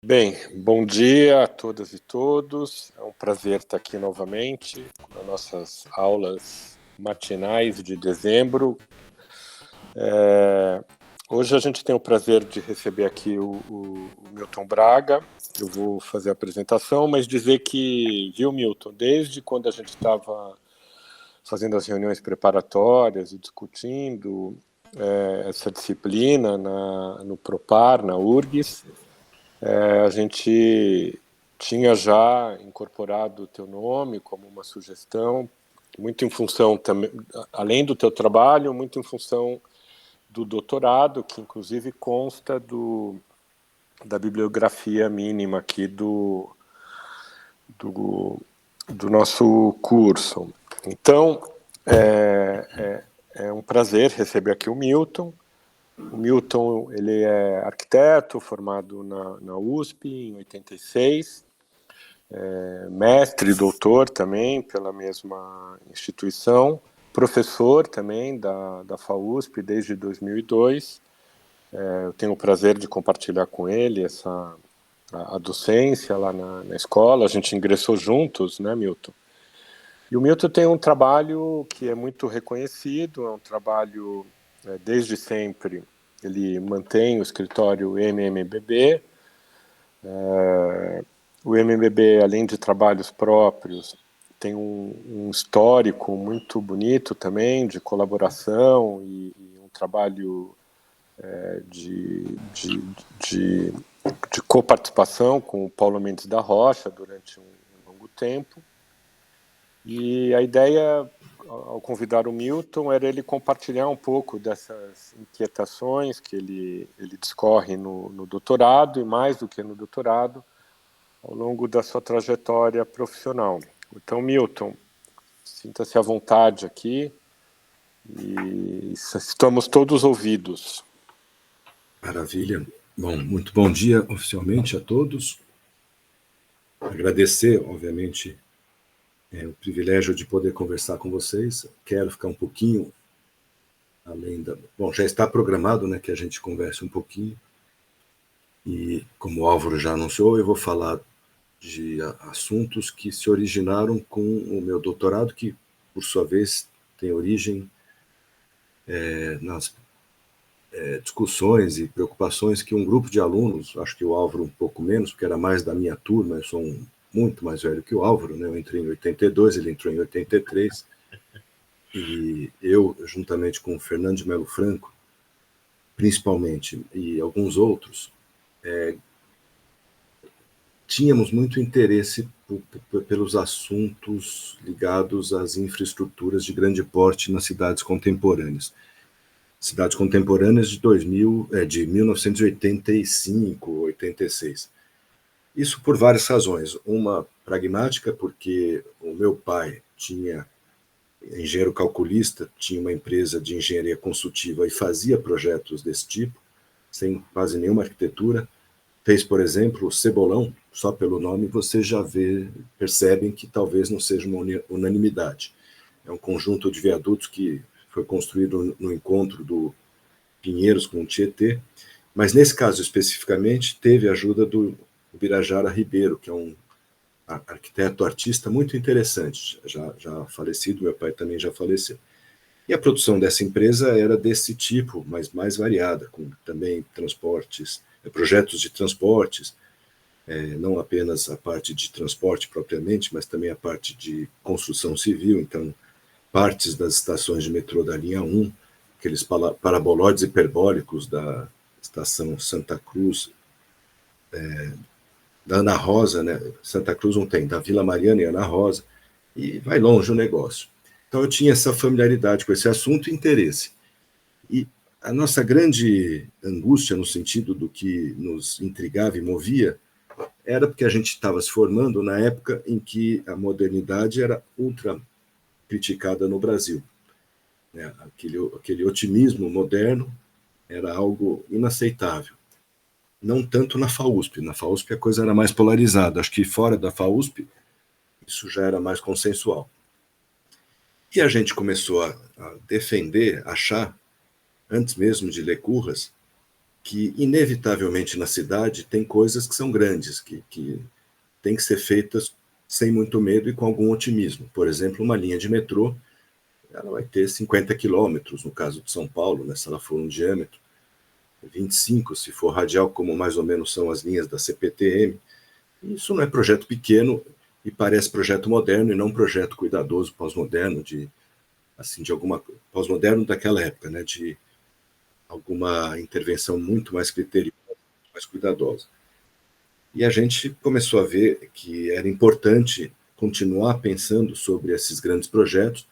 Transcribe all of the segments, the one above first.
Bem, bom dia a todas e todos. É um prazer estar aqui novamente nas nossas aulas matinais de dezembro. Hoje a gente tem o prazer de receber aqui o Milton Braga. Eu vou fazer a apresentação, mas dizer que, viu, Milton, desde quando a gente estava fazendo as reuniões preparatórias e discutindo essa disciplina no Propar, na URGS, a gente tinha já incorporado o teu nome como uma sugestão, muito em função também, além do teu trabalho, muito em função do doutorado, que inclusive consta da bibliografia mínima aqui do nosso curso. Então, é um prazer receber aqui o Milton. O Milton, ele é arquiteto, formado na USP em 86, mestre e doutor também pela mesma instituição, professor também da FAUSP desde 2002. Eu tenho o prazer de compartilhar com ele a docência lá na escola. A gente ingressou juntos, né, Milton? E o Milton tem um trabalho que é muito reconhecido, é um trabalho, desde sempre, ele mantém o escritório MMBB. O MMBB, além de trabalhos próprios, tem um histórico muito bonito também de colaboração e um trabalho de coparticipação com o Paulo Mendes da Rocha durante um longo tempo. E a ideia, ao convidar o Milton, era ele compartilhar um pouco dessas inquietações que ele discorre no doutorado, e mais do que no doutorado, ao longo da sua trajetória profissional. Então, Milton, sinta-se à vontade aqui e estamos todos ouvidos. Maravilha. Bom, muito bom dia oficialmente a todos. Agradecer, obviamente, o privilégio de poder conversar com vocês. Quero ficar um pouquinho além da... Bom, já está programado, né, que a gente converse um pouquinho. E, como o Álvaro já anunciou, eu vou falar de assuntos que se originaram com o meu doutorado, que, por sua vez, tem origem nas discussões e preocupações que um grupo de alunos, acho que o Álvaro um pouco menos, porque era mais da minha turma, eu sou muito mais velho que o Álvaro, né? Eu entrei em 82, ele entrou em 83, e eu, juntamente com o Fernando de Melo Franco, principalmente, e alguns outros, tínhamos muito interesse pelos assuntos ligados às infraestruturas de grande porte nas cidades contemporâneas. Cidades contemporâneas de 1985, 86. Isso por várias razões. Uma pragmática, porque o meu pai engenheiro calculista, tinha uma empresa de engenharia consultiva e fazia projetos desse tipo, sem quase nenhuma arquitetura. Fez, por exemplo, o Cebolão, só pelo nome você já percebem que talvez não seja uma unanimidade. É um conjunto de viadutos que foi construído no encontro do Pinheiros com o Tietê, mas nesse caso especificamente teve a ajuda do Birajara Ribeiro, que é um arquiteto artista muito interessante, já falecido, meu pai também já faleceu. E a produção dessa empresa era desse tipo, mas mais variada, com também transportes, projetos de transportes, não apenas a parte de transporte propriamente, mas também a parte de construção civil, então partes das estações de metrô da linha 1, aqueles parabolóides hiperbólicos da estação Santa Cruz, da Ana Rosa, né? Santa Cruz não tem, da Vila Mariana e Ana Rosa, e vai longe o negócio. Então eu tinha essa familiaridade com esse assunto e interesse. E a nossa grande angústia, no sentido do que nos intrigava e movia, era porque a gente estava se formando na época em que a modernidade era ultra criticada no Brasil. Aquele otimismo moderno era algo inaceitável. Não tanto na FAUSP. Na FAUSP a coisa era mais polarizada. Acho que fora da FAUSP isso já era mais consensual. E a gente começou a defender, achar, antes mesmo de ler Curras, que, inevitavelmente, na cidade, tem coisas que são grandes, que têm que ser feitas sem muito medo e com algum otimismo. Por exemplo, uma linha de metrô, ela vai ter 50 quilômetros, no caso de São Paulo, né, se ela for um diâmetro, 25, se for radial, como mais ou menos são as linhas da CPTM. Isso não é projeto pequeno e parece projeto moderno e não projeto cuidadoso pós-moderno, de alguma pós-moderno daquela época, né, de alguma intervenção muito mais criteriosa, mais cuidadosa. E a gente começou a ver que era importante continuar pensando sobre esses grandes projetos,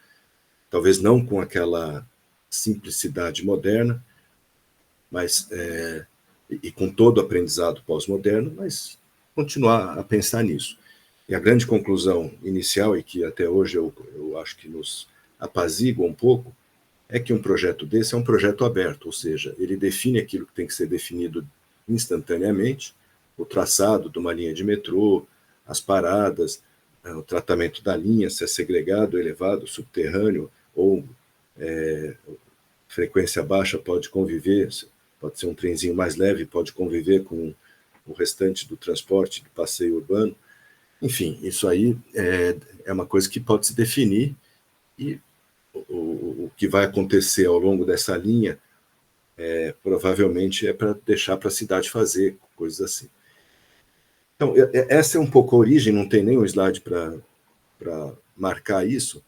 talvez não com aquela simplicidade moderna, mas e com todo o aprendizado pós-moderno, mas continuar a pensar nisso. E a grande conclusão inicial, e que até hoje eu acho que nos apazigua um pouco, é que um projeto desse é um projeto aberto, ou seja, ele define aquilo que tem que ser definido instantaneamente, o traçado de uma linha de metrô, as paradas, o tratamento da linha, se é segregado, elevado, subterrâneo, ou frequência baixa pode conviver, pode ser um trenzinho mais leve, pode conviver com o restante do transporte, do passeio urbano. Enfim, isso aí é uma coisa que pode se definir e o que vai acontecer ao longo dessa linha provavelmente é para deixar para a cidade fazer, coisas assim. Então, essa é um pouco a origem, não tem nenhum slide para marcar isso,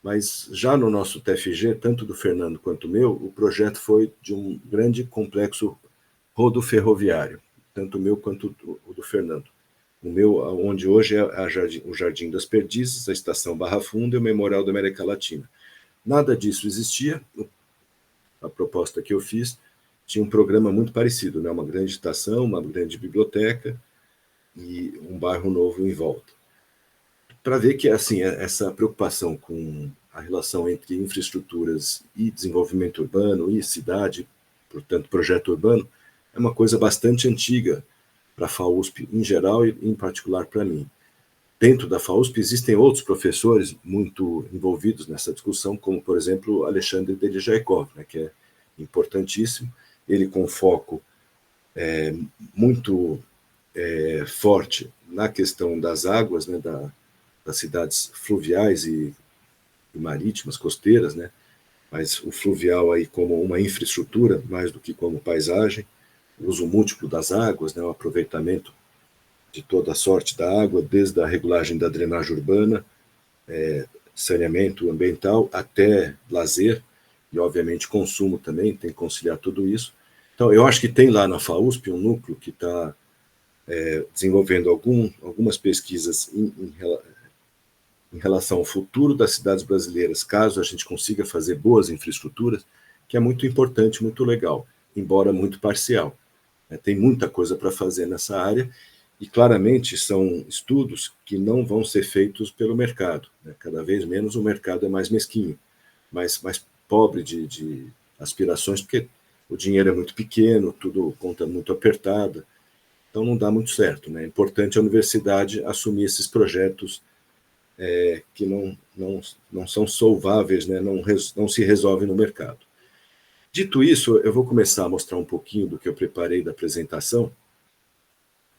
mas já no nosso TFG, tanto do Fernando quanto o meu, o projeto foi de um grande complexo rodoferroviário, tanto o meu quanto o do Fernando. O meu, onde hoje é o Jardim das Perdizes, a Estação Barra Funda e o Memorial da América Latina. Nada disso existia. A proposta que eu fiz tinha um programa muito parecido, né? Uma grande estação, uma grande biblioteca e um bairro novo em volta. Para ver que assim, essa preocupação com a relação entre infraestruturas e desenvolvimento urbano e cidade, portanto, projeto urbano, é uma coisa bastante antiga para a FAUSP em geral e em particular para mim. Dentro da FAUSP existem outros professores muito envolvidos nessa discussão, como, por exemplo, Alexandre Delijaikov, né, que é importantíssimo, ele com foco muito forte na questão das águas, né, das cidades fluviais e marítimas, costeiras, né, mas o fluvial aí como uma infraestrutura, mais do que como paisagem, o uso múltiplo das águas, né, o aproveitamento de toda a sorte da água, desde a regulagem da drenagem urbana, saneamento ambiental, até lazer, e obviamente consumo também, tem que conciliar tudo isso. Então, eu acho que tem lá na FAUSP um núcleo que está desenvolvendo algumas pesquisas em relação ao futuro das cidades brasileiras, caso a gente consiga fazer boas infraestruturas, que é muito importante, muito legal, embora muito parcial. Tem muita coisa para fazer nessa área, e claramente são estudos que não vão ser feitos pelo mercado. Cada vez menos o mercado é mais mesquinho, mais pobre de aspirações, porque o dinheiro é muito pequeno, tudo conta muito apertada, então não dá muito certo. É importante a universidade assumir esses projetos que não são solváveis, né? Não se resolvem no mercado. Dito isso, eu vou começar a mostrar um pouquinho do que eu preparei da apresentação,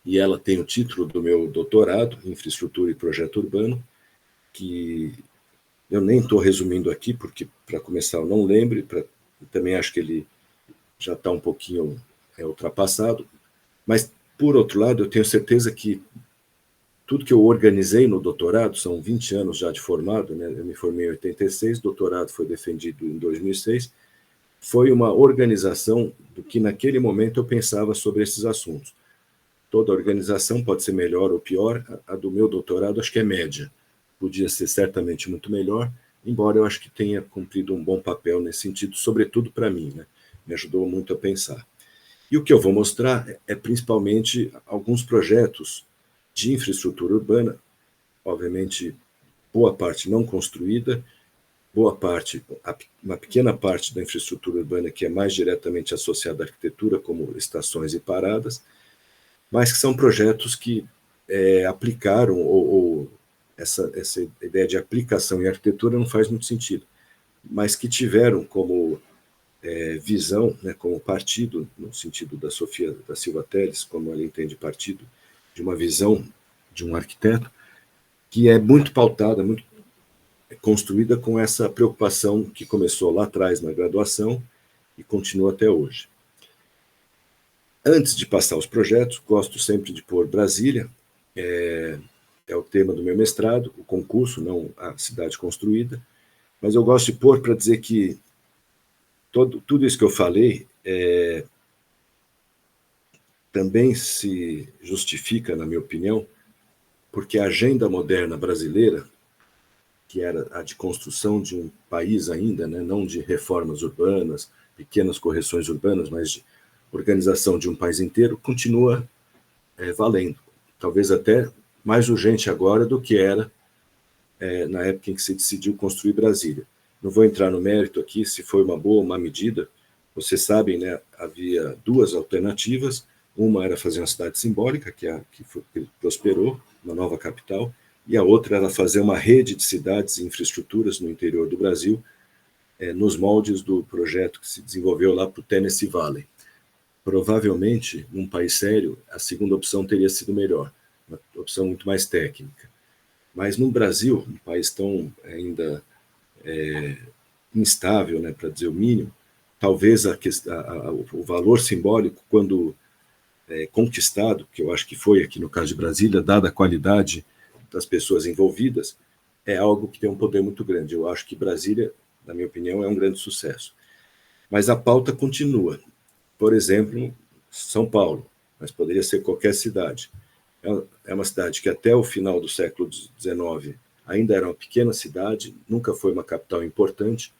e ela tem o título do meu doutorado, Infraestrutura e Projeto Urbano, que eu nem estou resumindo aqui, porque, para começar, eu não lembro, também acho que ele já está um pouquinho ultrapassado, mas, por outro lado, eu tenho certeza que tudo que eu organizei no doutorado, são 20 anos já de formado, né? Eu me formei em 86, doutorado foi defendido em 2006, foi uma organização do que naquele momento eu pensava sobre esses assuntos. Toda organização pode ser melhor ou pior, a do meu doutorado acho que é média, podia ser certamente muito melhor, embora eu acho que tenha cumprido um bom papel nesse sentido, sobretudo para mim, né? Me ajudou muito a pensar. E o que eu vou mostrar é principalmente alguns projetos de infraestrutura urbana, obviamente boa parte não construída, boa parte, uma pequena parte da infraestrutura urbana que é mais diretamente associada à arquitetura, como estações e paradas, mas que são projetos que aplicaram, ou essa ideia de aplicação em arquitetura não faz muito sentido, mas que tiveram como visão, né, como partido, no sentido da Sofia da Silva Telles, como ela entende partido, de uma visão de um arquiteto, que é muito pautada, muito construída com essa preocupação que começou lá atrás na graduação e continua até hoje. Antes de passar os projetos, gosto sempre de pôr Brasília, é o tema do meu mestrado, o concurso, não a cidade construída, mas eu gosto de pôr para dizer que tudo isso que eu falei também se justifica, na minha opinião, porque a agenda moderna brasileira, que era a de construção de um país ainda, né, não de reformas urbanas, pequenas correções urbanas, mas de organização de um país inteiro, continua valendo. Talvez até mais urgente agora do que era na época em que se decidiu construir Brasília. Não vou entrar no mérito aqui se foi uma boa ou má medida. Vocês sabem, né, havia duas alternativas. Uma era fazer uma cidade simbólica, que prosperou, uma nova capital, e a outra era fazer uma rede de cidades e infraestruturas no interior do Brasil, nos moldes do projeto que se desenvolveu lá para o Tennessee Valley. Provavelmente, num país sério, a segunda opção teria sido melhor, uma opção muito mais técnica. Mas no Brasil, um país tão ainda instável, né, para dizer o mínimo, talvez o valor simbólico, quando conquistado, que eu acho que foi aqui no caso de Brasília, dada a qualidade das pessoas envolvidas, é algo que tem um poder muito grande. Eu acho que Brasília, na minha opinião, é um grande sucesso. Mas a pauta continua. Por exemplo, São Paulo, mas poderia ser qualquer cidade. É uma cidade que até o final do século XIX ainda era uma pequena cidade, nunca foi uma capital importante.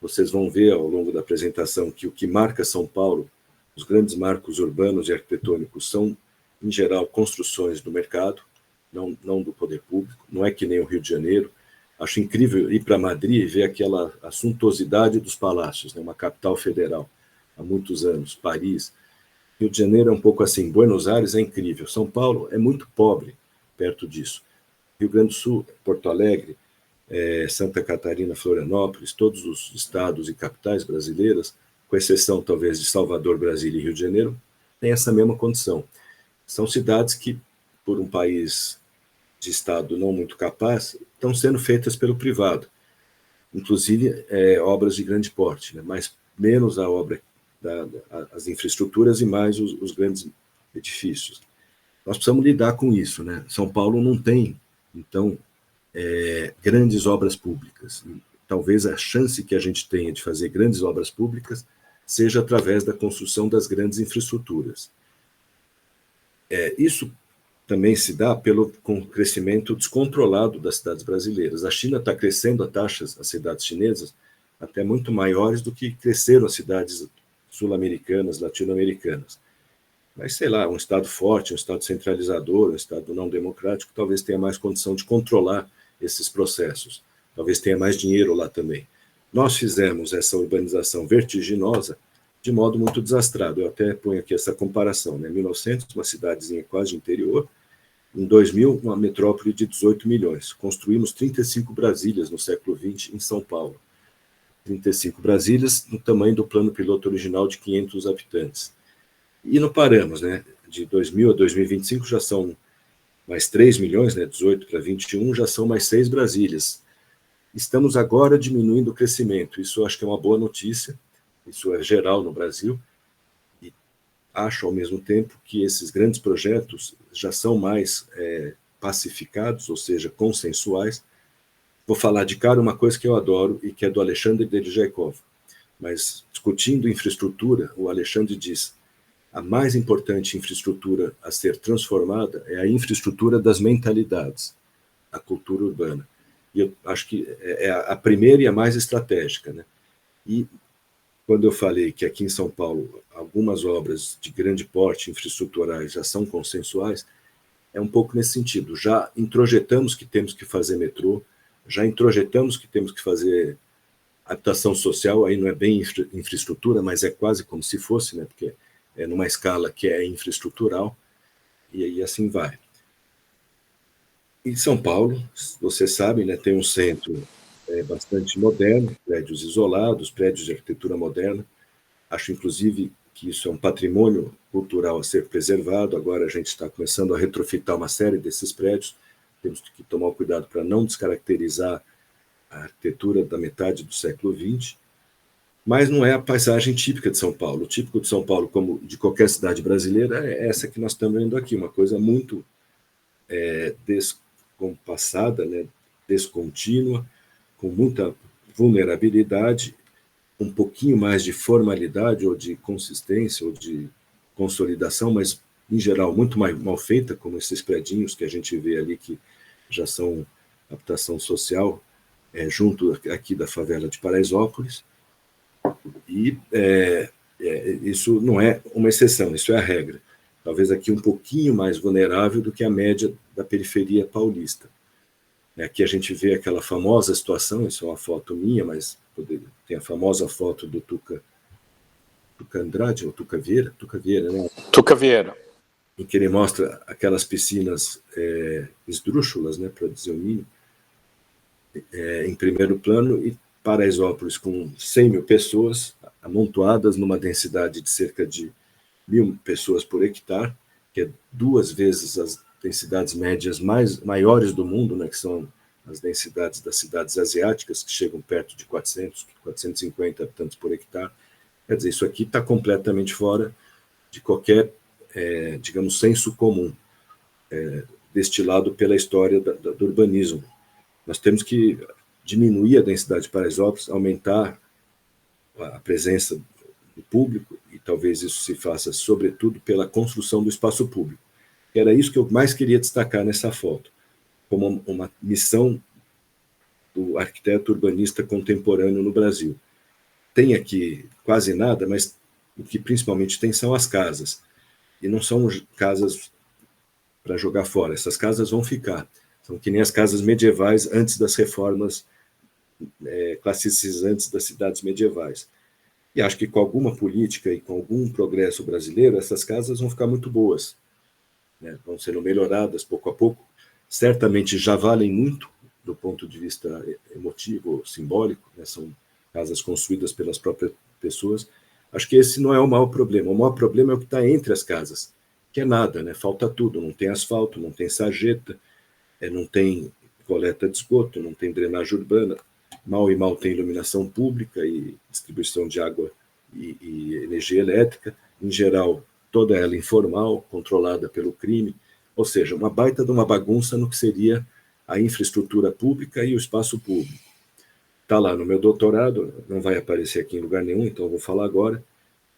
Vocês vão ver ao longo da apresentação que o que marca São Paulo, os grandes marcos urbanos e arquitetônicos, são, em geral, construções do mercado, não do poder público. Não é que nem o Rio de Janeiro. Acho incrível ir para Madrid e ver aquela a suntuosidade dos palácios, né? Uma capital federal há muitos anos, Paris. Rio de Janeiro é um pouco assim, Buenos Aires é incrível, São Paulo é muito pobre perto disso. Rio Grande do Sul, Porto Alegre, Santa Catarina, Florianópolis, todos os estados e capitais brasileiras, com exceção talvez de Salvador, Brasília e Rio de Janeiro, têm essa mesma condição. São cidades que, por um país de estado não muito capaz, estão sendo feitas pelo privado, inclusive obras de grande porte, né? Mas menos a obra as infraestruturas e mais os grandes edifícios. Nós precisamos lidar com isso, né? São Paulo não tem, então, grandes obras públicas. Talvez a chance que a gente tenha de fazer grandes obras públicas seja através da construção das grandes infraestruturas. Isso também se dá com o crescimento descontrolado das cidades brasileiras. A China está crescendo a taxas, as cidades chinesas, até muito maiores do que cresceram as cidades sul-americanas, latino-americanas. Mas, sei lá, um Estado forte, um Estado centralizador, um Estado não democrático, talvez tenha mais condição de controlar esses processos. Talvez tenha mais dinheiro lá também. Nós fizemos essa urbanização vertiginosa de modo muito desastrado. Eu até ponho aqui essa comparação. Em 1900, uma cidadezinha quase de interior. Em 2000, uma metrópole de 18 milhões. Construímos 35 Brasílias no século XX em São Paulo. 35 Brasílias no tamanho do plano piloto original de 500 habitantes. E não paramos, né? De 2000 a 2025 já são mais 3 milhões, né? 18 para 21, já são mais 6 Brasílias. Estamos agora diminuindo o crescimento. Isso eu acho que é uma boa notícia. Isso é geral no Brasil. E acho, ao mesmo tempo, que esses grandes projetos já são mais pacificados, ou seja, consensuais. Vou falar de cara uma coisa que eu adoro e que é do Alexandre Derijakov. Mas, discutindo infraestrutura, o Alexandre diz: a mais importante infraestrutura a ser transformada é a infraestrutura das mentalidades, a cultura urbana. E eu acho que é a primeira e a mais estratégica, né? E quando eu falei que aqui em São Paulo algumas obras de grande porte infraestruturais já são consensuais, é um pouco nesse sentido. Já introjetamos que temos que fazer metrô, já introjetamos que temos que fazer habitação social, aí não é bem infraestrutura, mas é quase como se fosse, né? Porque é numa escala que é infraestrutural, e aí assim vai. Em São Paulo, você sabe, né, tem um centro bastante moderno, prédios isolados, prédios de arquitetura moderna, Acho, inclusive, que isso é um patrimônio cultural a ser preservado. Agora a gente está começando a retrofitar uma série desses prédios. Temos que tomar cuidado para não descaracterizar a arquitetura da metade do século XX, mas não é a paisagem típica de São Paulo. O típico de São Paulo, como de qualquer cidade brasileira, é essa que nós estamos vendo aqui, uma coisa muito descompassada, né, descontínua, com muita vulnerabilidade, um pouquinho mais de formalidade ou de consistência ou de consolidação, mas em geral muito mais mal feita, como esses predinhos que a gente vê ali que já são habitação social, junto aqui da favela de Paraisópolis. E isso não é uma exceção, isso é a regra. Talvez aqui um pouquinho mais vulnerável do que a média da periferia paulista. Aqui a gente vê aquela famosa situação, isso é uma foto minha, mas tem a famosa foto do Tuca Andrade, ou Tuca Vieira, né? Tuca Vieira. Em que ele mostra aquelas piscinas esdrúxulas, né, para dizer o mínimo, em primeiro plano, e Paraisópolis com 100 mil pessoas amontoadas numa densidade de cerca de 1.000 pessoas por hectare, que é 2 vezes as densidades médias maiores do mundo, né, que são as densidades das cidades asiáticas, que chegam perto de 400, 450 habitantes por hectare. Quer dizer, isso aqui está completamente fora de qualquer, digamos, senso comum, destilado pela história do urbanismo. Nós temos que diminuir a densidade de Paraisópolis, aumentar a presença do público, e talvez isso se faça, sobretudo, pela construção do espaço público. Era isso que eu mais queria destacar nessa foto, como uma missão do arquiteto urbanista contemporâneo no Brasil. Tem aqui quase nada, mas o que principalmente tem são as casas. E não são casas para jogar fora, essas casas vão ficar. São que nem as casas medievais antes das reformas classicizantes das cidades medievais. E acho que com alguma política e com algum progresso brasileiro, essas casas vão ficar muito boas, né? Vão sendo melhoradas pouco a pouco. Certamente já valem muito do ponto de vista emotivo, simbólico, né? São casas construídas pelas próprias pessoas. Acho que esse não é o maior problema. O maior problema é o que está entre as casas, que é nada, né? Falta tudo. Não tem asfalto, não tem sarjeta, não tem coleta de esgoto, não tem drenagem urbana, mal e mal tem iluminação pública e distribuição de água e energia elétrica, em geral toda ela informal, controlada pelo crime, ou seja, uma baita de uma bagunça no que seria a infraestrutura pública e o espaço público. Está lá no meu doutorado, não vai aparecer aqui em lugar nenhum, então eu vou falar agora.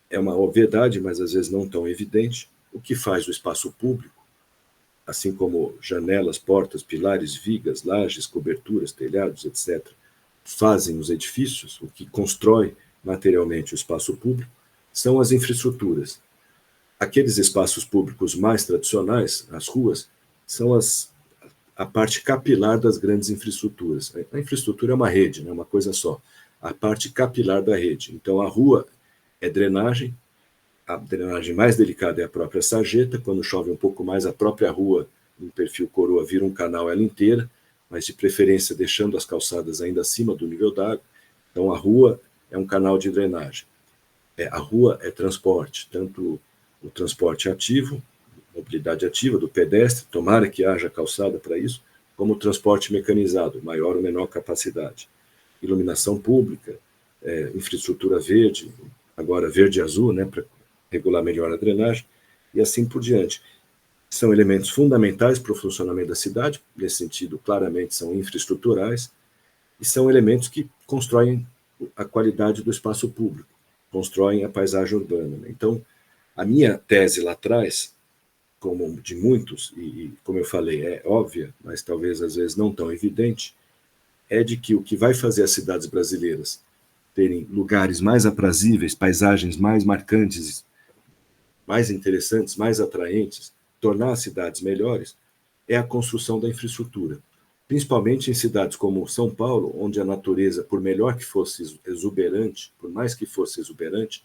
É uma obviedade, mas às vezes não tão evidente. O que faz o espaço público, assim como janelas, portas, pilares, vigas, lajes, coberturas, telhados, etc., fazem os edifícios, o que constrói materialmente o espaço público, são as infraestruturas. Aqueles espaços públicos mais tradicionais, as ruas, são a parte capilar das grandes infraestruturas. A infraestrutura é uma rede, não é uma coisa só. A parte capilar da rede. Então, a rua é drenagem, a drenagem mais delicada é a própria sarjeta, quando chove um pouco mais, a própria rua, em perfil coroa, vira um canal ela inteira, mas de preferência deixando as calçadas ainda acima do nível d'água. Então, a rua é um canal de drenagem. A rua é transporte, tanto o transporte ativo, mobilidade ativa do pedestre, tomara que haja calçada para isso, como o transporte mecanizado, maior ou menor capacidade. Iluminação pública, infraestrutura verde, agora verde e azul, né, para regular melhor a drenagem, e assim por diante. São elementos fundamentais para o funcionamento da cidade, nesse sentido, claramente são infraestruturais, e são elementos que constroem a qualidade do espaço público, constroem a paisagem urbana. Então, a minha tese lá atrás, como de muitos, e como eu falei, é óbvia, mas talvez às vezes não tão evidente, é de que o que vai fazer as cidades brasileiras terem lugares mais aprazíveis, paisagens mais marcantes, mais interessantes, mais atraentes, tornar as cidades melhores, é a construção da infraestrutura. Principalmente em cidades como São Paulo, onde a natureza, por melhor que fosse exuberante, por mais que fosse exuberante,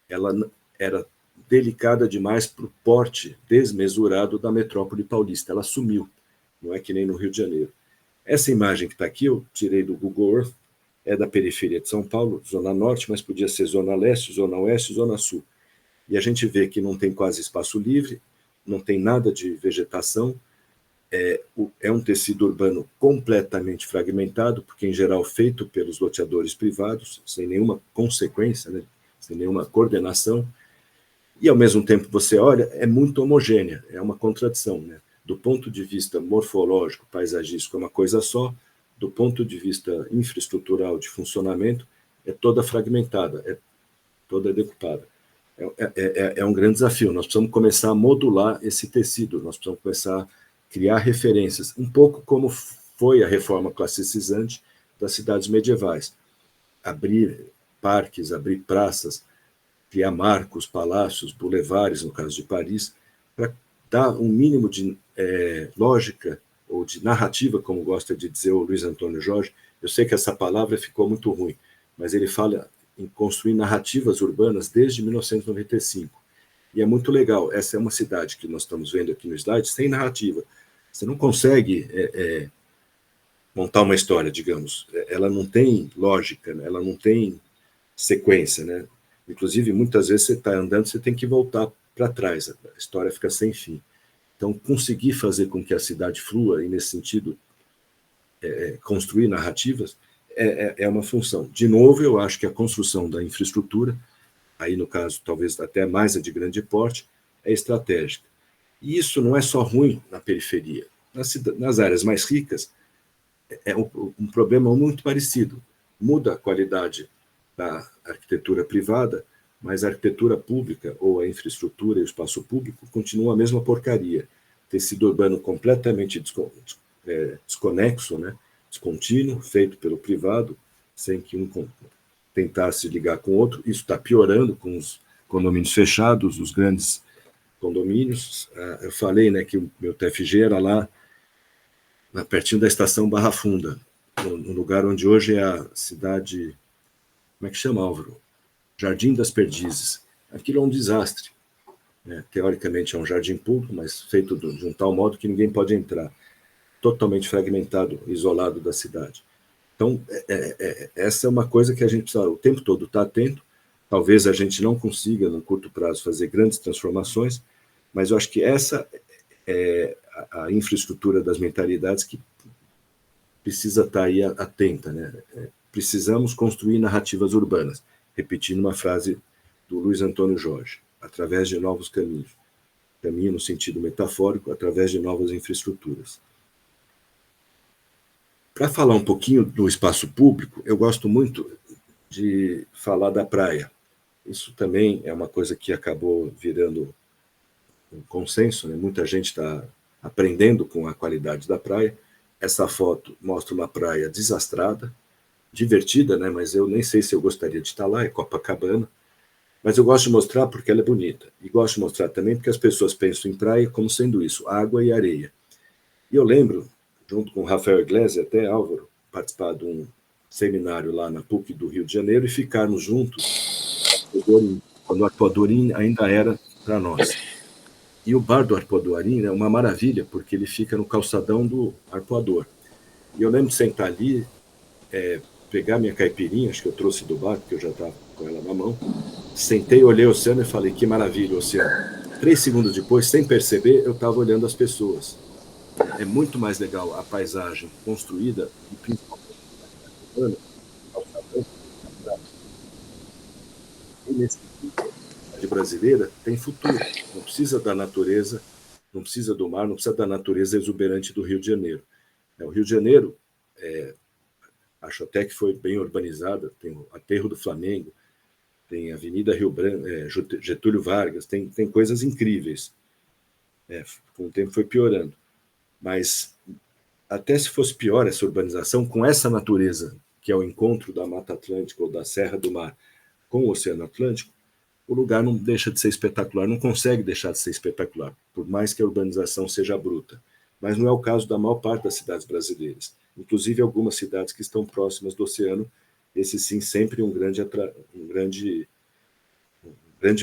ela era delicada demais para o porte desmesurado da metrópole paulista. Ela sumiu, não é que nem no Rio de Janeiro. Essa imagem que está aqui eu tirei do Google Earth, é da periferia de São Paulo, zona norte, mas podia ser zona leste, zona oeste, zona sul. E a gente vê que não tem quase espaço livre, não tem nada de vegetação, é um tecido urbano completamente fragmentado, porque, em geral, feito pelos loteadores privados, sem nenhuma consequência, né? Sem nenhuma coordenação, e, ao mesmo tempo, você olha, é muito homogênea, é uma contradição. Né? Do ponto de vista morfológico, paisagístico, é uma coisa só, do ponto de vista infraestrutural de funcionamento, é toda fragmentada, é toda decupada. É um grande desafio. Nós precisamos começar a modular esse tecido, nós precisamos começar a criar referências, um pouco como foi a reforma classicizante das cidades medievais. Abrir parques, abrir praças, criar marcos, palácios, bulevares, no caso de Paris, para dar um mínimo de lógica ou de narrativa, como gosta de dizer o Luiz Antônio Jorge. Eu sei que essa palavra ficou muito ruim, mas ele fala em construir narrativas urbanas desde 1995. E é muito legal. Essa é uma cidade que nós estamos vendo aqui no slide sem narrativa. Você não consegue montar uma história, digamos. Ela não tem lógica, né? Ela não tem sequência, né? Inclusive, muitas vezes você está andando, você tem que voltar para trás, a história fica sem fim. Então, conseguir fazer com que a cidade flua, e nesse sentido, construir narrativas, é uma função. De novo, eu acho que a construção da infraestrutura, aí no caso, talvez até mais a de grande porte, é estratégica. E isso não é só ruim na periferia. Nas áreas mais ricas, é um problema muito parecido. Muda a qualidade da arquitetura privada, mas a arquitetura pública, ou a infraestrutura e o espaço público, continua a mesma porcaria. Tecido urbano completamente desconexo, né? Descontínuo, feito pelo privado, sem que um tentasse ligar com o outro. Isso está piorando com os condomínios fechados, os grandes condomínios. Eu falei, né, que o meu TFG era lá, pertinho da estação Barra Funda, no lugar onde hoje é a cidade... Como é que chama, Álvaro? Jardim das Perdizes. Aquilo é um desastre. Né? Teoricamente é um jardim público, mas feito de um tal modo que ninguém pode entrar. Totalmente fragmentado, isolado da cidade. Então, essa é uma coisa que a gente precisa o tempo todo estar atento. Talvez a gente não consiga, no curto prazo, fazer grandes transformações, mas eu acho que essa é a infraestrutura das mentalidades que precisa estar aí atenta. Né? Precisamos construir narrativas urbanas, repetindo uma frase do Luiz Antônio Jorge, através de novos caminhos. Caminho no sentido metafórico, através de novas infraestruturas. Para falar um pouquinho do espaço público, eu gosto muito de falar da praia. Isso também é uma coisa que acabou virando um consenso, né? Muita gente está aprendendo com a qualidade da praia. Essa foto mostra uma praia desastrada, divertida, né? Mas eu nem sei se eu gostaria de estar lá, é Copacabana. Mas eu gosto de mostrar porque ela é bonita. E gosto de mostrar também porque as pessoas pensam em praia como sendo isso, água e areia. E eu lembro, junto com o Rafael Iglesias, até Álvaro, participar de um seminário lá na PUC do Rio de Janeiro e ficarmos juntos quando o Arpoadorim ainda era para nós. E o bar do Arpoadorim é uma maravilha, porque ele fica no calçadão do Arpoador. E eu lembro de sentar ali, pegar minha caipirinha, acho que eu trouxe do bar, porque eu já estava com ela na mão, sentei, olhei o oceano e falei, que maravilha o oceano. 3 segundos depois, sem perceber, eu estava olhando as pessoas. É muito mais legal a paisagem construída, e principalmente nesse cidade brasileira, tem futuro. Não precisa da natureza, não precisa do mar, não precisa da natureza exuberante do Rio de Janeiro. O Rio de Janeiro, acho até que foi bem urbanizada, tem o Aterro do Flamengo, tem a Avenida Rio Branco, Getúlio Vargas, tem coisas incríveis. Com o tempo foi piorando. Mas até se fosse pior essa urbanização, com essa natureza, que é o encontro da Mata Atlântica ou da Serra do Mar com o Oceano Atlântico, o lugar não deixa de ser espetacular, não consegue deixar de ser espetacular, por mais que a urbanização seja bruta. Mas não é o caso da maior parte das cidades brasileiras. Inclusive algumas cidades que estão próximas do oceano, esse sim sempre um grande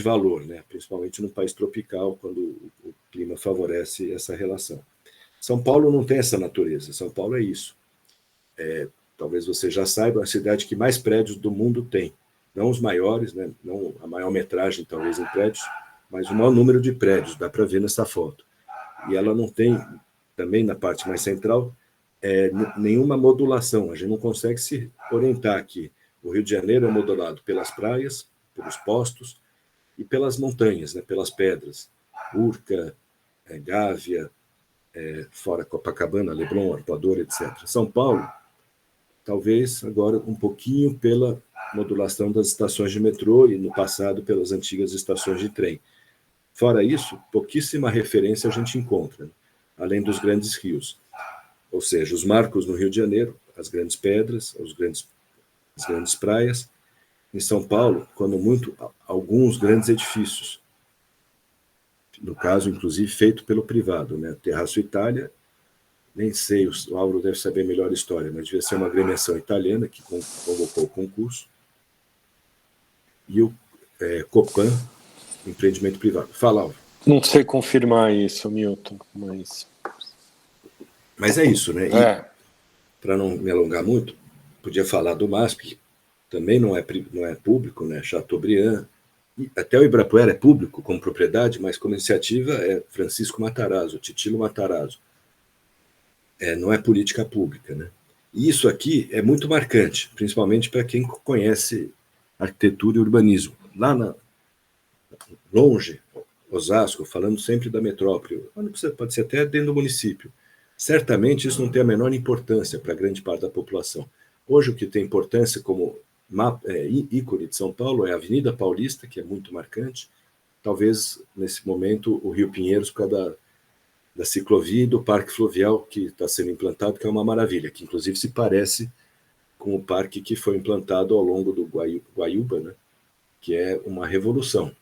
valor, né? Principalmente num país tropical, quando o clima favorece essa relação. São Paulo não tem essa natureza. São Paulo é isso. talvez você já saiba, é a cidade que mais prédios do mundo tem. Não os maiores, né? Não a maior metragem, talvez, em prédios, mas o maior número de prédios, dá para ver nessa foto. E ela não tem, também na parte mais central, nenhuma modulação. A gente não consegue se orientar aqui. O Rio de Janeiro é modulado pelas praias, pelos postos e pelas montanhas, né? Pelas pedras. Urca, Gávea, fora Copacabana, Leblon, Arpoador, etc. São Paulo, talvez agora um pouquinho pela modulação das estações de metrô e no passado pelas antigas estações de trem. Fora isso, pouquíssima referência a gente encontra, né? Além dos grandes rios. Ou seja, os marcos no Rio de Janeiro, as grandes pedras, as grandes praias. Em São Paulo, quando muito, alguns grandes edifícios. No caso, inclusive, feito pelo privado, né? Terraço Itália, nem sei, o Auro deve saber melhor a história, mas devia ser uma agremiação italiana que convocou o concurso. E o Copan, empreendimento privado. Fala, Auro. Não sei confirmar isso, Milton, mas... Mas é isso, né? Para não me alongar muito, podia falar do MASP, que também não é público, né? Chateaubriand. E até o Ibirapuera é público como propriedade, mas como iniciativa é Francisco Matarazzo, Titilo Matarazzo. Não é política pública, né? E isso aqui é muito marcante, principalmente para quem conhece arquitetura e urbanismo. Lá longe, Osasco, falando sempre da metrópole, pode ser até dentro do município. Certamente isso não tem a menor importância para grande parte da população. Hoje o que tem importância como ícone de São Paulo é a Avenida Paulista, que é muito marcante. Talvez, nesse momento, o Rio Pinheiros, por causa da ciclovia e do parque fluvial que está sendo implantado, que é uma maravilha, que inclusive se parece com o parque que foi implantado ao longo do Guaíba, né? Que é uma revolução.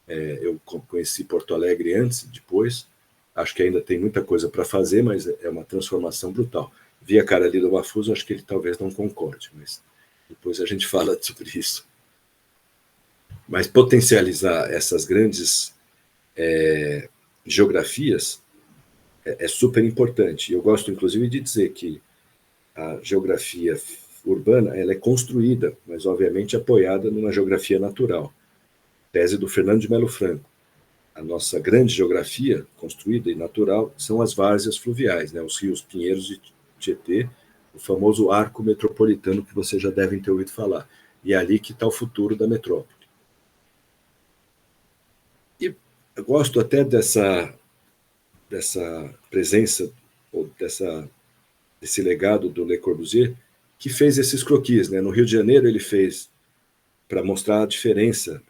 Eu conheci Porto Alegre antes, depois, acho que ainda tem muita coisa para fazer, mas é uma transformação brutal. Vi a cara ali do Mafuso, acho que ele talvez não concorde, mas depois a gente fala sobre isso. Mas potencializar essas grandes geografias é super importante. Eu gosto, inclusive, de dizer que a geografia urbana ela é construída, mas, obviamente, apoiada numa geografia natural. Tese do Fernando de Melo Franco. A nossa grande geografia, construída e natural, são as várzeas fluviais, né? Os rios Pinheiros e Tietê, o famoso arco metropolitano que vocês já devem ter ouvido falar. E é ali que está o futuro da metrópole. E eu gosto até dessa presença, ou desse legado do Le Corbusier, que fez esses croquis, né? No Rio de Janeiro ele fez para mostrar a diferença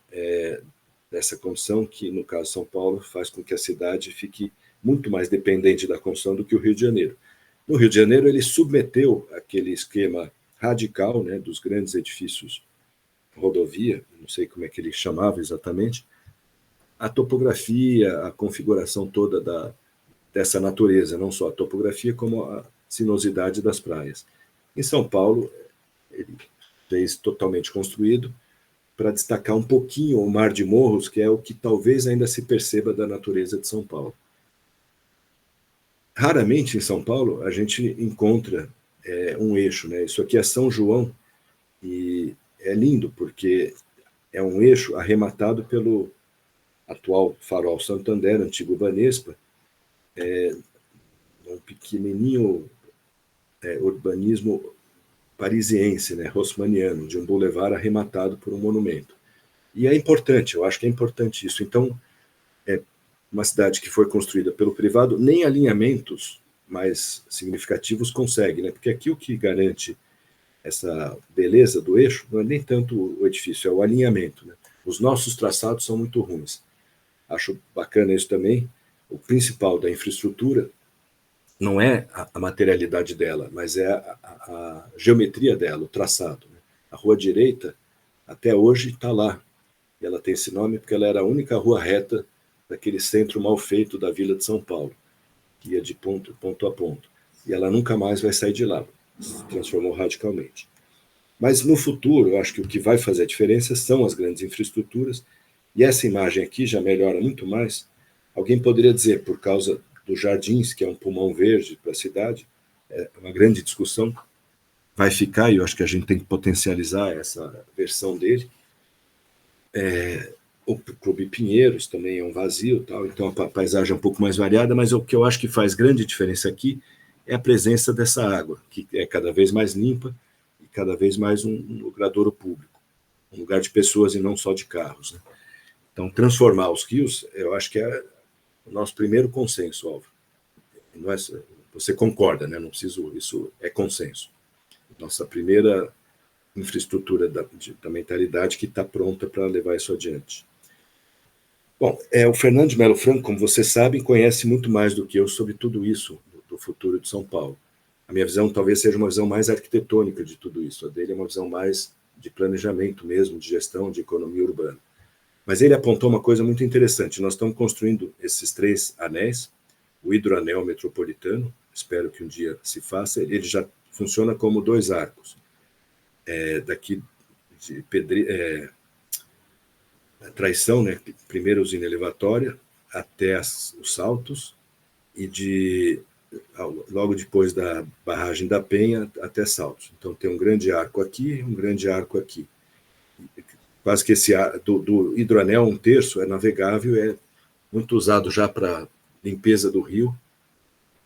dessa construção, que no caso de São Paulo faz com que a cidade fique muito mais dependente da construção do que o Rio de Janeiro. No Rio de Janeiro ele submeteu aquele esquema radical, né, dos grandes edifícios rodovia, não sei como é que ele chamava exatamente, a topografia, a configuração toda dessa natureza, não só a topografia, como a sinuosidade das praias. Em São Paulo, ele fez totalmente construído para destacar um pouquinho o Mar de Morros, que é o que talvez ainda se perceba da natureza de São Paulo. Raramente em São Paulo a gente encontra um eixo, né? Isso aqui é São João e é lindo porque é um eixo arrematado pelo atual Farol Santander, antigo Banespa, um pequenininho urbanismo parisiense, né, haussmanniano, de um boulevard arrematado por um monumento. E é importante, eu acho que é importante isso. Então, uma cidade que foi construída pelo privado, nem alinhamentos mais significativos consegue, né? Porque aqui o que garante essa beleza do eixo não é nem tanto o edifício, é o alinhamento, né? Os nossos traçados são muito ruins. Acho bacana isso também. O principal da infraestrutura não é a materialidade dela, mas é a geometria dela, o traçado, né? A Rua Direita, até hoje, está lá. E ela tem esse nome porque ela era a única rua reta daquele centro mal feito da Vila de São Paulo, que ia de ponto a ponto. E ela nunca mais vai sair de lá. Se transformou radicalmente. Mas no futuro, eu acho que o que vai fazer a diferença são as grandes infraestruturas, e essa imagem aqui já melhora muito mais. Alguém poderia dizer, por causa dos jardins, que é um pulmão verde para a cidade, é uma grande discussão, vai ficar, e eu acho que a gente tem que potencializar essa versão dele. O Clube Pinheiros também é um vazio, tal, então a paisagem é um pouco mais variada, mas o que eu acho que faz grande diferença aqui é a presença dessa água, que é cada vez mais limpa e cada vez mais um lugadouro público, um lugar de pessoas e não só de carros, né? Então, transformar os rios, eu acho que é o nosso primeiro consenso, Álvaro. Não é, você concorda, né? Não preciso, isso é consenso. Nossa primeira infraestrutura da mentalidade que está pronta para levar isso adiante. Bom, o Fernando de Melo Franco, como vocês sabem, conhece muito mais do que eu sobre tudo isso, do futuro de São Paulo. A minha visão talvez seja uma visão mais arquitetônica de tudo isso. A dele é uma visão mais de planejamento mesmo, de gestão, de economia urbana. Mas ele apontou uma coisa muito interessante. Nós estamos construindo esses 3 anéis, o hidroanel metropolitano, espero que um dia se faça, ele já funciona como 2 arcos. Daqui de Traição, né? Primeiro usina elevatória, até os Saltos, e logo depois da barragem da Penha até Saltos. Então tem um grande arco aqui, um grande arco aqui. Quase que esse do hidroanel, 1/3 é navegável, é muito usado já para limpeza do rio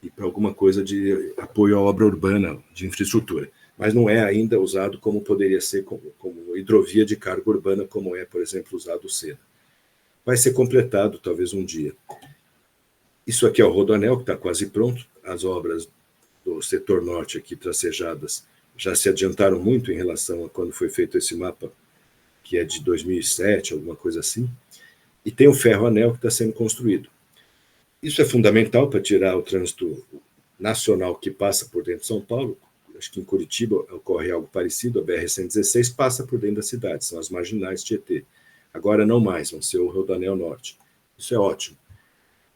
e para alguma coisa de apoio à obra urbana, de infraestrutura. Mas não é ainda usado como poderia ser como hidrovia de carga urbana, como é, por exemplo, usado o Sena. Vai ser completado, talvez um dia. Isso aqui é o Rodoanel, que está quase pronto. As obras do setor norte aqui, tracejadas, já se adiantaram muito em relação a quando foi feito esse mapa, que é de 2007, alguma coisa assim. E tem o ferroanel que está sendo construído. Isso é fundamental para tirar o trânsito nacional que passa por dentro de São Paulo. Acho que em Curitiba ocorre algo parecido, a BR-116 passa por dentro da cidade, são as marginais Tietê. Agora não mais, vão ser o Rodoanel Norte. Isso é ótimo.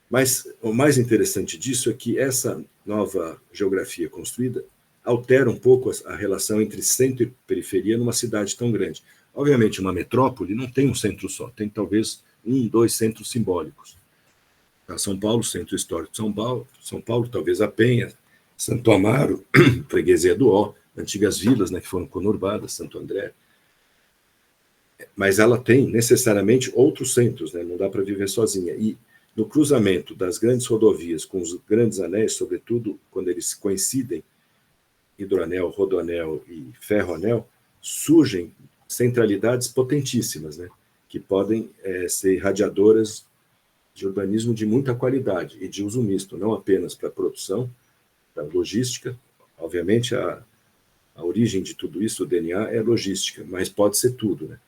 Mas o mais interessante disso é que essa nova geografia construída altera um pouco a relação entre centro e periferia numa cidade tão grande. Obviamente, uma metrópole não tem um centro só, tem talvez 1, 2 centros simbólicos. São Paulo, centro histórico de São Paulo, talvez a Penha, Santo Amaro, Freguesia do Ó, antigas vilas, né, que foram conurbadas, Santo André. Mas ela tem necessariamente outros centros, né, não dá para viver sozinha. E no cruzamento das grandes rodovias com os grandes anéis, sobretudo quando eles coincidem, hidroanel, rodoanel e ferroanel, surgem centralidades potentíssimas, né, que podem ser irradiadoras de urbanismo de muita qualidade e de uso misto, não apenas para produção, para logística. Obviamente, a origem de tudo isso, o DNA, é logística, mas pode ser tudo, né?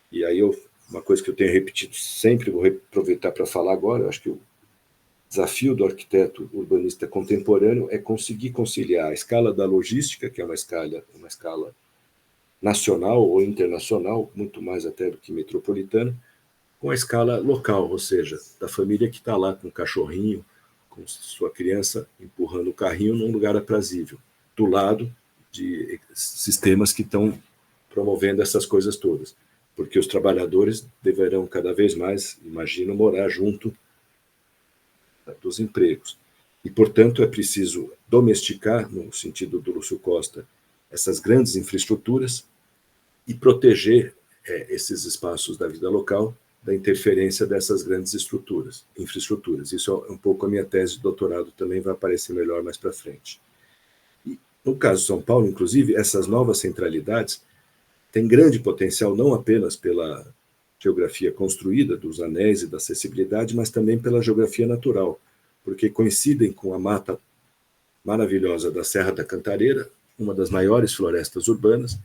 E aí, uma coisa que eu tenho repetido sempre, vou aproveitar para falar agora, eu acho que o desafio do arquiteto urbanista contemporâneo é conseguir conciliar a escala da logística, que é uma escala nacional ou internacional, muito mais até do que metropolitana, com a escala local, ou seja, da família que está lá com o cachorrinho, com sua criança empurrando o carrinho num lugar aprazível, do lado de sistemas que estão promovendo essas coisas todas. Porque os trabalhadores deverão cada vez mais, imagino, morar junto dos empregos. E, portanto, é preciso domesticar, no sentido do Lúcio Costa, essas grandes infraestruturas e proteger esses espaços da vida local da interferência dessas grandes infraestruturas. Isso é um pouco a minha tese de doutorado, também vai aparecer melhor mais para frente. E, no caso de São Paulo, inclusive, essas novas centralidades têm grande potencial, não apenas pela geografia construída, dos anéis e da acessibilidade, mas também pela geografia natural, porque coincidem com a mata maravilhosa da Serra da Cantareira, uma das maiores florestas urbanas,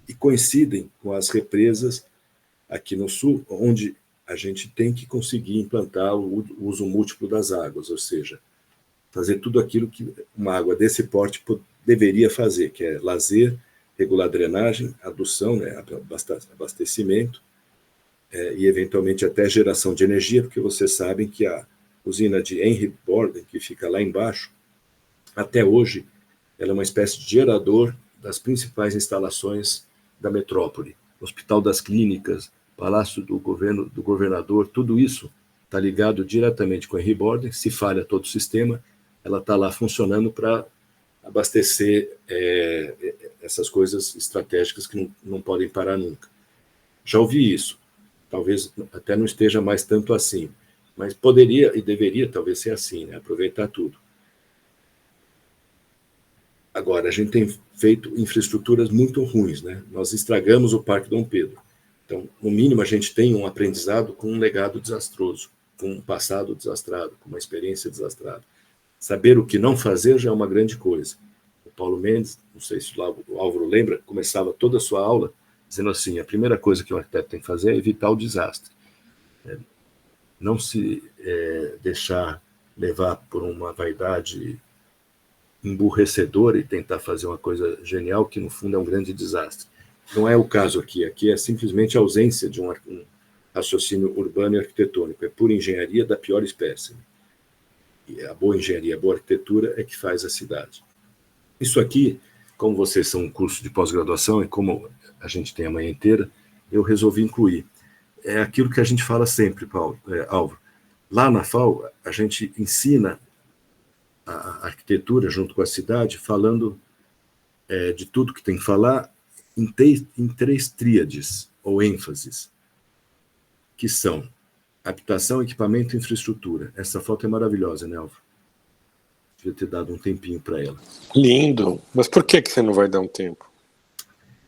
e coincidem com as represas aqui no sul, onde a gente tem que conseguir implantar o uso múltiplo das águas, ou seja, fazer tudo aquilo que uma água desse porte deveria fazer, que é lazer, regular drenagem, adução, né, abastecimento, e eventualmente até geração de energia, porque vocês sabem que a usina de Henry Borden, que fica lá embaixo, até hoje, ela é uma espécie de gerador das principais instalações da metrópole. Hospital das Clínicas, Palácio do Governador, tudo isso está ligado diretamente com a Henry Borden. Se falha todo o sistema, ela está lá funcionando para abastecer essas coisas estratégicas que não podem parar nunca. Já ouvi isso. Talvez até não esteja mais tanto assim, mas poderia e deveria talvez ser assim, né? Aproveitar tudo. Agora, a gente tem feito infraestruturas muito ruins, né? Nós estragamos o Parque Dom Pedro. Então, no mínimo, a gente tem um aprendizado com um legado desastroso, com um passado desastrado, com uma experiência desastrada. Saber o que não fazer já é uma grande coisa. O Paulo Mendes, não sei se o Álvaro lembra, começava toda a sua aula dizendo assim, a primeira coisa que o arquiteto tem que fazer é evitar o desastre. Não se deixar levar por uma vaidade emburrecedora e tentar fazer uma coisa genial que, no fundo, é um grande desastre. Não é o caso aqui. Aqui é simplesmente a ausência de um raciocínio urbano e arquitetônico. É pura engenharia da pior espécie. E a boa engenharia, a boa arquitetura é que faz a cidade. Isso aqui, como vocês são um curso de pós-graduação e como a gente tem a manhã inteira, eu resolvi incluir. É aquilo que a gente fala sempre, Álvaro. Lá na FAO, a gente ensina a arquitetura junto com a cidade, falando de tudo que tem que falar em três tríades, ou ênfases, que são habitação, equipamento e infraestrutura. Essa foto é maravilhosa, né, Álvaro? Devia ter dado um tempinho para ela. Lindo. Mas por que você não vai dar um tempo?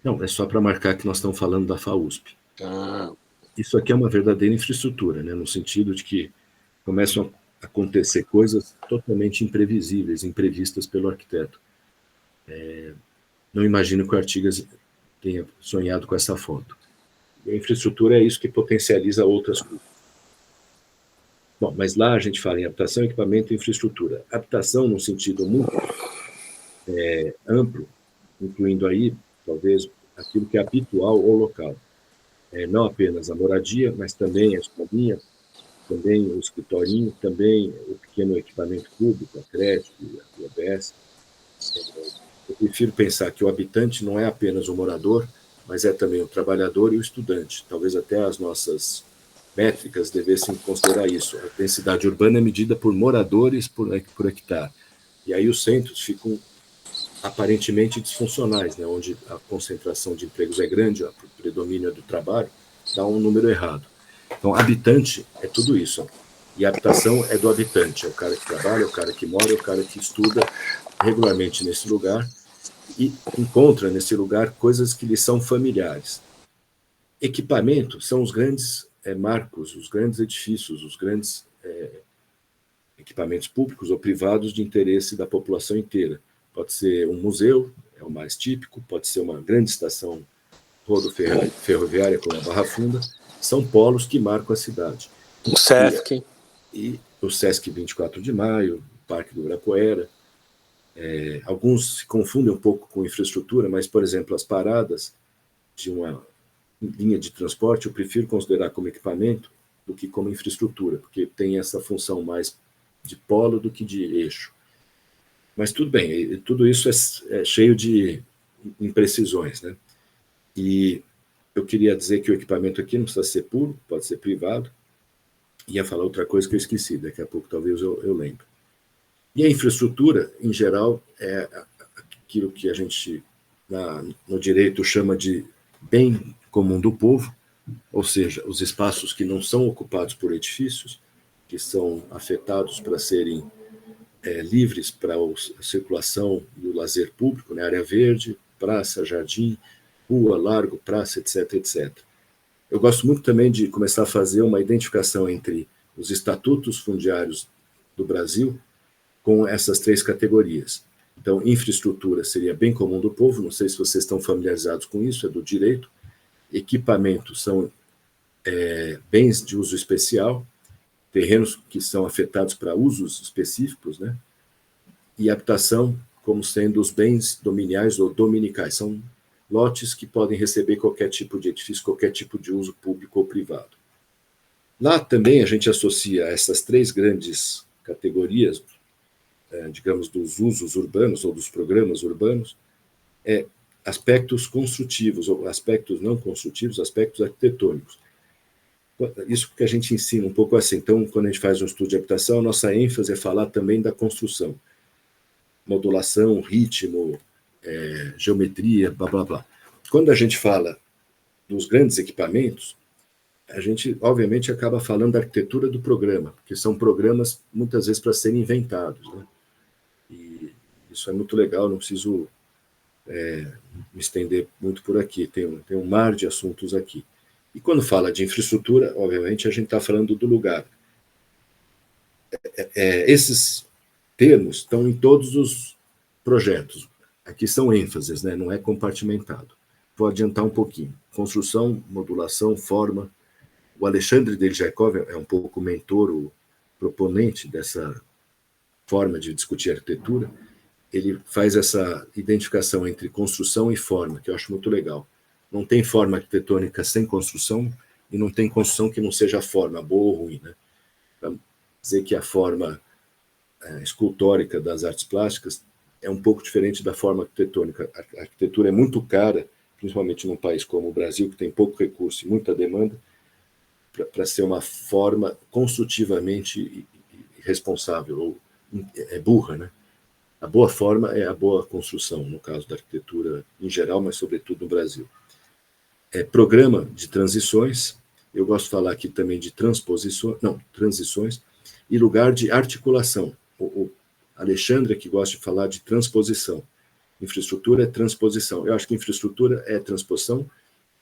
Não, é só para marcar que nós estamos falando da FAUSP. Ah. Isso aqui é uma verdadeira infraestrutura, né, no sentido de que começam a acontecer coisas totalmente imprevisíveis, imprevistas pelo arquiteto. Não imagino que o Artigas tenha sonhado com essa foto. E a infraestrutura é isso que potencializa outras coisas. Bom, mas lá a gente fala em habitação, equipamento e infraestrutura. Habitação, num sentido muito amplo, incluindo aí, talvez, aquilo que é habitual ao local. Não apenas a moradia, mas também a escolinha, também o escritorinho, também o pequeno equipamento público, a creche, a UBS. Eu prefiro pensar que o habitante não é apenas o morador, mas é também o trabalhador e o estudante. Talvez até as nossas métricas devessem considerar isso. A densidade urbana é medida por moradores por hectare. E aí os centros ficam aparentemente disfuncionais, né, onde a concentração de empregos é grande, o predomínio é do trabalho, dá um número errado. Então, habitante é tudo isso. E a habitação é do habitante, é o cara que trabalha, é o cara que mora, é o cara que estuda regularmente nesse lugar e encontra nesse lugar coisas que lhe são familiares. Equipamento são os grandes marcos, os grandes edifícios, os grandes equipamentos públicos ou privados de interesse da população inteira. Pode ser um museu, é o mais típico, pode ser uma grande estação ferroviária como a Barra Funda, são polos que marcam a cidade. O Sesc. E o Sesc 24 de Maio, o Parque do Ibirapuera. Alguns se confundem um pouco com infraestrutura, mas, por exemplo, as paradas de uma linha de transporte eu prefiro considerar como equipamento do que como infraestrutura, porque tem essa função mais de polo do que de eixo. Mas tudo bem, tudo isso é cheio de imprecisões, né? E eu queria dizer que o equipamento aqui não precisa ser público, pode ser privado. Ia falar outra coisa que eu esqueci, daqui a pouco talvez eu lembre. E a infraestrutura, em geral, é aquilo que a gente, no direito, chama de bem comum do povo, ou seja, os espaços que não são ocupados por edifícios, que são afetados para serem livres para a circulação e o lazer público, né? Área verde, praça, jardim, rua, largo, praça, etc, etc. Eu gosto muito também de começar a fazer uma identificação entre os estatutos fundiários do Brasil com essas três categorias. Então, infraestrutura seria bem comum do povo, não sei se vocês estão familiarizados com isso, é do direito. Equipamentos são bens de uso especial, terrenos que são afetados para usos específicos, né? E habitação como sendo os bens dominiais ou dominicais, são lotes que podem receber qualquer tipo de edifício, qualquer tipo de uso público ou privado. Lá também a gente associa essas três grandes categorias, digamos, dos usos urbanos ou dos programas urbanos, aspectos construtivos ou aspectos não construtivos, aspectos arquitetônicos. Isso que a gente ensina um pouco assim. Então, quando a gente faz um estudo de habitação, a nossa ênfase é falar também da construção. Modulação, ritmo, geometria, blá, blá, blá. Quando a gente fala dos grandes equipamentos, a gente, obviamente, acaba falando da arquitetura do programa, porque são programas, muitas vezes, para serem inventados, né? E isso é muito legal, não preciso me estender muito por aqui, tem um mar de assuntos aqui. E quando fala de infraestrutura, obviamente, a gente está falando do lugar. Esses termos estão em todos os projetos. Aqui são ênfases, né? Não é compartimentado. Vou adiantar um pouquinho. Construção, modulação, forma. O Alexandre Deljakov é um pouco o mentor, o proponente dessa forma de discutir arquitetura. Ele faz essa identificação entre construção e forma, que eu acho muito legal. Não tem forma arquitetônica sem construção e não tem construção que não seja forma, boa ou ruim, né? Para dizer que a forma escultórica das artes plásticas é um pouco diferente da forma arquitetônica. A arquitetura é muito cara, principalmente num país como o Brasil, que tem pouco recurso e muita demanda, para ser uma forma construtivamente responsável, ou burra, né? A boa forma é a boa construção, no caso da arquitetura em geral, mas sobretudo no Brasil. Programa de transições, eu gosto de falar aqui também de transições, e lugar de articulação. O Alexandre é que gosta de falar de transposição. Infraestrutura é transposição. Eu acho que infraestrutura é transposição,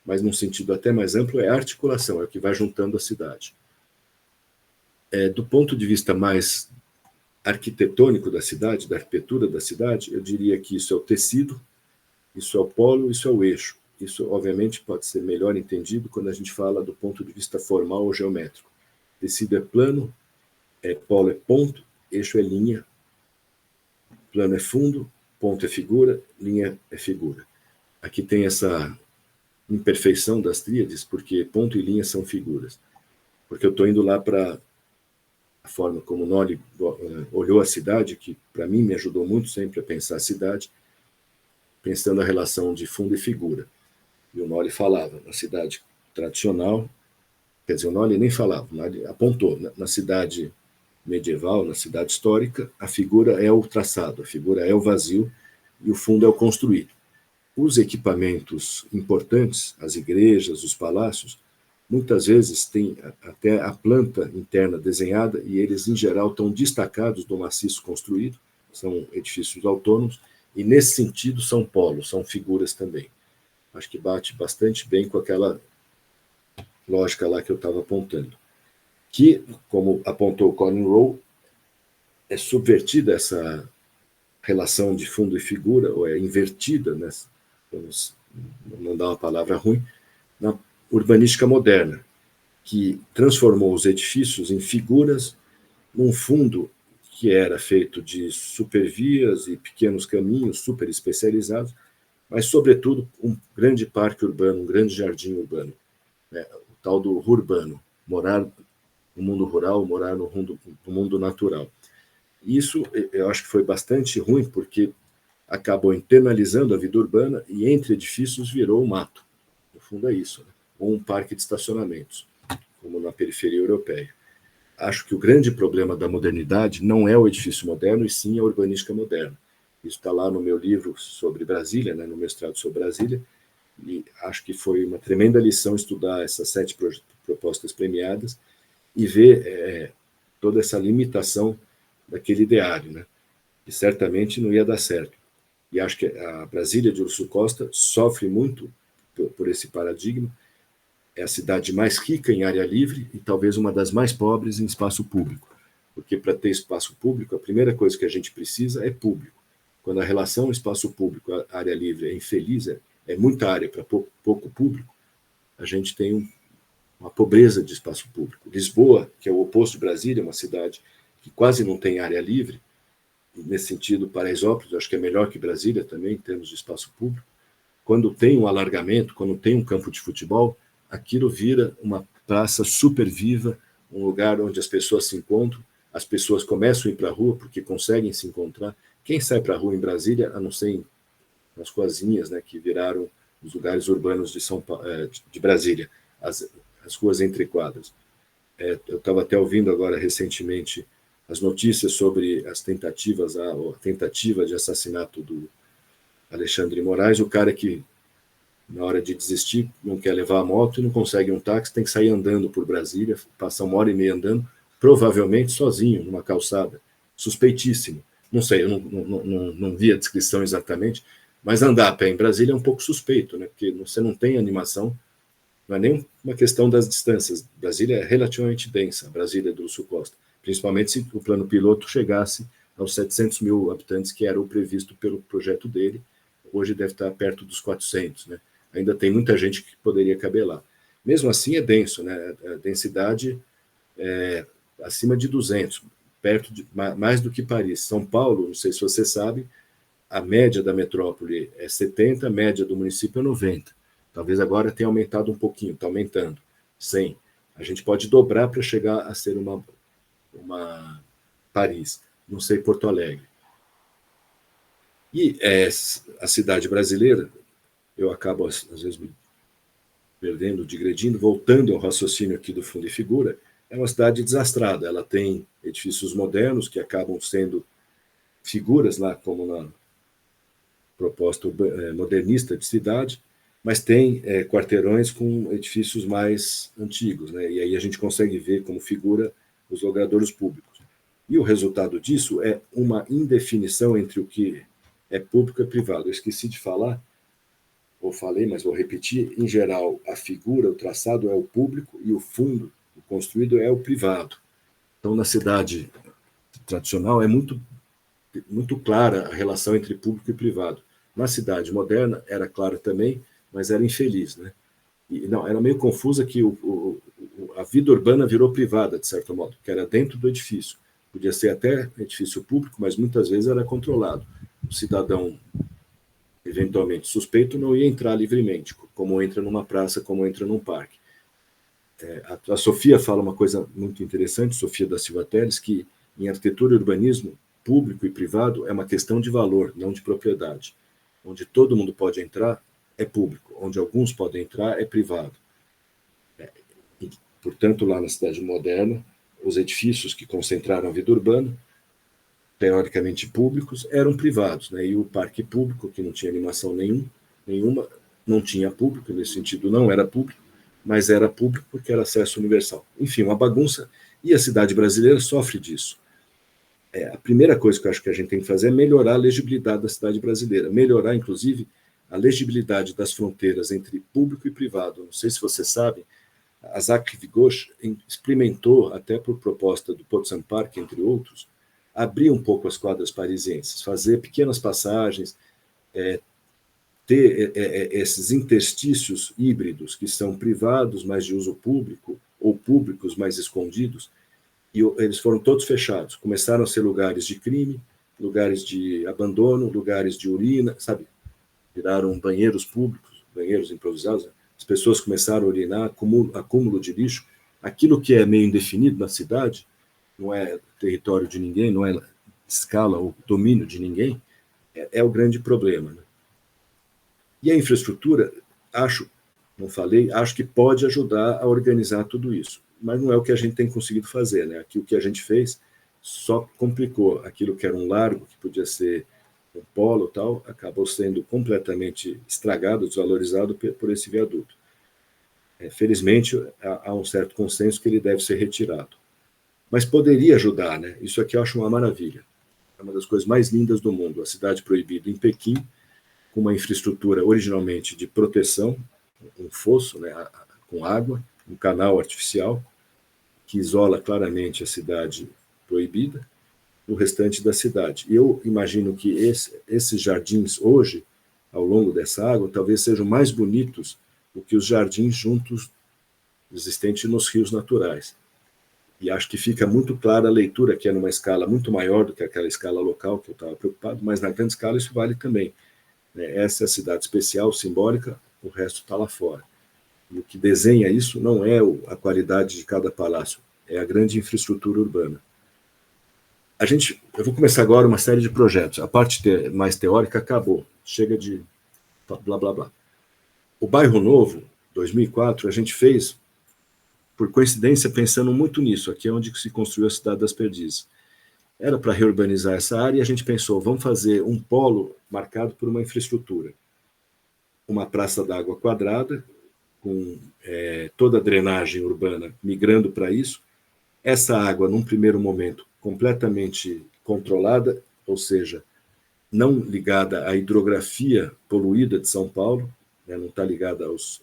mas num sentido até mais amplo é articulação, é o que vai juntando a cidade. Do ponto de vista mais arquitetônico da cidade, da arquitetura da cidade, eu diria que isso é o tecido, isso é o polo, isso é o eixo. Isso, obviamente, pode ser melhor entendido quando a gente fala do ponto de vista formal ou geométrico. Tecido é plano, polo é ponto, eixo é linha, plano é fundo, ponto é figura, linha é figura. Aqui tem essa imperfeição das tríades, porque ponto e linha são figuras. Porque eu estou indo lá para a forma como o Nolli olhou a cidade, que para mim me ajudou muito sempre a pensar a cidade, pensando a relação de fundo e figura. E o Nolli falava, na cidade tradicional, quer dizer, o Nolli nem falava, o Nolli apontou, na cidade medieval, na cidade histórica, a figura é o traçado, a figura é o vazio e o fundo é o construído. Os equipamentos importantes, as igrejas, os palácios, muitas vezes têm até a planta interna desenhada e eles, em geral, estão destacados do maciço construído, são edifícios autônomos, e, nesse sentido, são polos, são figuras também. Acho que bate bastante bem com aquela lógica lá que eu estava apontando. Que, como apontou o Colin Rowe, é subvertida essa relação de fundo e figura, ou é invertida, né? Vamos não dar uma palavra ruim, na urbanística moderna, que transformou os edifícios em figuras num fundo que era feito de supervias e pequenos caminhos super especializados, mas, sobretudo, um grande parque urbano, um grande jardim urbano, né? O tal do urbano, morar no mundo rural, morar no mundo natural. Isso eu acho que foi bastante ruim, porque acabou internalizando a vida urbana e entre edifícios virou um mato. No fundo é isso, né? Ou um parque de estacionamentos, como na periferia europeia. Acho que o grande problema da modernidade não é o edifício moderno, e sim a urbanística moderna. Isso está lá no meu livro sobre Brasília, né, no mestrado sobre Brasília, e acho que foi uma tremenda lição estudar essas 7 propostas premiadas e ver toda essa limitação daquele ideário, né, que certamente não ia dar certo. E acho que a Brasília de Urso Costa sofre muito por esse paradigma. É a cidade mais rica em área livre e talvez uma das mais pobres em espaço público. Porque para ter espaço público, a primeira coisa que a gente precisa é público. Quando a relação espaço público-área livre é infeliz, é muita área para pouco público, a gente tem uma pobreza de espaço público. Lisboa, que é o oposto de Brasília, é uma cidade que quase não tem área livre, e nesse sentido, Paraisópolis, acho que é melhor que Brasília também, em termos de espaço público. Quando tem um alargamento, quando tem um campo de futebol, aquilo vira uma praça super viva, um lugar onde as pessoas se encontram, as pessoas começam a ir para a rua porque conseguem se encontrar. Quem sai para a rua em Brasília, a não ser nas ruazinhas, né, que viraram os lugares urbanos de Brasília, as ruas entre quadras. Eu estava até ouvindo agora recentemente as notícias sobre as tentativas, a tentativa de assassinato do Alexandre de Moraes, o cara que, na hora de desistir, não quer levar a moto e não consegue um táxi, tem que sair andando por Brasília, passar 1h30 andando, provavelmente sozinho, numa calçada. Suspeitíssimo. Não sei, eu não vi a descrição exatamente, mas andar a pé em Brasília é um pouco suspeito, né? Porque você não tem animação, não é nem uma questão das distâncias. Brasília é relativamente densa, Brasília do Sul Costa, principalmente se o plano piloto chegasse aos 700 mil habitantes, que era o previsto pelo projeto dele. Hoje deve estar perto dos 400, né? Ainda tem muita gente que poderia caber lá. Mesmo assim é denso, né? A densidade é acima de 200, perto de, mais do que Paris. São Paulo, não sei se você sabe, a média da metrópole é 70, a média do município é 90. Talvez agora tenha aumentado um pouquinho, está aumentando, 100. A gente pode dobrar para chegar a ser uma Paris, não sei Porto Alegre. E a cidade brasileira, eu acabo às vezes me perdendo, digredindo, voltando ao raciocínio aqui do Fundo e Figura, é uma cidade desastrada. Ela tem edifícios modernos que acabam sendo figuras lá, como na proposta modernista de cidade, mas tem quarteirões com edifícios mais antigos, né? E aí a gente consegue ver como figura os logradouros públicos. E o resultado disso é uma indefinição entre o que é público e privado. Eu esqueci de falar, ou falei, mas vou repetir, em geral, a figura, o traçado é o público e o fundo, o construído, é o privado. Então, na cidade tradicional, é muito clara a relação entre público e privado. Na cidade moderna, era clara também, mas era infeliz, né? E, não, era meio confusa que a vida urbana virou privada, de certo modo, que era dentro do edifício. Podia ser até edifício público, mas muitas vezes era controlado. O cidadão eventualmente suspeito não ia entrar livremente, como entra numa praça, como entra num parque. A Sofia fala uma coisa muito interessante, Sofia da Silva Teles, que em arquitetura e urbanismo, público e privado é uma questão de valor, não de propriedade. Onde todo mundo pode entrar é público, onde alguns podem entrar é privado. E, portanto, lá na cidade moderna, os edifícios que concentraram a vida urbana, teoricamente públicos, eram privados, né? E o parque público, que não tinha animação nenhuma, não tinha público, nesse sentido não era público, mas era público porque era acesso universal. Enfim, uma bagunça, e a cidade brasileira sofre disso. A primeira coisa que eu acho que a gente tem que fazer é melhorar a legibilidade da cidade brasileira, melhorar, inclusive, a legibilidade das fronteiras entre público e privado. Não sei se você sabe, a Zac-Vigoche experimentou, até por proposta do Porto Park, entre outros, abrir um pouco as quadras parisienses, fazer pequenas passagens, ter esses interstícios híbridos que são privados, mas de uso público, ou públicos, mais escondidos, e eles foram todos fechados. Começaram a ser lugares de crime, lugares de abandono, lugares de urina, sabe? Viraram banheiros públicos, banheiros improvisados. As pessoas começaram a urinar, acúmulo de lixo. Aquilo que é meio indefinido na cidade, não é território de ninguém, não é escala ou domínio de ninguém, é o grande problema, né? E a infraestrutura, acho que pode ajudar a organizar tudo isso, mas não é o que a gente tem conseguido fazer, né? Aqui o que a gente fez só complicou. Aquilo que era um largo, que podia ser um polo tal, acabou sendo completamente estragado, desvalorizado por esse viaduto. Felizmente, há um certo consenso que ele deve ser retirado. Mas poderia ajudar, né? Isso aqui eu acho uma maravilha. É uma das coisas mais lindas do mundo. A cidade proibida em Pequim, com uma infraestrutura originalmente de proteção, um fosso, né, com água, um canal artificial, que isola claramente a cidade proibida do restante da cidade. E eu imagino que esses jardins hoje, ao longo dessa água, talvez sejam mais bonitos do que os jardins juntos existentes nos rios naturais. E acho que fica muito clara a leitura, que é numa escala muito maior do que aquela escala local que eu estava preocupado, mas na grande escala isso vale também. Essa é a cidade especial, simbólica, o resto está lá fora. E o que desenha isso não é a qualidade de cada palácio, é a grande infraestrutura urbana. Eu vou começar agora uma série de projetos. A parte mais teórica acabou. Chega de blá, blá, blá. O Bairro Novo, 2004, a gente fez, por coincidência, pensando muito nisso. Aqui é onde se construiu a Cidade das Perdizes. Era para reurbanizar essa área e a gente pensou, vamos fazer um polo marcado por uma infraestrutura. Uma praça d'água quadrada, com toda a drenagem urbana migrando para isso. Essa água, num primeiro momento, completamente controlada, ou seja, não ligada à hidrografia poluída de São Paulo, né, não está ligada aos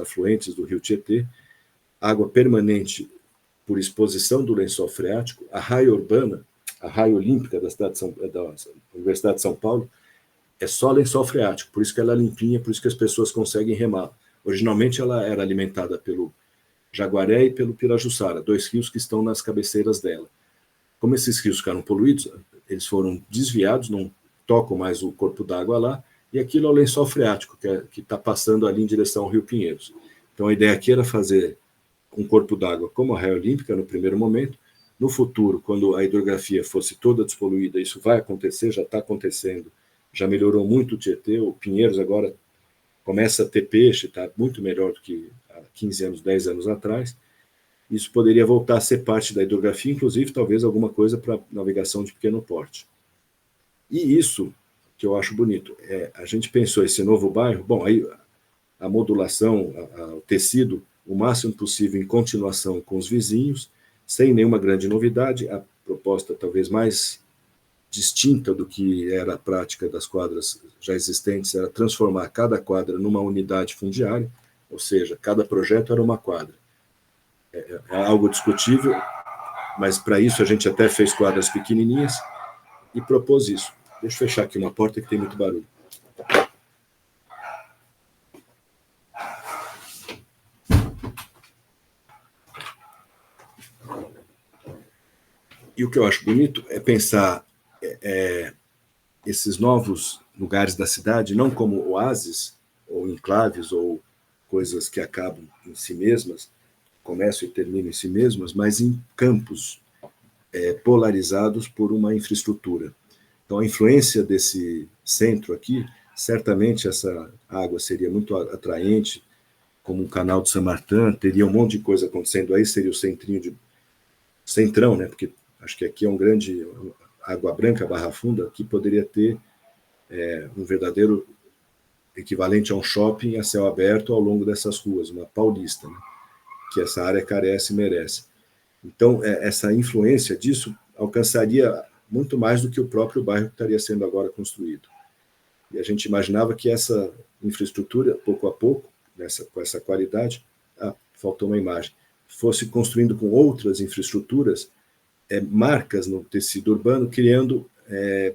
afluentes do rio Tietê, água permanente por exposição do lençol freático, a raia urbana, a raia olímpica da Universidade de São Paulo, é só lençol freático, por isso que ela é limpinha, por isso que as pessoas conseguem remar. Originalmente ela era alimentada pelo Jaguaré e pelo Pirajussara, 2 rios que estão nas cabeceiras dela. Como esses rios ficaram poluídos, eles foram desviados, não tocam mais o corpo d'água lá, e aquilo é o lençol freático, que está passando ali em direção ao Rio Pinheiros. Então a ideia aqui era fazer um corpo d'água como a raia olímpica no primeiro momento. No futuro, quando a hidrografia fosse toda despoluída, isso vai acontecer, já está acontecendo, já melhorou muito o Tietê, o Pinheiros agora começa a ter peixe, está muito melhor do que há 15 anos, 10 anos atrás. Isso poderia voltar a ser parte da hidrografia, inclusive talvez alguma coisa para navegação de pequeno porte. E isso que eu acho bonito, a gente pensou esse novo bairro, bom, aí a modulação, o tecido, o máximo possível em continuação com os vizinhos, sem nenhuma grande novidade, a proposta talvez mais distinta do que era a prática das quadras já existentes, era transformar cada quadra numa unidade fundiária, ou seja, cada projeto era uma quadra. É algo discutível, mas para isso a gente até fez quadras pequenininhas e propôs isso. Deixa eu fechar aqui uma porta que tem muito barulho. E o que eu acho bonito é pensar esses novos lugares da cidade não como oásis, ou enclaves, ou coisas que acabam em si mesmas, começam e terminam em si mesmas, mas em campos polarizados por uma infraestrutura. Então, a influência desse centro aqui, certamente essa água seria muito atraente, como o canal de Samartã, teria um monte de coisa acontecendo aí, seria o centrão, né? Porque acho que aqui é um grande Água Branca, Barra Funda, aqui poderia ter um verdadeiro equivalente a um shopping a céu aberto ao longo dessas ruas, uma paulista, né? Que essa área carece e merece. Então, essa influência disso alcançaria muito mais do que o próprio bairro que estaria sendo agora construído. E a gente imaginava que essa infraestrutura, pouco a pouco, com essa qualidade, faltou uma imagem, fosse construindo com outras infraestruturas, marcas no tecido urbano, criando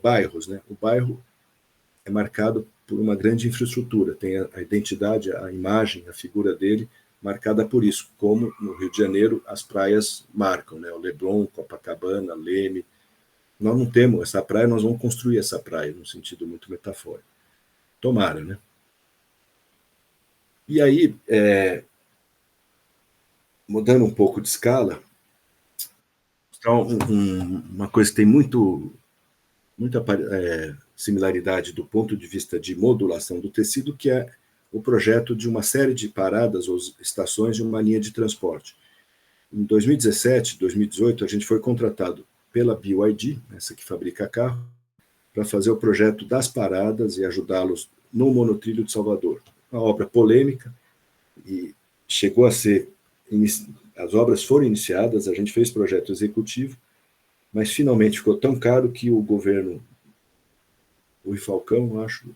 bairros, né? O bairro é marcado por uma grande infraestrutura, tem a identidade, a imagem, a figura dele marcada por isso, como no Rio de Janeiro as praias marcam, né? O Leblon, Copacabana, Leme. Nós não temos essa praia, nós vamos construir essa praia, num sentido muito metafórico. Tomara, né? E aí, mudando um pouco de escala, uma coisa que tem muita similaridade do ponto de vista de modulação do tecido, que é o projeto de uma série de paradas ou estações de uma linha de transporte. Em 2017, 2018, a gente foi contratado pela BYD, essa que fabrica carro, para fazer o projeto das paradas e ajudá-los no monotrilho de Salvador. Uma obra polêmica, e chegou a ser... As obras foram iniciadas, a gente fez projeto executivo, mas finalmente ficou tão caro que o governo, o Falcão, acho,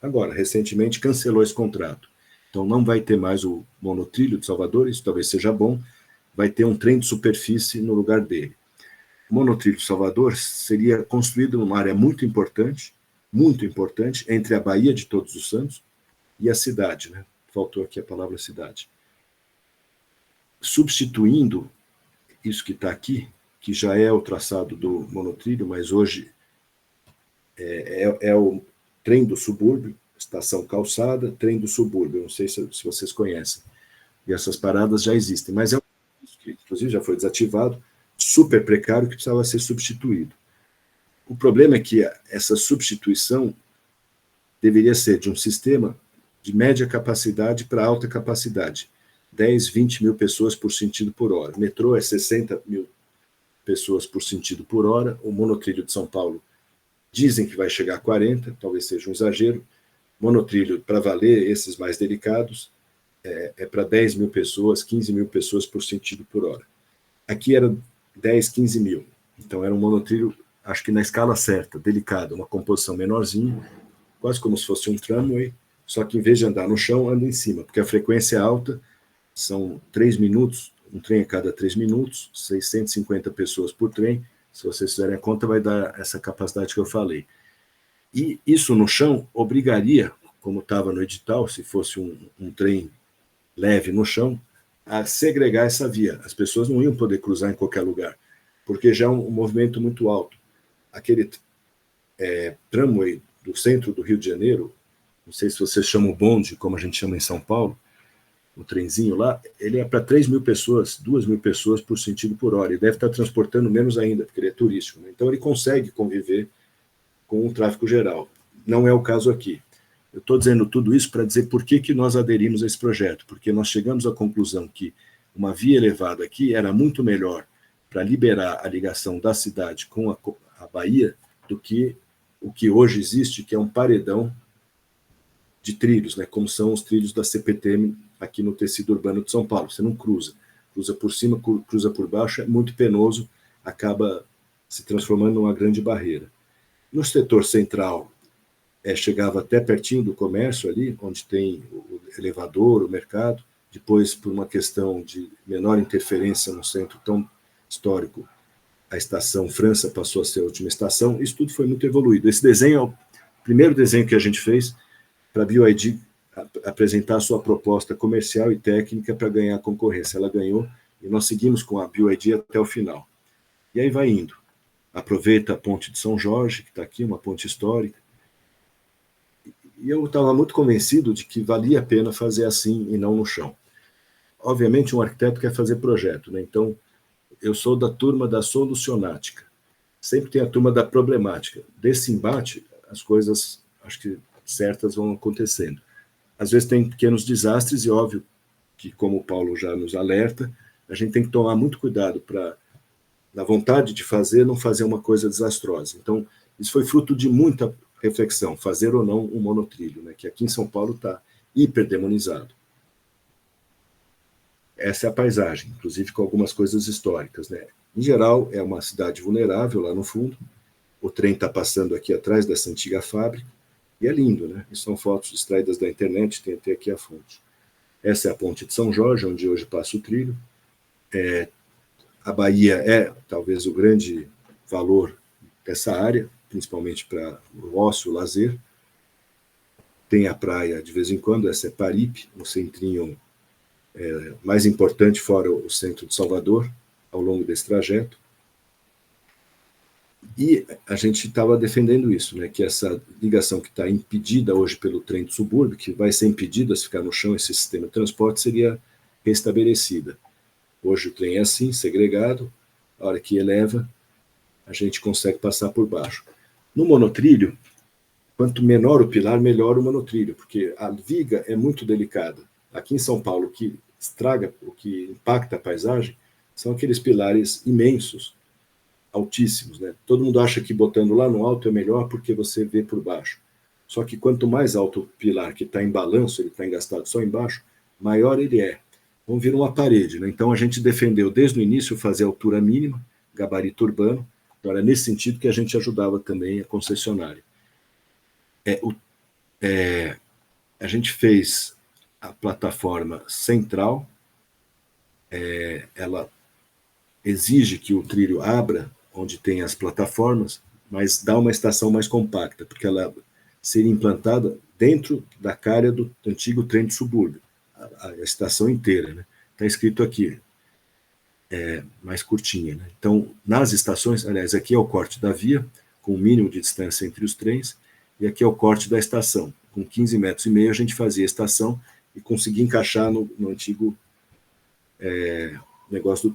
agora, recentemente, cancelou esse contrato. Então não vai ter mais o monotrilho de Salvador, isso talvez seja bom, vai ter um trem de superfície no lugar dele. O monotrilho de Salvador seria construído numa área muito importante, entre a Baía de Todos os Santos e a cidade, né? Faltou aqui a palavra cidade. Substituindo isso que está aqui, que já é o traçado do monotrilho, mas hoje é o trem do subúrbio, estação calçada, trem do subúrbio, não sei se vocês conhecem. E essas paradas já existem, mas é um que inclusive já foi desativado, super precário, que precisava ser substituído. O problema é que essa substituição deveria ser de um sistema de média capacidade para alta capacidade, 10, 20 mil pessoas por sentido por hora. O metrô é 60 mil pessoas por sentido por hora. O monotrilho de São Paulo dizem que vai chegar a 40, talvez seja um exagero. Monotrilho, para valer, esses mais delicados, é para 10 mil pessoas, 15 mil pessoas por sentido por hora. Aqui era 10, 15 mil. Então era um monotrilho, acho que na escala certa, delicado, uma composição menorzinha, quase como se fosse um tramway, só que em vez de andar no chão, anda em cima, porque a frequência é alta, são 3 minutos, um trem a cada 3 minutos, 650 pessoas por trem, se vocês fizerem a conta, vai dar essa capacidade que eu falei. E isso no chão obrigaria, como estava no edital, se fosse um trem leve no chão, a segregar essa via. As pessoas não iam poder cruzar em qualquer lugar, porque já é um movimento muito alto. Aquele tramway do centro do Rio de Janeiro, não sei se vocês chamam bonde, como a gente chama em São Paulo, o trenzinho lá, ele é para 3 mil pessoas, 2 mil pessoas por sentido por hora. Ele deve estar transportando menos ainda, porque ele é turístico, né? Então ele consegue conviver com o tráfego geral. Não é o caso aqui. Eu estou dizendo tudo isso para dizer por que nós aderimos a esse projeto, porque nós chegamos à conclusão que uma via elevada aqui era muito melhor para liberar a ligação da cidade com a Bahia do que o que hoje existe, que é um paredão de trilhos, né, como são os trilhos da CPTM aqui no tecido urbano de São Paulo. Você não cruza por cima, cruza por baixo, é muito penoso, acaba se transformando numa grande barreira. No setor central, chegava até pertinho do comércio ali, onde tem o elevador, o mercado. Depois, por uma questão de menor interferência no centro tão histórico, a estação França passou a ser a última estação. Isso tudo foi muito evoluído. Esse desenho é o primeiro desenho que a gente fez para a BioID apresentar a sua proposta comercial e técnica para ganhar a concorrência. Ela ganhou e nós seguimos com a BioID até o final. E aí vai indo. Aproveita a ponte de São Jorge, que está aqui, uma ponte histórica. E eu estava muito convencido de que valia a pena fazer assim e não no chão. Obviamente, um arquiteto quer fazer projeto, né? Então, eu sou da turma da solucionática. Sempre tem a turma da problemática. Desse embate, as coisas, acho que certas, vão acontecendo. Às vezes tem pequenos desastres e, óbvio, que como o Paulo já nos alerta, a gente tem que tomar muito cuidado para, na vontade de fazer, não fazer uma coisa desastrosa. Então, isso foi fruto de muita reflexão, fazer ou não um monotrilho, né, que aqui em São Paulo está hiperdemonizado. Essa é a paisagem, inclusive com algumas coisas históricas, né? Em geral, é uma cidade vulnerável lá no fundo, o trem está passando aqui atrás dessa antiga fábrica, e é lindo, né? E são fotos extraídas da internet, tem até aqui a fonte. Essa é a ponte de São Jorge, onde hoje passa o trilho. A Bahia é talvez o grande valor dessa área, principalmente para o ócio, o lazer. Tem a praia de vez em quando, essa é Paripe, um centrinho mais importante fora o centro de Salvador, ao longo desse trajeto. E a gente estava defendendo isso, né, que essa ligação que está impedida hoje pelo trem do subúrbio, que vai ser impedida se ficar no chão esse sistema de transporte, seria restabelecida. Hoje o trem é assim, segregado, a hora que eleva, a gente consegue passar por baixo. No monotrilho, quanto menor o pilar, melhor o monotrilho, porque a viga é muito delicada. Aqui em São Paulo, o que estraga, o que impacta a paisagem, são aqueles pilares imensos, altíssimos, né? Todo mundo acha que botando lá no alto é melhor porque você vê por baixo. Só que quanto mais alto o pilar que está em balanço, ele está engastado só embaixo, maior ele é. Então vira uma parede, né? Então a gente defendeu desde o início fazer a altura mínima, gabarito urbano. Então era nesse sentido que a gente ajudava também a concessionária. A gente fez a plataforma central, ela exige que o trilho abra onde tem as plataformas, mas dá uma estação mais compacta, porque ela seria implantada dentro da calha do antigo trem de subúrbio, a estação inteira, né? Está escrito aqui, mais curtinha, né? Então, nas estações, aliás, aqui é o corte da via, com o mínimo de distância entre os trens, e aqui é o corte da estação. Com 15,5 metros a gente fazia a estação e conseguia encaixar no antigo negócio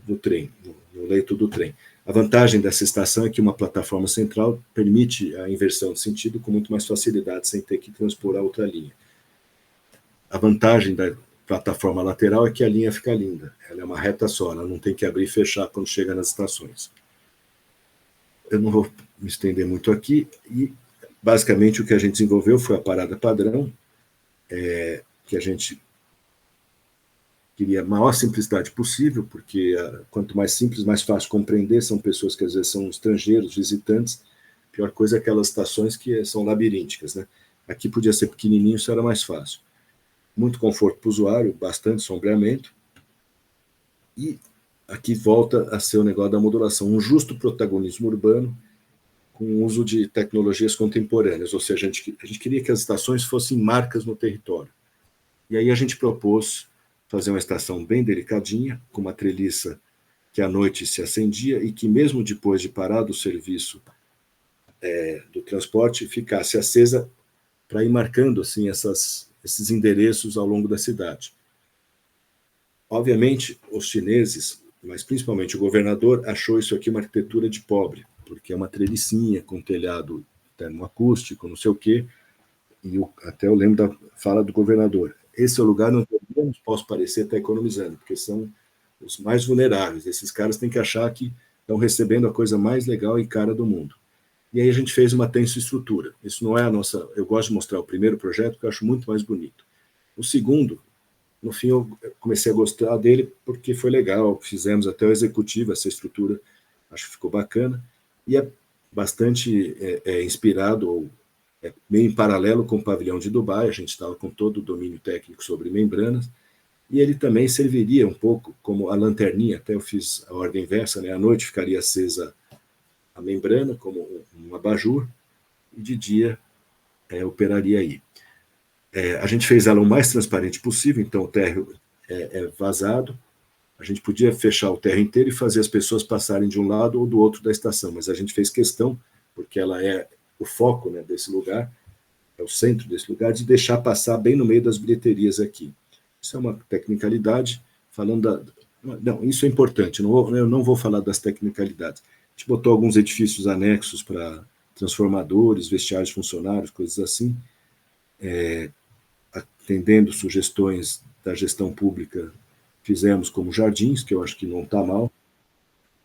do trem, no leito do trem. A vantagem dessa estação é que uma plataforma central permite a inversão de sentido com muito mais facilidade, sem ter que transpor a outra linha. A vantagem plataforma lateral é que a linha fica linda. Ela é uma reta só, ela não tem que abrir e fechar quando chega nas estações. Eu não vou me estender muito aqui, e basicamente o que a gente desenvolveu foi a parada padrão, que a gente queria a maior simplicidade possível, porque quanto mais simples, mais fácil compreender, são pessoas que às vezes são estrangeiros, visitantes, a pior coisa é aquelas estações que são labirínticas, né? Aqui podia ser pequenininho, isso era mais fácil. Muito conforto para o usuário, bastante sombreamento, e aqui volta a ser o negócio da modulação, um justo protagonismo urbano com o uso de tecnologias contemporâneas, ou seja, a gente queria que as estações fossem marcas no território. E aí a gente propôs fazer uma estação bem delicadinha, com uma treliça que à noite se acendia e que mesmo depois de parado o serviço do transporte, ficasse acesa para ir marcando assim, esses endereços ao longo da cidade. Obviamente, os chineses, mas principalmente o governador, achou isso aqui uma arquitetura de pobre, porque é uma trelicinha com telhado termoacústico, não sei o quê, e até eu lembro da fala do governador. Esse é o lugar onde eu posso parecer estar economizando, porque são os mais vulneráveis. Esses caras têm que achar que estão recebendo a coisa mais legal e cara do mundo. E aí a gente fez uma tensoestrutura. Isso não é a nossa... Eu gosto de mostrar o primeiro projeto, que eu acho muito mais bonito. O segundo, no fim, eu comecei a gostar dele porque foi legal. Fizemos até o executivo, essa estrutura, acho que ficou bacana. E é bastante inspirado, ou meio em paralelo com o pavilhão de Dubai. A gente estava com todo o domínio técnico sobre membranas. E ele também serviria um pouco como a lanterninha. Até eu fiz a ordem inversa, né? À noite ficaria acesa a membrana como um abajur, e de dia operaria aí. A gente fez ela o mais transparente possível, então o térreo é vazado, a gente podia fechar o térreo inteiro e fazer as pessoas passarem de um lado ou do outro da estação, mas a gente fez questão, porque ela é o foco, né, desse lugar, é o centro desse lugar, de deixar passar bem no meio das bilheterias aqui. Isso é uma tecnicalidade, falando Não, isso é importante, eu não vou falar das tecnicalidades. A gente botou alguns edifícios anexos para transformadores, vestiários de funcionários, coisas assim, atendendo sugestões da gestão pública, fizemos como jardins, que eu acho que não está mal.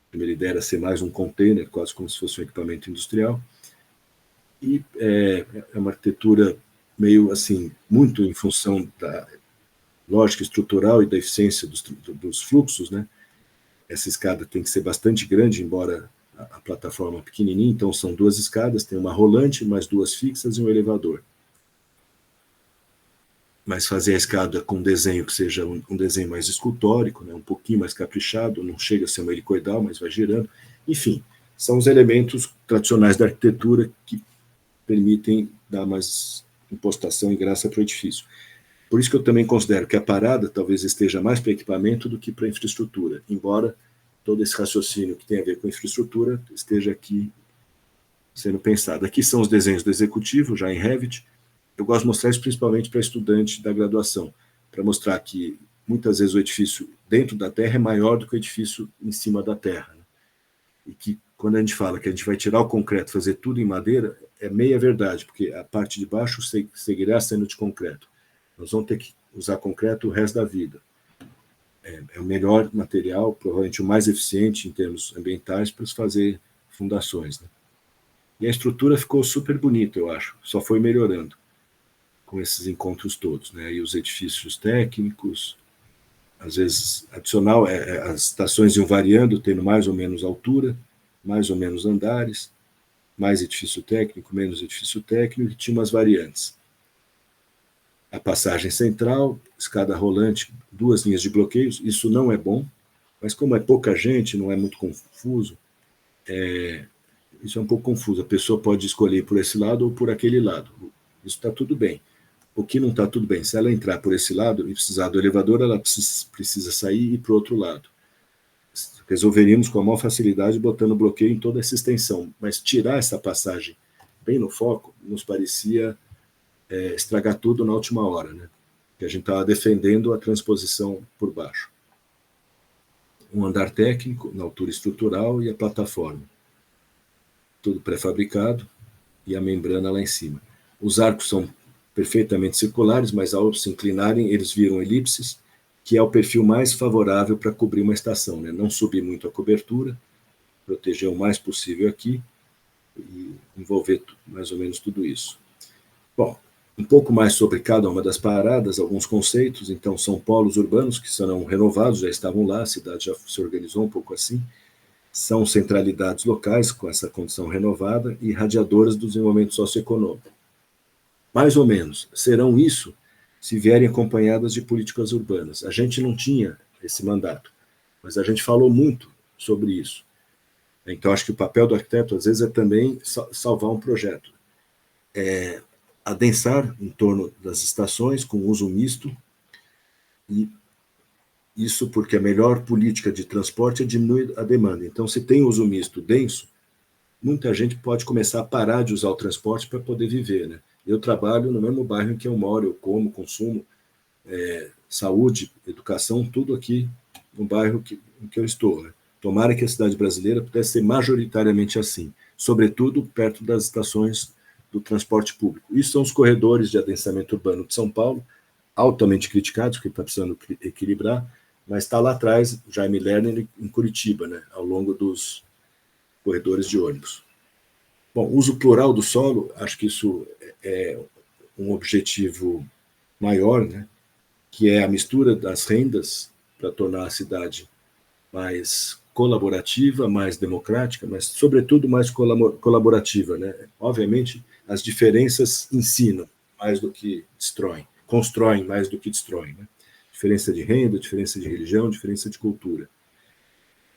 A primeira ideia era ser mais um container, quase como se fosse um equipamento industrial. E é uma arquitetura meio assim, muito em função da lógica estrutural e da eficiência dos fluxos, né? Essa escada tem que ser bastante grande, embora a plataforma pequenininha, então são 2 escadas, tem uma rolante, mais 2 fixas e um elevador. Mas fazer a escada com um desenho que seja um desenho mais escultórico, né, um pouquinho mais caprichado, não chega a ser uma helicoidal, mas vai girando. Enfim, são os elementos tradicionais da arquitetura que permitem dar mais impostação e graça para o edifício. Por isso que eu também considero que a parada talvez esteja mais para equipamento do que para infraestrutura, embora todo esse raciocínio que tem a ver com infraestrutura esteja aqui sendo pensado. Aqui são os desenhos do executivo, já em Revit. Eu gosto de mostrar isso principalmente para estudante da graduação, para mostrar que muitas vezes o edifício dentro da terra é maior do que o edifício em cima da terra. Né? E que quando a gente fala que a gente vai tirar o concreto e fazer tudo em madeira, é meia verdade, porque a parte de baixo seguirá sendo de concreto. Nós vamos ter que usar concreto o resto da vida. É o melhor material, provavelmente o mais eficiente em termos ambientais para se fazer fundações. Né? E a estrutura ficou super bonita, eu acho, só foi melhorando com esses encontros todos. Né? E os edifícios técnicos, às vezes adicional, as estações iam variando, tendo mais ou menos altura, mais ou menos andares, mais edifício técnico, menos edifício técnico, e tinha umas variantes. A passagem central, escada rolante, 2 linhas de bloqueios, isso não é bom, mas como é pouca gente, não é muito confuso, isso é um pouco confuso, a pessoa pode escolher por esse lado ou por aquele lado, isso está tudo bem. O que não está tudo bem, se ela entrar por esse lado e precisar do elevador, ela precisa sair e ir para o outro lado. Resolveríamos com a maior facilidade botando bloqueio em toda essa extensão, mas tirar essa passagem bem no foco nos parecia estragar tudo na última hora, né? Que a gente estava defendendo a transposição por baixo. Um andar técnico, na altura estrutural, e a plataforma. Tudo pré-fabricado, e a membrana lá em cima. Os arcos são perfeitamente circulares, mas ao se inclinarem, eles viram elipses, que é o perfil mais favorável para cobrir uma estação, né? Não subir muito a cobertura, proteger o mais possível aqui e envolver mais ou menos tudo isso. Bom, um pouco mais sobre cada uma das paradas, alguns conceitos. Então, são polos urbanos que serão renovados, já estavam lá, a cidade já se organizou um pouco assim. São centralidades locais com essa condição renovada e radiadoras do desenvolvimento socioeconômico. Mais ou menos, serão isso se vierem acompanhadas de políticas urbanas. A gente não tinha esse mandato, mas a gente falou muito sobre isso. Então, acho que o papel do arquiteto, às vezes, é também salvar um projeto. Adensar em torno das estações com uso misto, e isso porque a melhor política de transporte é diminuir a demanda. Então, se tem uso misto denso, muita gente pode começar a parar de usar o transporte para poder viver, né? Eu trabalho no mesmo bairro em que eu moro, eu como, consumo, saúde, educação, tudo aqui no bairro em que eu estou, né? Tomara que a cidade brasileira pudesse ser majoritariamente assim, sobretudo perto das estações do transporte público. Isso são os corredores de adensamento urbano de São Paulo, altamente criticados, porque está precisando equilibrar, mas está lá atrás, Jaime Lerner, em Curitiba, né, ao longo dos corredores de ônibus. Bom, uso plural do solo, acho que isso é um objetivo maior, né, que é a mistura das rendas para tornar a cidade mais colaborativa, mais democrática, mas, sobretudo, mais colaborativa, né? Obviamente, as diferenças ensinam mais do que destroem, constroem mais do que destroem, né? Diferença de renda, diferença de religião, diferença de cultura.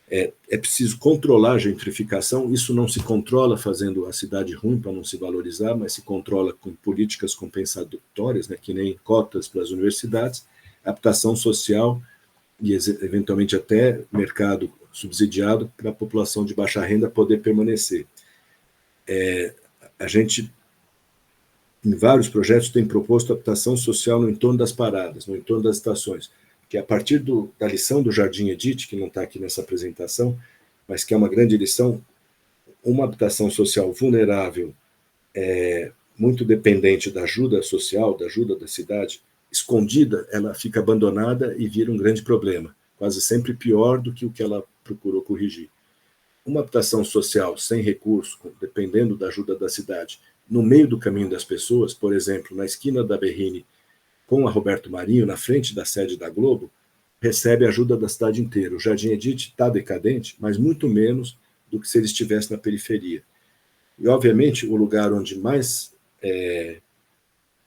É preciso controlar a gentrificação. Isso não se controla fazendo a cidade ruim para não se valorizar, mas se controla com políticas compensatórias, né, que nem cotas para as universidades, habitação social e, eventualmente, até mercado subsidiado para a população de baixa renda poder permanecer. A gente, em vários projetos, tem proposto habitação social no entorno das paradas, no entorno das estações, que a partir da lição do Jardim Edith, que não está aqui nessa apresentação, mas que é uma grande lição, uma habitação social vulnerável, muito dependente da ajuda social, da ajuda da cidade, escondida, ela fica abandonada e vira um grande problema, quase sempre pior do que o que ela procurou corrigir. Uma habitação social sem recurso, dependendo da ajuda da cidade, no meio do caminho das pessoas, por exemplo, na esquina da Berrini, com a Roberto Marinho, na frente da sede da Globo, recebe a ajuda da cidade inteira. O Jardim Edith está decadente, mas muito menos do que se ele estivesse na periferia. E, obviamente, o lugar onde mais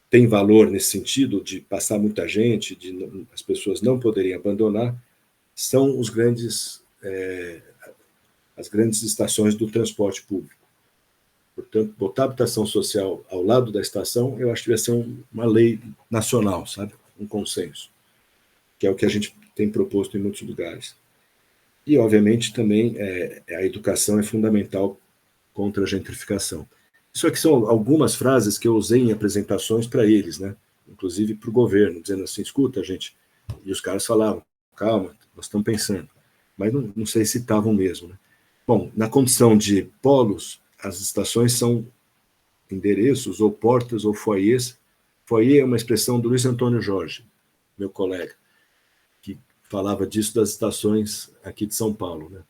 tem valor nesse sentido de passar muita gente, de as pessoas não poderem abandonar, são as grandes estações do transporte público. Portanto, botar habitação social ao lado da estação, eu acho que vai ser uma lei nacional, sabe? Um consenso, que é o que a gente tem proposto em muitos lugares. E, obviamente, também a educação é fundamental contra a gentrificação. Isso aqui são algumas frases que eu usei em apresentações para eles, né? Inclusive para o governo, dizendo assim, escuta, gente, e os caras falavam, calma, nós estamos pensando, mas não sei se estavam mesmo, né? Bom, na condição de polos, as estações são endereços, ou portas, ou foyers. Foyer é uma expressão do Luiz Antônio Jorge, meu colega, que falava disso das estações aqui de São Paulo, né?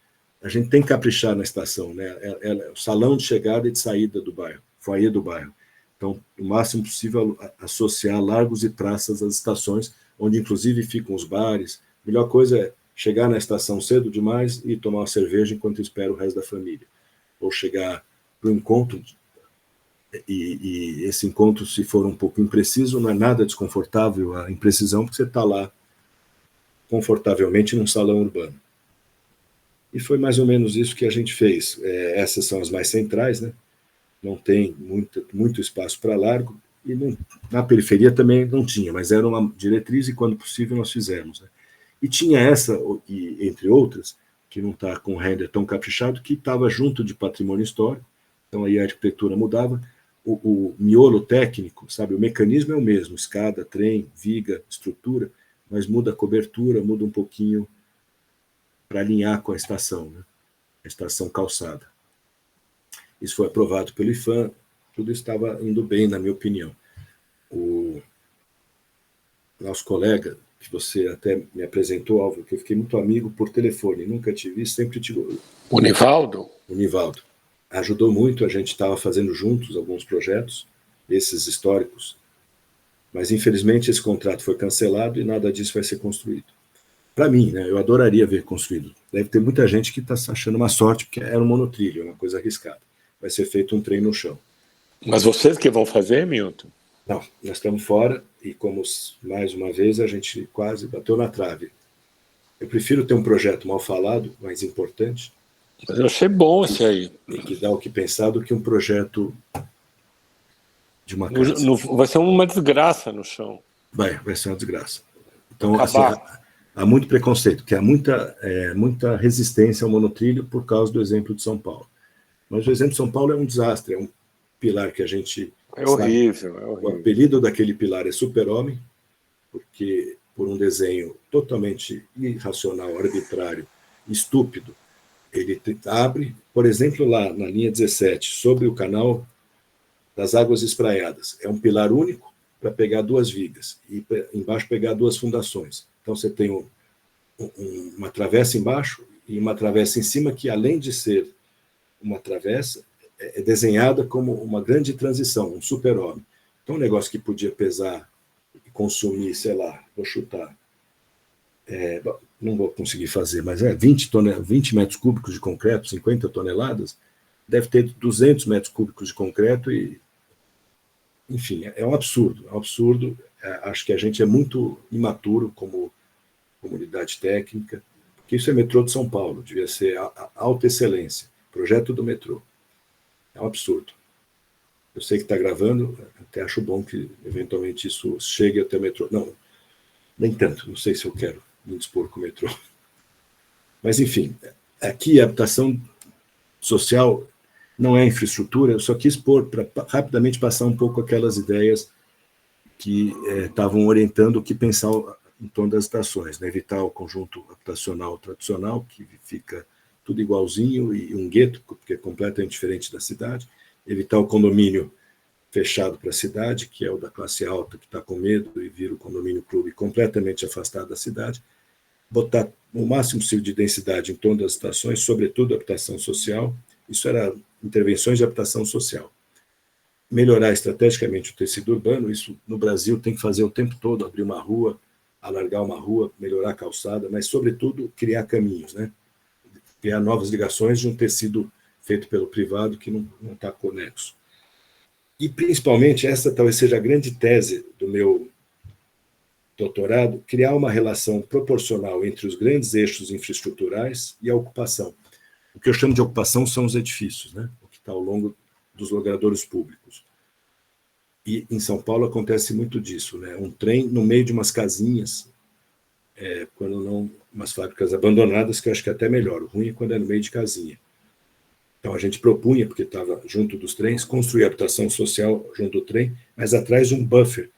A gente tem que caprichar na estação, né? É o salão de chegada e de saída do bairro, foyer do bairro. Então, o máximo possível associar largos e praças às estações, onde inclusive ficam os bares. A melhor coisa é chegar na estação cedo demais e tomar uma cerveja enquanto espera o resto da família. Ou chegar para o encontro, e esse encontro, se for um pouco impreciso, não é nada desconfortável a imprecisão, porque você está lá confortavelmente num salão urbano. E foi mais ou menos isso que a gente fez. Essas são as mais centrais, né? Não tem muito espaço para largo, e na periferia também não tinha, mas era uma diretriz e, quando possível, nós fizemos, né? E tinha essa, e, entre outras, que não está com render tão caprichado, que estava junto de patrimônio histórico, então aí a arquitetura mudava, o miolo técnico, sabe, o mecanismo é o mesmo, escada, trem, viga, estrutura, mas muda a cobertura, muda um pouquinho para alinhar com a estação, né? A estação calçada. Isso foi aprovado pelo IPHAN, tudo estava indo bem, na minha opinião. nosso colega, que você até me apresentou, Álvaro, que eu fiquei muito amigo por telefone, nunca te vi, sempre te... O Nivaldo? O Nivaldo. Ajudou muito, a gente estava fazendo juntos alguns projetos, esses históricos, mas infelizmente esse contrato foi cancelado e nada disso vai ser construído. Para mim, né, eu adoraria ver construído. Deve ter muita gente que está achando uma sorte, porque era um monotrilho, é uma coisa arriscada. Vai ser feito um trem no chão. Mas vocês que vão fazer, Milton? Não, nós estamos fora e, como mais uma vez, a gente quase bateu na trave. Eu prefiro ter um projeto mal falado, mais importante. Mas eu achei bom esse aí. E que dá o que pensar do que um projeto de uma casa. Vai ser uma desgraça no chão. Vai ser uma desgraça. Então, assim, há muito preconceito, que há muita resistência ao monotrilho por causa do exemplo de São Paulo. Mas o exemplo de São Paulo é um desastre, é um pilar que a gente... É horrível, é horrível. O apelido daquele pilar é Super-Homem, porque por um desenho totalmente irracional, arbitrário, estúpido, ele abre, por exemplo, lá na linha 17, sobre o canal das Águas Espraiadas. É um pilar único para pegar duas vigas e embaixo pegar duas fundações. Então você tem uma travessa embaixo e uma travessa em cima que, além de ser uma travessa, é desenhada como uma grande transição, um super-homem. Então um negócio que podia pesar e consumir, sei lá, vou chutar, não vou conseguir fazer, mas 20 metros cúbicos de concreto, 50 toneladas, deve ter 200 metros cúbicos de concreto e, enfim, é um absurdo, é um absurdo. Acho que a gente é muito imaturo como comunidade técnica, porque isso é metrô de São Paulo, devia ser a alta excelência, projeto do metrô. É um absurdo. Eu sei que está gravando, até acho bom que eventualmente isso chegue até o metrô. Não, nem tanto, não sei se eu quero me dispor com o metrô. Mas, enfim, aqui a habitação social não é infraestrutura, eu só quis para rapidamente passar um pouco aquelas ideias que estavam orientando o que pensar em torno das estações, né? Evitar o conjunto habitacional tradicional, que fica tudo igualzinho, e um gueto, porque é completamente diferente da cidade, evitar o condomínio fechado para a cidade, que é o da classe alta, que está com medo e vira o condomínio clube completamente afastado da cidade, botar o máximo possível de densidade em torno das estações, sobretudo a habitação social. Isso era intervenções de habitação social. Melhorar estrategicamente o tecido urbano, isso no Brasil tem que fazer o tempo todo, abrir uma rua, alargar uma rua, melhorar a calçada, mas, sobretudo, criar caminhos, né? Criar novas ligações de um tecido feito pelo privado que não está conexo. E, principalmente, essa talvez seja a grande tese do meu doutorado, criar uma relação proporcional entre os grandes eixos infraestruturais e a ocupação. O que eu chamo de ocupação são os edifícios, né? O que está ao longo dos logradouros públicos. E em São Paulo acontece muito disso, né? Um trem no meio de umas casinhas, quando não, umas fábricas abandonadas, que eu acho que é até melhor. O ruim é quando é no meio de casinha. Então a gente propunha, porque estava junto dos trens, construir habitação social junto do trem, mas atrás de um buffer.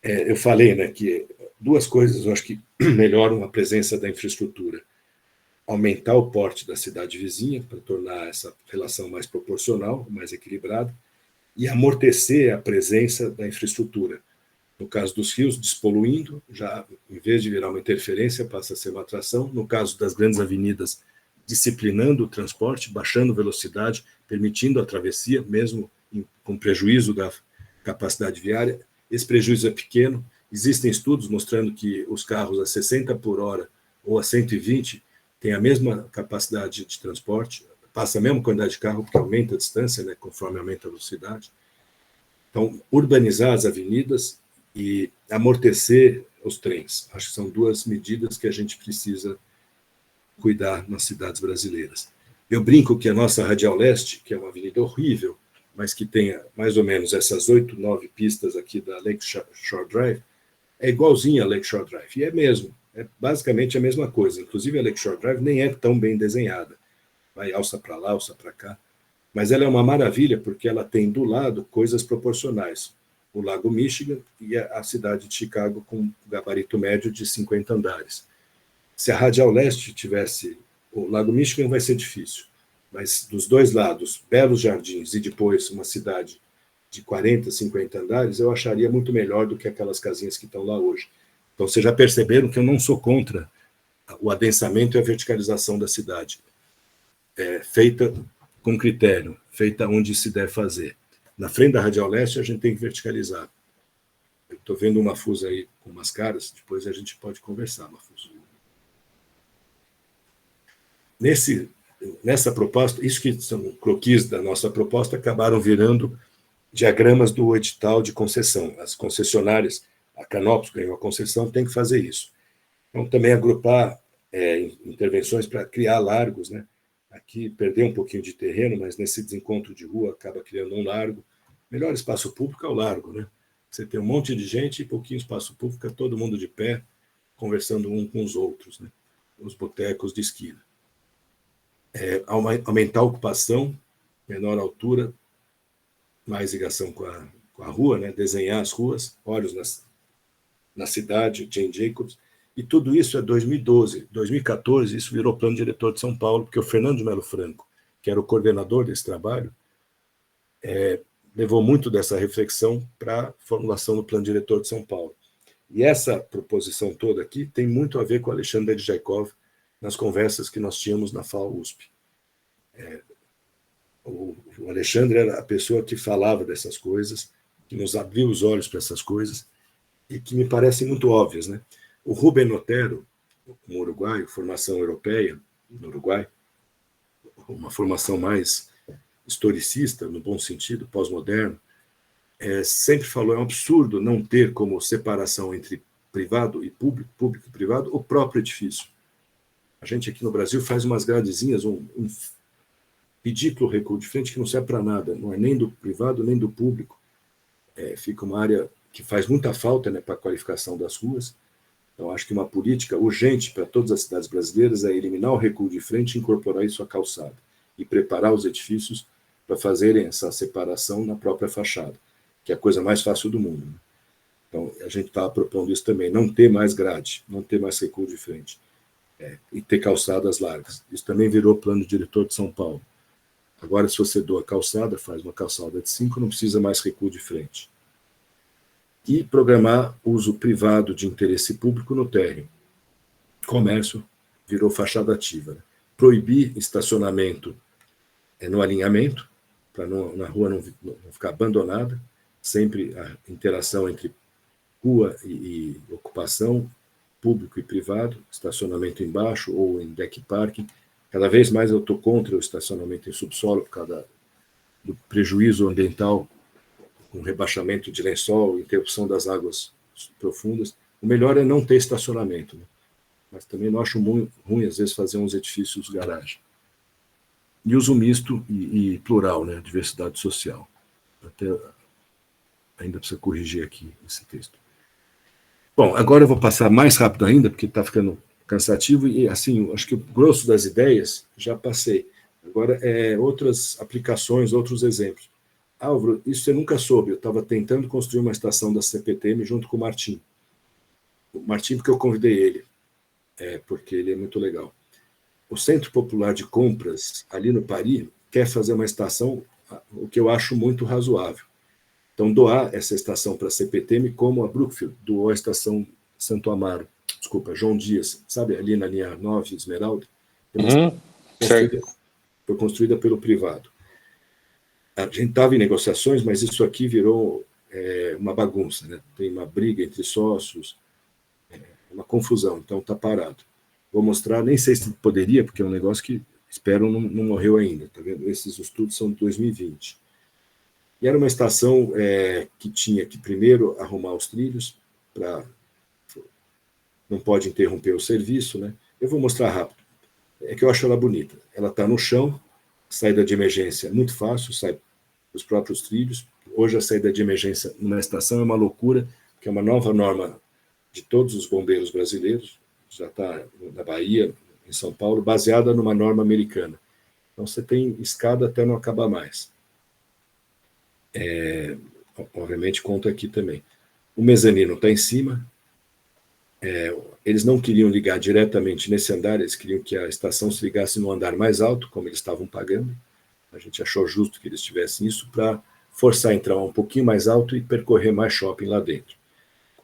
Eu falei, né, que duas coisas eu acho que melhoram a presença da infraestrutura. Aumentar o porte da cidade vizinha, para tornar essa relação mais proporcional, mais equilibrada, e amortecer a presença da infraestrutura. No caso dos rios, despoluindo, já em vez de virar uma interferência, passa a ser uma atração. No caso das grandes avenidas, disciplinando o transporte, baixando velocidade, permitindo a travessia, mesmo com prejuízo da capacidade viária. Esse prejuízo é pequeno. Existem estudos mostrando que os carros a 60 por hora ou a 120 têm a mesma capacidade de transporte, passa a mesma quantidade de carro, porque aumenta a distância, né, conforme aumenta a velocidade. Então, urbanizar as avenidas e amortecer os trens. Acho que são duas medidas que a gente precisa cuidar nas cidades brasileiras. Eu brinco que a nossa Radial Leste, que é uma avenida horrível, mas que tenha mais ou menos essas 8, 9 pistas aqui da Lake Shore Drive, é igualzinha a Lake Shore Drive. E é mesmo, é basicamente a mesma coisa. Inclusive a Lake Shore Drive nem é tão bem desenhada. Vai alça para lá, alça para cá. Mas ela é uma maravilha porque ela tem do lado coisas proporcionais. O Lago Michigan e a cidade de Chicago com gabarito médio de 50 andares. Se a Radial Leste tivesse... O Lago Michigan vai ser difícil, mas dos dois lados, belos jardins e depois uma cidade de 40, 50 andares, eu acharia muito melhor do que aquelas casinhas que estão lá hoje. Então, vocês já perceberam que eu não sou contra o adensamento e a verticalização da cidade, feita com critério, feita onde se deve fazer. Na frente da Radial Leste, a gente tem que verticalizar. Eu estou vendo o Mafuz aí com umas caras, depois a gente pode conversar, Mafuz. Nessa proposta, isso que são croquis da nossa proposta, acabaram virando diagramas do edital de concessão. As concessionárias, a Canopus ganhou a concessão, tem que fazer isso. Então, também agrupar intervenções para criar largos, né? Aqui perdeu um pouquinho de terreno, mas nesse desencontro de rua acaba criando um largo. Melhor espaço público é o largo, né? Você tem um monte de gente e pouquinho espaço público, é todo mundo de pé, conversando um com os outros, né? Os botecos de esquina. Aumentar a ocupação, menor altura, mais ligação com a rua, né? Desenhar as ruas, olhos na cidade, Jane Jacobs, e tudo isso é 2012. 2014, isso virou plano diretor de São Paulo, porque o Fernando de Melo Franco, que era o coordenador desse trabalho, levou muito dessa reflexão para a formulação do plano diretor de São Paulo. E essa proposição toda aqui tem muito a ver com o Alexandre Djaikov nas conversas que nós tínhamos na FAO-USP. O Alexandre era a pessoa que falava dessas coisas, que nos abriu os olhos para essas coisas, e que me parecem muito óbvias, né? O Rubem Otero, um uruguaio, formação europeia no Uruguai, uma formação mais historicista, no bom sentido, pós-moderno, sempre falou, é um absurdo não ter como separação entre privado e público, público e privado, o próprio edifício. A gente aqui no Brasil faz umas gradezinhas, um ridículo recuo de frente que não serve para nada, não é nem do privado nem do público. Fica uma área que faz muita falta, né, para a qualificação das ruas. Então, acho que uma política urgente para todas as cidades brasileiras é eliminar o recuo de frente e incorporar isso à calçada e preparar os edifícios para fazerem essa separação na própria fachada, que é a coisa mais fácil do mundo, né? Então, a gente estava propondo isso também, não ter mais grade, não ter mais recuo de frente, e ter calçadas largas. Isso também virou plano diretor de São Paulo. Agora, se você doa calçada, faz uma calçada de 5, não precisa mais recuo de frente. E programar uso privado de interesse público no térreo. Comércio virou fachada ativa, né? Proibir estacionamento no alinhamento, para na rua não ficar abandonada, sempre a interação entre rua e ocupação, público e privado, estacionamento embaixo ou em deck parking. Cada vez mais eu estou contra o estacionamento em subsolo por causa do prejuízo ambiental, com rebaixamento de lençol, interrupção das águas profundas. O melhor é não ter estacionamento, né? Mas também não acho ruim, às vezes, fazer uns edifícios garagem. E uso misto e plural, né? Diversidade social. Ainda precisa corrigir aqui esse texto. Bom, agora eu vou passar mais rápido ainda, porque está ficando cansativo, e assim, acho que o grosso das ideias já passei. Agora, outras aplicações, outros exemplos. Álvaro, isso você nunca soube, eu estava tentando construir uma estação da CPTM junto com o Martim. O Martim, porque eu convidei ele, porque ele é muito legal. O Centro Popular de Compras, ali no Paris, quer fazer uma estação, o que eu acho muito razoável. Então, doar essa estação para a CPTM, como a Brookfield doou a estação Santo Amaro, João Dias, sabe, ali na linha 9, Esmeralda? Foi construída pelo privado. A gente estava em negociações, mas isso aqui virou uma bagunça, né? Tem uma briga entre sócios, uma confusão, então está parado. Vou mostrar, nem sei se poderia, porque é um negócio que, espero, não morreu ainda, tá vendo? Esses estudos são de 2020. E era uma estação que tinha que primeiro arrumar os trilhos, não pode interromper o serviço, né? Eu vou mostrar rápido. É que eu acho ela bonita. Ela está no chão, saída de emergência muito fácil, sai os próprios trilhos. Hoje a saída de emergência numa estação é uma loucura, que é uma nova norma de todos os bombeiros brasileiros, já está na Bahia, em São Paulo, baseada numa norma americana. Então você tem escada até não acabar mais. Obviamente conta aqui também. O mezanino está em cima. Eles não queriam ligar diretamente nesse andar, eles queriam que a estação se ligasse no andar mais alto, como eles estavam pagando. A gente achou justo que eles tivessem isso para forçar a entrar um pouquinho mais alto e percorrer mais shopping lá dentro.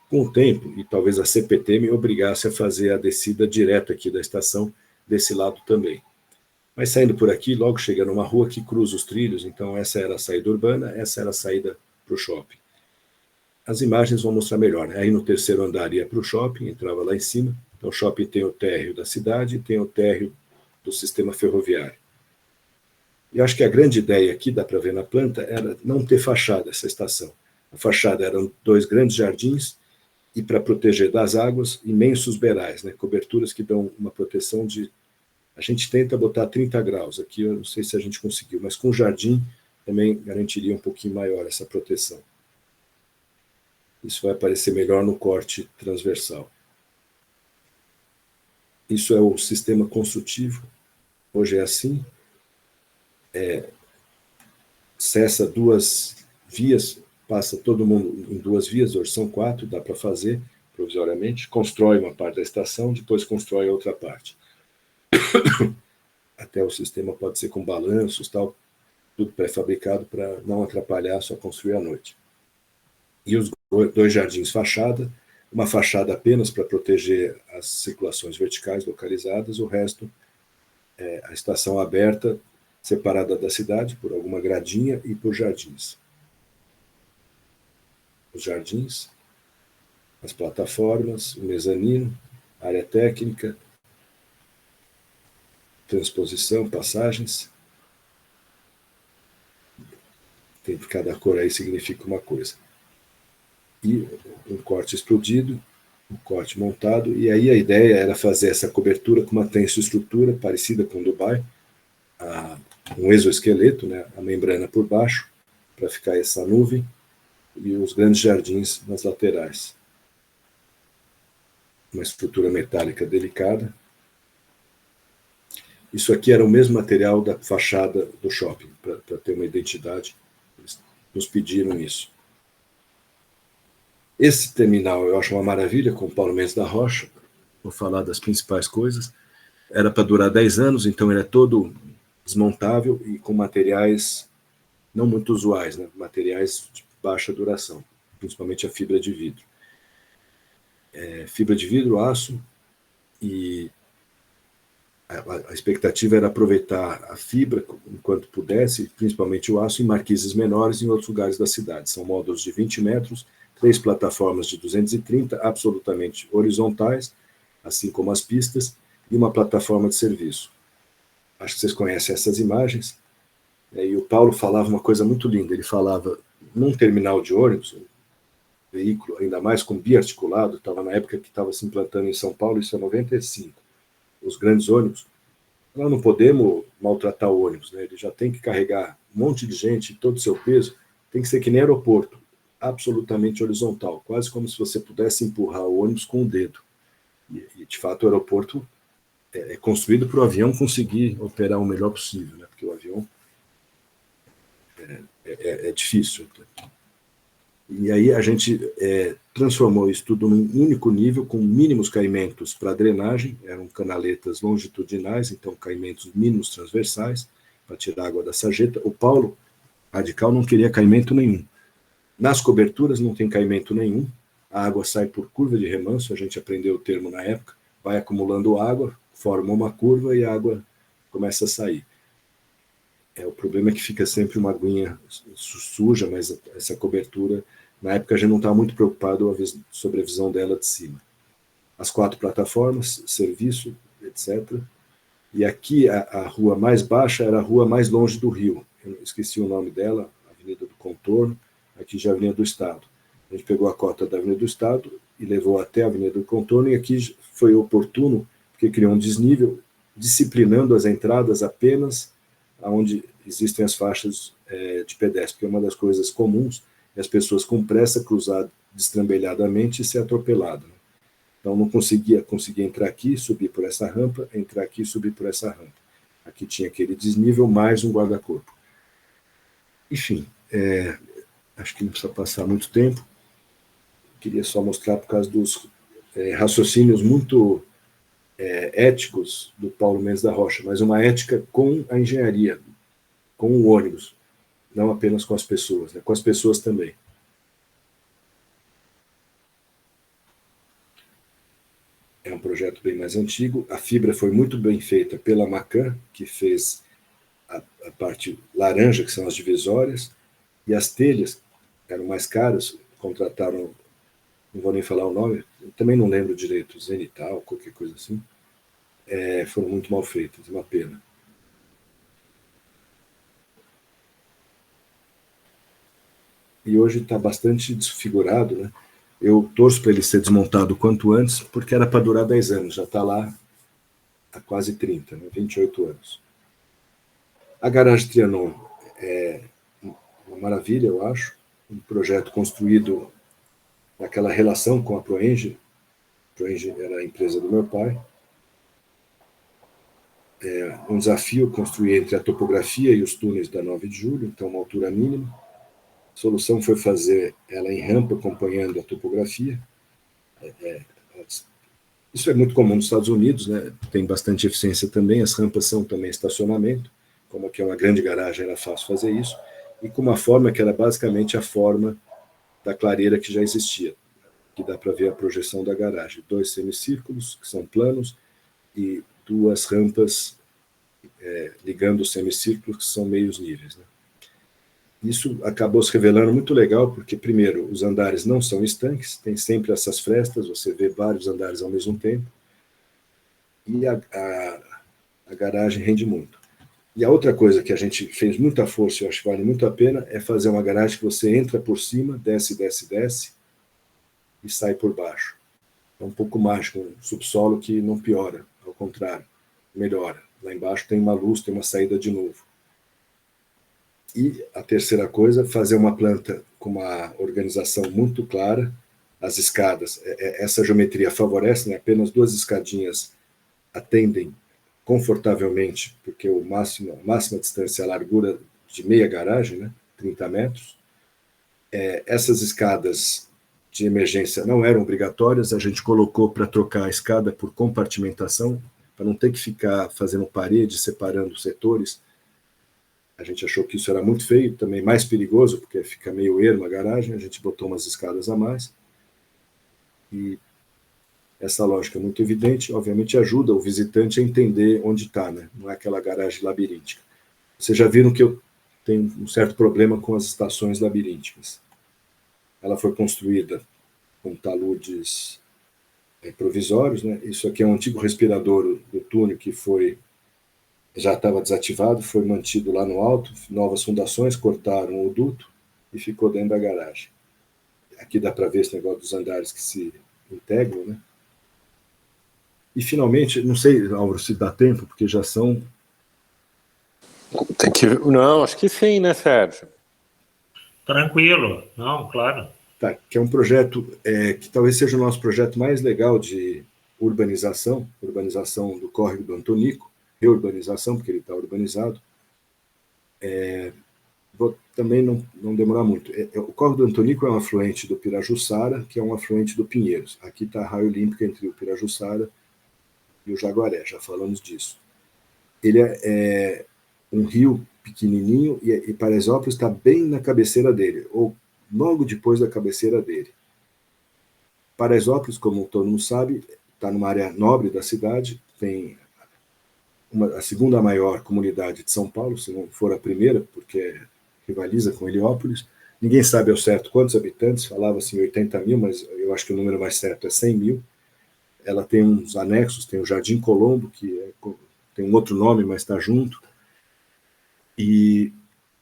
Com o tempo, e talvez a CPT me obrigasse a fazer a descida direto aqui da estação, desse lado também. Mas saindo por aqui, logo chega numa rua que cruza os trilhos, então essa era a saída urbana, essa era a saída para o shopping. As imagens vão mostrar melhor. Aí no terceiro andar ia para o shopping, entrava lá em cima. Então o shopping tem o térreo da cidade e tem o térreo do sistema ferroviário. E acho que a grande ideia aqui, dá para ver na planta, era não ter fachada essa estação. A fachada eram 2 grandes jardins e, para proteger das águas, imensos beirais, né? Coberturas que dão uma proteção de... A gente tenta botar 30 graus. Aqui eu não sei se a gente conseguiu, mas com jardim também garantiria um pouquinho maior essa proteção. Isso vai aparecer melhor no corte transversal. Isso é o sistema construtivo. Hoje é assim. Cessa 2 vias, passa todo mundo em 2 vias, hoje são 4, dá para fazer provisoriamente. Constrói uma parte da estação, depois constrói outra parte. Até o sistema pode ser com balanços, tal, tudo pré-fabricado para não atrapalhar, só construir à noite. E os 2 jardins fachada, uma fachada apenas para proteger as circulações verticais localizadas, o resto é a estação aberta, separada da cidade por alguma gradinha e por jardins. Os jardins, as plataformas, o mezanino, área técnica, transposição, passagens. Tem cada cor aí significa uma coisa. E um corte explodido, um corte montado, e aí a ideia era fazer essa cobertura com uma tensoestrutura parecida com Dubai, um exoesqueleto, né, a membrana por baixo, para ficar essa nuvem, e os grandes jardins nas laterais. Uma estrutura metálica delicada. Isso aqui era o mesmo material da fachada do shopping, para ter uma identidade. Eles nos pediram isso. Esse terminal eu acho uma maravilha, com o Paulo Mendes da Rocha, vou falar das principais coisas. Era para durar 10 anos, então ele é todo desmontável e com materiais não muito usuais, né? Materiais de baixa duração, principalmente a fibra de vidro. Fibra de vidro, aço, e a expectativa era aproveitar a fibra enquanto pudesse, principalmente o aço, em marquises menores em outros lugares da cidade. São módulos de 20 metros, 3 plataformas de 230, absolutamente horizontais, assim como as pistas, e uma plataforma de serviço. Acho que vocês conhecem essas imagens. E o Paulo falava uma coisa muito linda. Ele falava, num terminal de ônibus, um veículo ainda mais com biarticulado, estava na época que estava se implantando em São Paulo, isso é 95, os grandes ônibus, nós não podemos maltratar o ônibus, né? Ele já tem que carregar um monte de gente, todo o seu peso, tem que ser que nem aeroporto, absolutamente horizontal, quase como se você pudesse empurrar o ônibus com o dedo. E de fato, o aeroporto é construído para o avião conseguir operar o melhor possível, né? Porque o avião é difícil. E aí a gente transformou isso tudo num único nível, com mínimos caimentos para drenagem, eram canaletas longitudinais, então caimentos mínimos transversais, para tirar a água da sarjeta. O Paulo Radical não queria caimento nenhum. Nas coberturas não tem caimento nenhum, a água sai por curva de remanso, a gente aprendeu o termo na época, vai acumulando água, forma uma curva e a água começa a sair. O problema é que fica sempre uma aguinha suja, mas essa cobertura, na época a gente não estava muito preocupado sobre a visão dela de cima. As 4 plataformas, serviço, etc. E aqui a rua mais baixa era a rua mais longe do rio. Eu esqueci o nome dela, Avenida do Contorno, aqui já é a Avenida do Estado. A gente pegou a cota da Avenida do Estado e levou até a Avenida do Contorno, e aqui foi oportuno, porque criou um desnível, disciplinando as entradas apenas onde existem as faixas de pedestre, que é uma das coisas comuns, é as pessoas com pressa cruzar destrambelhadamente e ser atropelado. Né? Então não conseguia entrar aqui, subir por essa rampa, entrar aqui e subir por essa rampa. Aqui tinha aquele desnível mais um guarda-corpo. Enfim, acho que não precisa passar muito tempo. Queria só mostrar por causa dos raciocínios muito éticos do Paulo Mendes da Rocha, mas uma ética com a engenharia, com o ônibus. não apenas com as pessoas, né? Com as pessoas também. É um projeto bem mais antigo. A fibra foi muito bem feita pela Macan, que fez a parte laranja, que são as divisórias, e as telhas eram mais caras, contrataram, não vou nem falar o nome, também não lembro direito, Zenital, qualquer coisa assim, foram muito mal feitas, uma pena. E hoje está bastante desfigurado, né? Eu torço para ele ser desmontado o quanto antes, porque era para durar 10 anos, já está lá há quase 30, né? 28 anos. A garagem Trianon é uma maravilha, eu acho, um projeto construído naquela relação com a Proenge. A Proenge era a empresa do meu pai. Um desafio construir entre a topografia e os túneis da 9 de julho, então uma altura mínima. A solução foi fazer ela em rampa, acompanhando a topografia. Isso é muito comum nos Estados Unidos, né? Tem bastante eficiência também. As rampas são também estacionamento. Como aqui é uma grande garagem, era fácil fazer isso. E com uma forma que era basicamente a forma da clareira que já existia, que dá para ver a projeção da garagem. 2 semicírculos, que são planos, e 2 rampas ligando os semicírculos, que são meios níveis, né? Isso acabou se revelando muito legal, porque, primeiro, os andares não são estanques, tem sempre essas frestas, você vê vários andares ao mesmo tempo, e a garagem rende muito. E a outra coisa que a gente fez muita força, e eu acho que vale muito a pena, é fazer uma garagem que você entra por cima, desce, desce, desce, e sai por baixo. É um pouco mágico, um subsolo que não piora, ao contrário, melhora. Lá embaixo tem uma luz, tem uma saída de novo. E a terceira coisa, fazer uma planta com uma organização muito clara, as escadas, essa geometria favorece, né? Apenas 2 escadinhas atendem confortavelmente, porque a máxima distância é a largura de meia garagem, né? 30 metros. Essas escadas de emergência não eram obrigatórias, a gente colocou para trocar a escada por compartimentação, para não ter que ficar fazendo parede, separando setores. A gente achou que isso era muito feio, também mais perigoso, porque fica meio erma a garagem, a gente botou umas escadas a mais. E essa lógica é muito evidente, obviamente ajuda o visitante a entender onde está, né? Não é aquela garagem labiríntica. Vocês já viram que eu tenho um certo problema com as estações labirínticas. Ela foi construída com taludes provisórios, né? Isso aqui é um antigo respirador do túnel que já estava desativado, foi mantido lá no alto, novas fundações, cortaram o duto e ficou dentro da garagem. Aqui dá para ver esse negócio dos andares que se integram, né? E finalmente, não sei, Álvaro, se dá tempo, porque já são... Tem que... Não, acho que sim, né, Sérgio? Tranquilo, não, claro. Tá, que é um projeto que talvez seja o nosso projeto mais legal de urbanização do córrego do Antonico, reurbanização, porque ele está urbanizado. Vou também não demorar muito. O córrego do Antonico é um afluente do Pirajussara, que é um afluente do Pinheiros. Aqui está a raia olímpica entre o Pirajussara e o Jaguaré, já falamos disso. Ele é um rio pequenininho e Paraisópolis está bem na cabeceira dele, ou logo depois da cabeceira dele. Paraisópolis, como todo mundo sabe, está numa área nobre da cidade, tem a segunda maior comunidade de São Paulo, se não for a primeira, porque rivaliza com Heliópolis. Ninguém sabe ao certo quantos habitantes, falava-se 80 mil, mas eu acho que o número mais certo é 100 mil. Ela tem uns anexos, tem o Jardim Colombo, que tem um outro nome, mas está junto. E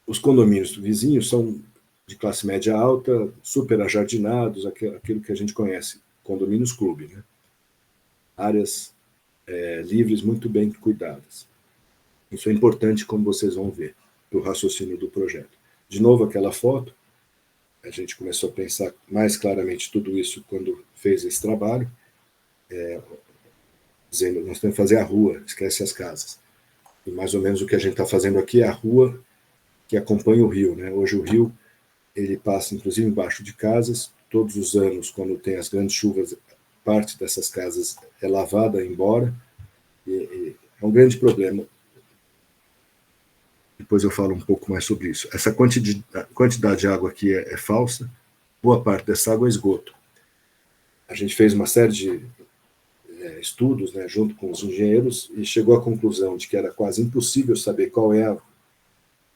os condomínios vizinhos são de classe média alta, super ajardinados, aquilo que a gente conhece, condomínios clube, né? Áreas livres, muito bem cuidadas. Isso é importante, como vocês vão ver, para o raciocínio do projeto. De novo, aquela foto, a gente começou a pensar mais claramente tudo isso quando fez esse trabalho, dizendo, nós temos que fazer a rua, esquece as casas. E mais ou menos o que a gente está fazendo aqui é a rua que acompanha o rio, né? Hoje o rio ele passa, inclusive, embaixo de casas. Todos os anos, quando tem as grandes chuvas, parte dessas casas é lavada embora. E é um grande problema. Depois eu falo um pouco mais sobre isso. Essa quantidade de água aqui é falsa, boa parte dessa água é esgoto. A gente fez uma série de estudos, né, junto com os engenheiros, e chegou à conclusão de que era quase impossível saber qual é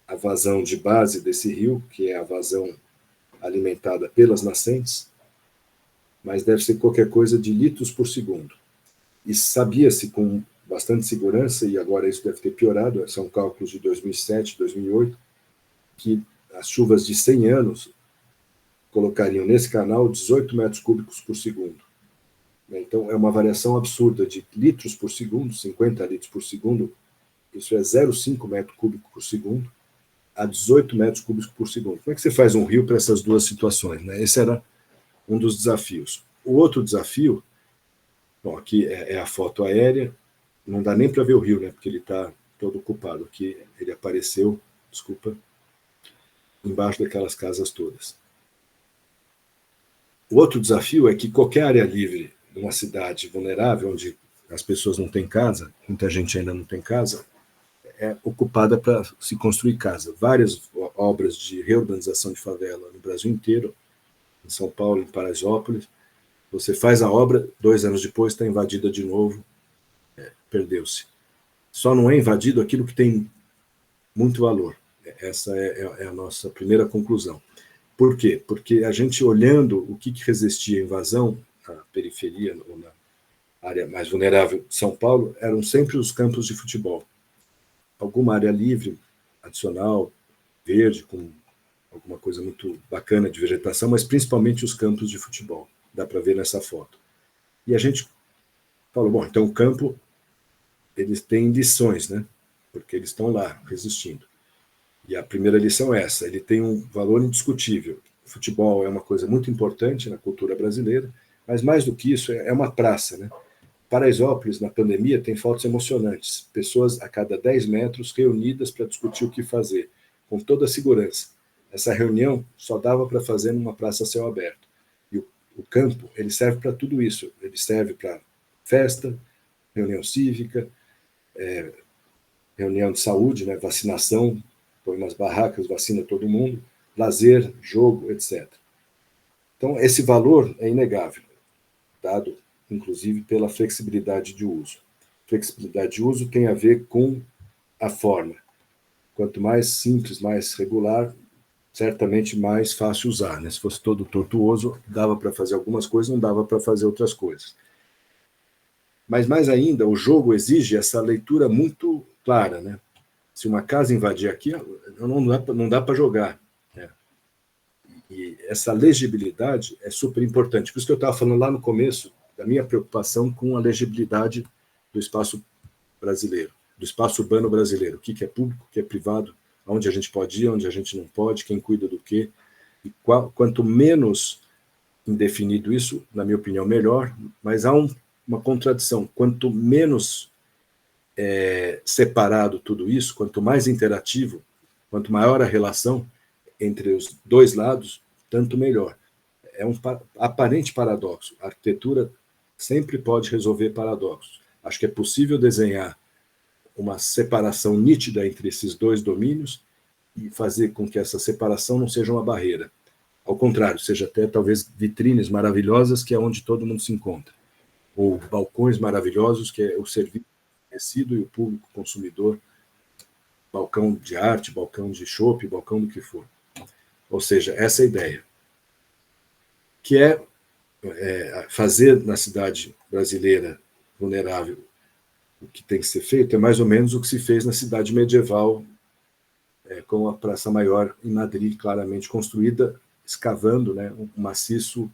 a vazão de base desse rio, que é a vazão alimentada pelas nascentes, mas deve ser qualquer coisa de litros por segundo. E sabia-se com bastante segurança, e agora isso deve ter piorado, são cálculos de 2007, 2008, que as chuvas de 100 anos colocariam nesse canal 18 metros cúbicos por segundo. Então, é uma variação absurda de litros por segundo, 50 litros por segundo, isso é 0,5 metro cúbico por segundo, a 18 metros cúbicos por segundo. Como é que você faz um rio para essas duas situações, né? Esse era um dos desafios. O outro desafio, bom, aqui é a foto aérea, não dá nem para ver o rio, né? Porque ele está todo ocupado. Aqui ele apareceu, desculpa, embaixo daquelas casas todas. O outro desafio é que qualquer área livre de uma cidade vulnerável, onde as pessoas não têm casa, muita gente ainda não tem casa, é ocupada para se construir casa. Várias obras de reurbanização de favela no Brasil inteiro, em São Paulo, em Paraisópolis, você faz a obra, 2 anos depois está invadida de novo, perdeu-se. Só não é invadido aquilo que tem muito valor. Essa é a nossa primeira conclusão. Por quê? Porque a gente olhando o que resistia à invasão, na periferia ou na área mais vulnerável de São Paulo, eram sempre os campos de futebol. Alguma área livre, adicional, verde, com alguma coisa muito bacana de vegetação, mas principalmente os campos de futebol. Dá para ver nessa foto. E a gente falou, bom, então o campo, eles têm lições, né? Porque eles estão lá, resistindo. E a primeira lição é essa, ele tem um valor indiscutível. O futebol é uma coisa muito importante na cultura brasileira, mas mais do que isso, é uma praça, né? Paraisópolis, na pandemia, tem fotos emocionantes. Pessoas a cada 10 metros reunidas para discutir o que fazer, com toda a segurança. Essa reunião só dava para fazer numa praça a céu aberto. E o campo, ele serve para tudo isso. Ele serve para festa, reunião cívica, reunião de saúde, né, vacinação, põe umas barracas, vacina todo mundo, lazer, jogo, etc. Então, esse valor é inegável, dado, inclusive, pela flexibilidade de uso. Flexibilidade de uso tem a ver com a forma. Quanto mais simples, mais regular, certamente mais fácil usar, né? Se fosse todo tortuoso, dava para fazer algumas coisas, não dava para fazer outras coisas. Mas, mais ainda, o jogo exige essa leitura muito clara, né? Se uma casa invadir aqui, não dá para jogar, né? E essa legibilidade é super importante. Por isso que eu estava falando lá no começo da minha preocupação com a legibilidade do espaço brasileiro, do espaço urbano brasileiro. O que é público, o que é privado, onde a gente pode ir, onde a gente não pode, quem cuida do quê. E quanto menos indefinido isso, na minha opinião, melhor, mas há uma contradição. Quanto menos separado tudo isso, quanto mais interativo, quanto maior a relação entre os dois lados, tanto melhor. É um aparente paradoxo. A arquitetura sempre pode resolver paradoxos. Acho que é possível desenhar uma separação nítida entre esses dois domínios e fazer com que essa separação não seja uma barreira. Ao contrário, seja até talvez vitrines maravilhosas, que é onde todo mundo se encontra. Ou balcões maravilhosos, que é o serviço oferecido e o público consumidor, balcão de arte, balcão de chopp, balcão do que for. Ou seja, essa é a ideia. Que é fazer na cidade brasileira vulnerável o que tem que ser feito, é mais ou menos o que se fez na cidade medieval, com a Praça Maior em Madrid, claramente construída, escavando, né, um maciço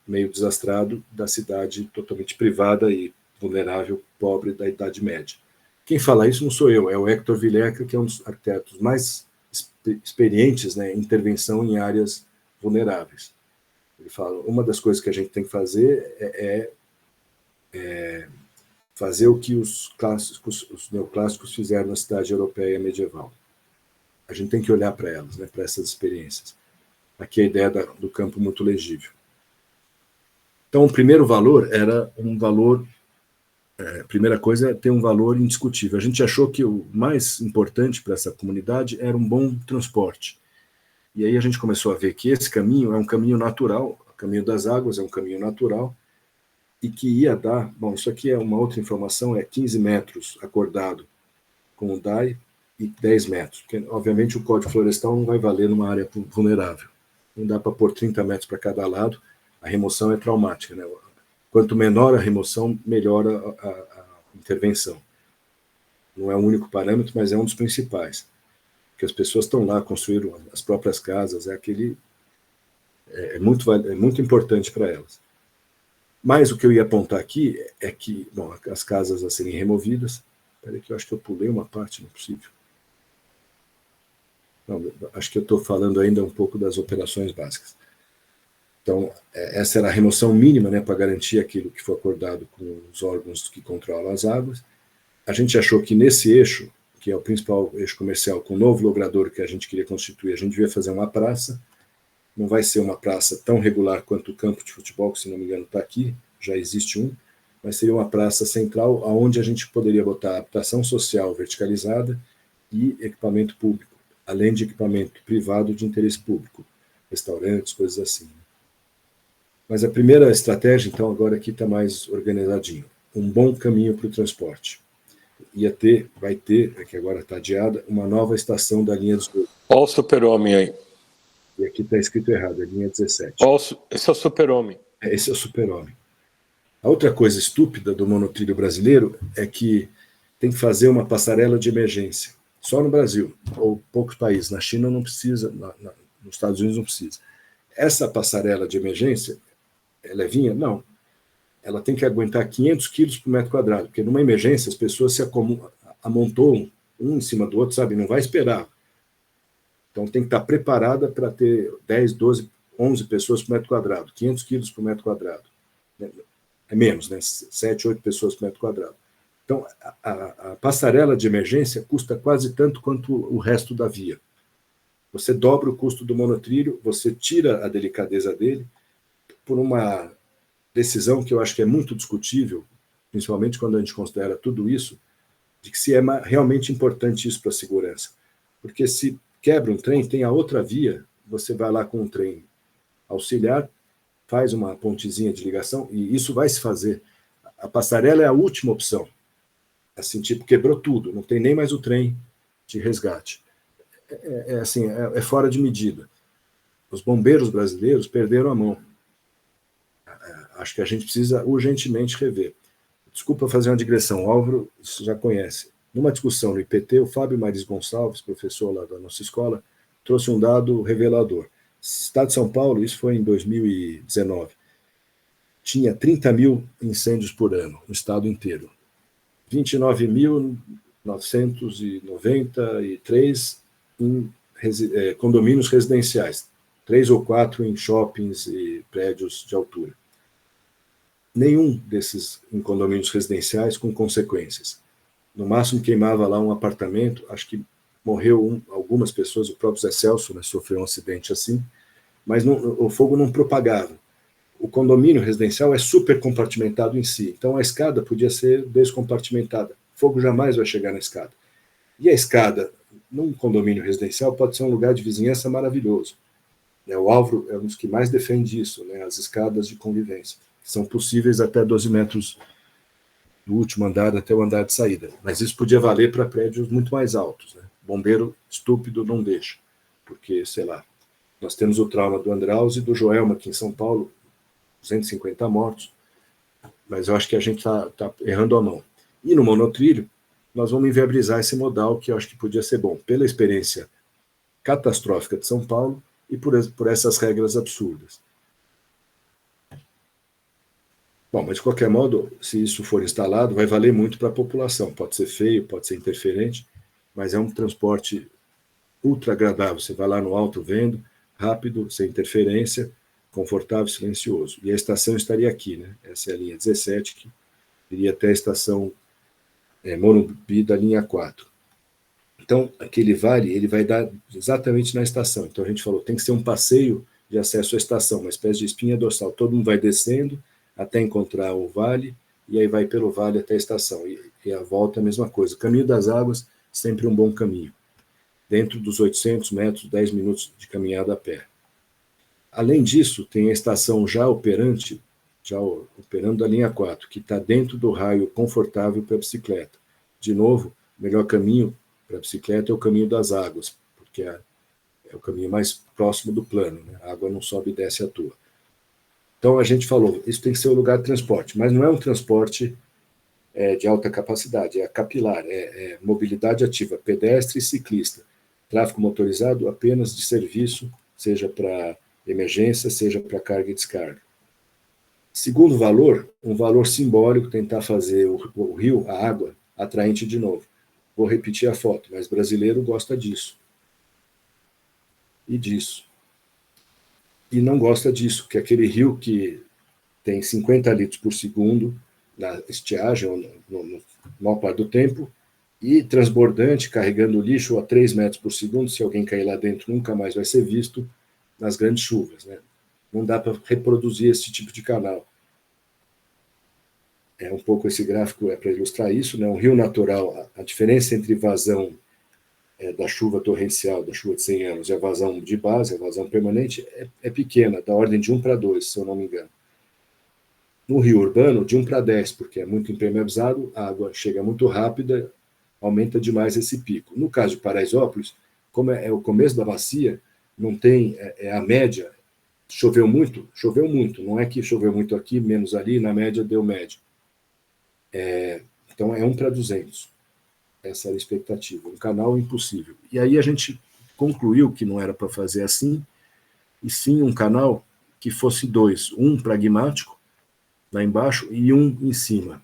meio desastrado da cidade totalmente privada e vulnerável, pobre da Idade Média. Quem fala isso não sou eu, é o Hector Villeca, que é um dos arquitetos mais experientes, né, em intervenção em áreas vulneráveis. Ele fala, uma das coisas que a gente tem que fazer é fazer o que os neoclássicos fizeram na cidade europeia medieval. A gente tem que olhar para elas, né, para essas experiências. Aqui a ideia do campo muito legível. Então, o primeiro valor era um valor A primeira coisa é ter um valor indiscutível. A gente achou que o mais importante para essa comunidade era um bom transporte. E aí a gente começou a ver que esse caminho é um caminho natural, o caminho das águas é um caminho natural, e que ia dar, bom, isso aqui é uma outra informação, é 15 metros acordado com o DAI e 10 metros, porque obviamente o Código Florestal não vai valer numa área vulnerável. Não dá para pôr 30 metros para cada lado, a remoção é traumática, né? Quanto menor a remoção, melhor a intervenção. Não é o único parâmetro, mas é um dos principais. Porque as pessoas estão lá, construíram as próprias casas, é muito importante para elas. Mas o que eu ia apontar aqui é que, bom, as casas a serem removidas, espera aí que eu acho que eu pulei uma parte, não é possível. Não, acho que eu estou falando ainda um pouco das operações básicas. Então, essa era a remoção mínima, né, para garantir aquilo que foi acordado com os órgãos que controlam as águas. A gente achou que nesse eixo, que é o principal eixo comercial, com o novo logrador que a gente queria constituir, a gente devia fazer uma praça. Não vai ser uma praça tão regular quanto o campo de futebol, que, se não me engano, está aqui, já existe um, mas seria uma praça central onde a gente poderia botar habitação social verticalizada e equipamento público, além de equipamento privado de interesse público, restaurantes, coisas assim. Mas a primeira estratégia, então, agora aqui está mais organizadinho. Um bom caminho para o transporte. Vai ter, que agora está adiada, uma nova estação da linha 18. Olha o super-homem aí. E aqui está escrito errado, a linha 17. Esse é o super-homem. Esse é o super-homem. A outra coisa estúpida do monotrilho brasileiro é que tem que fazer uma passarela de emergência. Só no Brasil, ou poucos países. Na China não precisa, nos Estados Unidos não precisa. Essa passarela de emergência, ela é levinha? Não. Ela tem que aguentar 500 quilos por metro quadrado, porque numa emergência as pessoas se amontoam um em cima do outro, sabe? Não vai esperar. Então tem que estar preparada para ter 10, 12, 11 pessoas por metro quadrado, 500 quilos por metro quadrado. É menos, né? 7, 8 pessoas por metro quadrado. Então, a passarela de emergência custa quase tanto quanto o resto da via. Você dobra o custo do monotrilho, você tira a delicadeza dele por uma decisão que eu acho que é muito discutível, principalmente quando a gente considera tudo isso, de que se é realmente importante isso para a segurança. Porque se quebra um trem, tem a outra via, você vai lá com um trem auxiliar, faz uma pontezinha de ligação, e isso vai se fazer. A passarela é a última opção. Assim, tipo, quebrou tudo, não tem nem mais o trem de resgate. É fora de medida. Os bombeiros brasileiros perderam a mão. Acho que a gente precisa urgentemente rever. Desculpa fazer uma digressão, o Álvaro já conhece. Numa discussão no IPT, o Fábio Maris Gonçalves, professor lá da nossa escola, trouxe um dado revelador. Estado de São Paulo, isso foi em 2019, tinha 30 mil incêndios por ano, no estado inteiro. 29.993 em condomínios residenciais, 3 ou 4 em shoppings e prédios de altura. Nenhum desses em condomínios residenciais com consequências. No máximo queimava lá um apartamento, acho que morreu algumas pessoas, o próprio Zé Celso, né, sofreu um acidente assim, mas o fogo não propagava. O condomínio residencial é super compartimentado em si, então a escada podia ser descompartimentada. O fogo jamais vai chegar na escada. E a escada, num condomínio residencial, pode ser um lugar de vizinhança maravilhoso. O Álvaro é um dos que mais defende isso, né, as escadas de convivência. São possíveis até 12 metros do último andar até o andar de saída. Mas isso podia valer para prédios muito mais altos. Né? Bombeiro estúpido não deixa, porque, sei lá, nós temos o trauma do Andraus e do Joelma aqui em São Paulo, 250 mortos, mas eu acho que a gente está errando a mão. E no monotrilho, nós vamos inviabilizar esse modal que eu acho que podia ser bom, pela experiência catastrófica de São Paulo e por essas regras absurdas. Bom, mas de qualquer modo, se isso for instalado, vai valer muito para a população. Pode ser feio, pode ser interferente, mas é um transporte ultra agradável. Você vai lá no alto vendo, rápido, sem interferência, confortável, silencioso. E a estação estaria aqui, né? Essa é a linha 17, que iria até a estação Morumbi da linha 4. Então, aquele vale, ele vai dar exatamente na estação. Então, a gente falou, tem que ser um passeio de acesso à estação, uma espécie de espinha dorsal. Todo mundo vai descendo, até encontrar o vale, e aí vai pelo vale até a estação. E a volta é a mesma coisa. O caminho das águas, sempre um bom caminho. Dentro dos 800 metros, 10 minutos de caminhada a pé. Além disso, tem a estação já operante, já operando a linha 4, que está dentro do raio confortável para a bicicleta. De novo, o melhor caminho para a bicicleta é o caminho das águas, porque é o caminho mais próximo do plano, né? A água não sobe e desce à toa. Então a gente falou, isso tem que ser o lugar de transporte, mas não é um transporte de alta capacidade, é capilar, é mobilidade ativa, pedestre e ciclista. Tráfego motorizado apenas de serviço, seja para emergência, seja para carga e descarga. Segundo valor, um valor simbólico, tentar fazer o rio, a água, atraente de novo. Vou repetir a foto, mas brasileiro gosta disso. E disso. E não gosta disso, que é aquele rio que tem 50 litros por segundo na estiagem, ou no maior parte do tempo, e transbordante, carregando lixo a 3 metros por segundo. Se alguém cair lá dentro, nunca mais vai ser visto nas grandes chuvas, né? Não dá para reproduzir esse tipo de canal. É um pouco esse gráfico para ilustrar isso, né? Um rio natural, a diferença entre vazão da chuva torrencial, da chuva de 100 anos, e a vazão de base, a vazão permanente, é pequena, da ordem de 1 para 2, se eu não me engano. No rio urbano, de 1 para 10, porque é muito impermeabilizado, a água chega muito rápida, aumenta demais esse pico. No caso de Paraisópolis, como é o começo da bacia, não tem, a média, choveu muito, não é que choveu muito aqui, menos ali, na média deu média. Então é 1 para 200, essa era a expectativa, um canal impossível. E aí a gente concluiu que não era para fazer assim, e sim um canal que fosse 2, um pragmático, lá embaixo, e um em cima.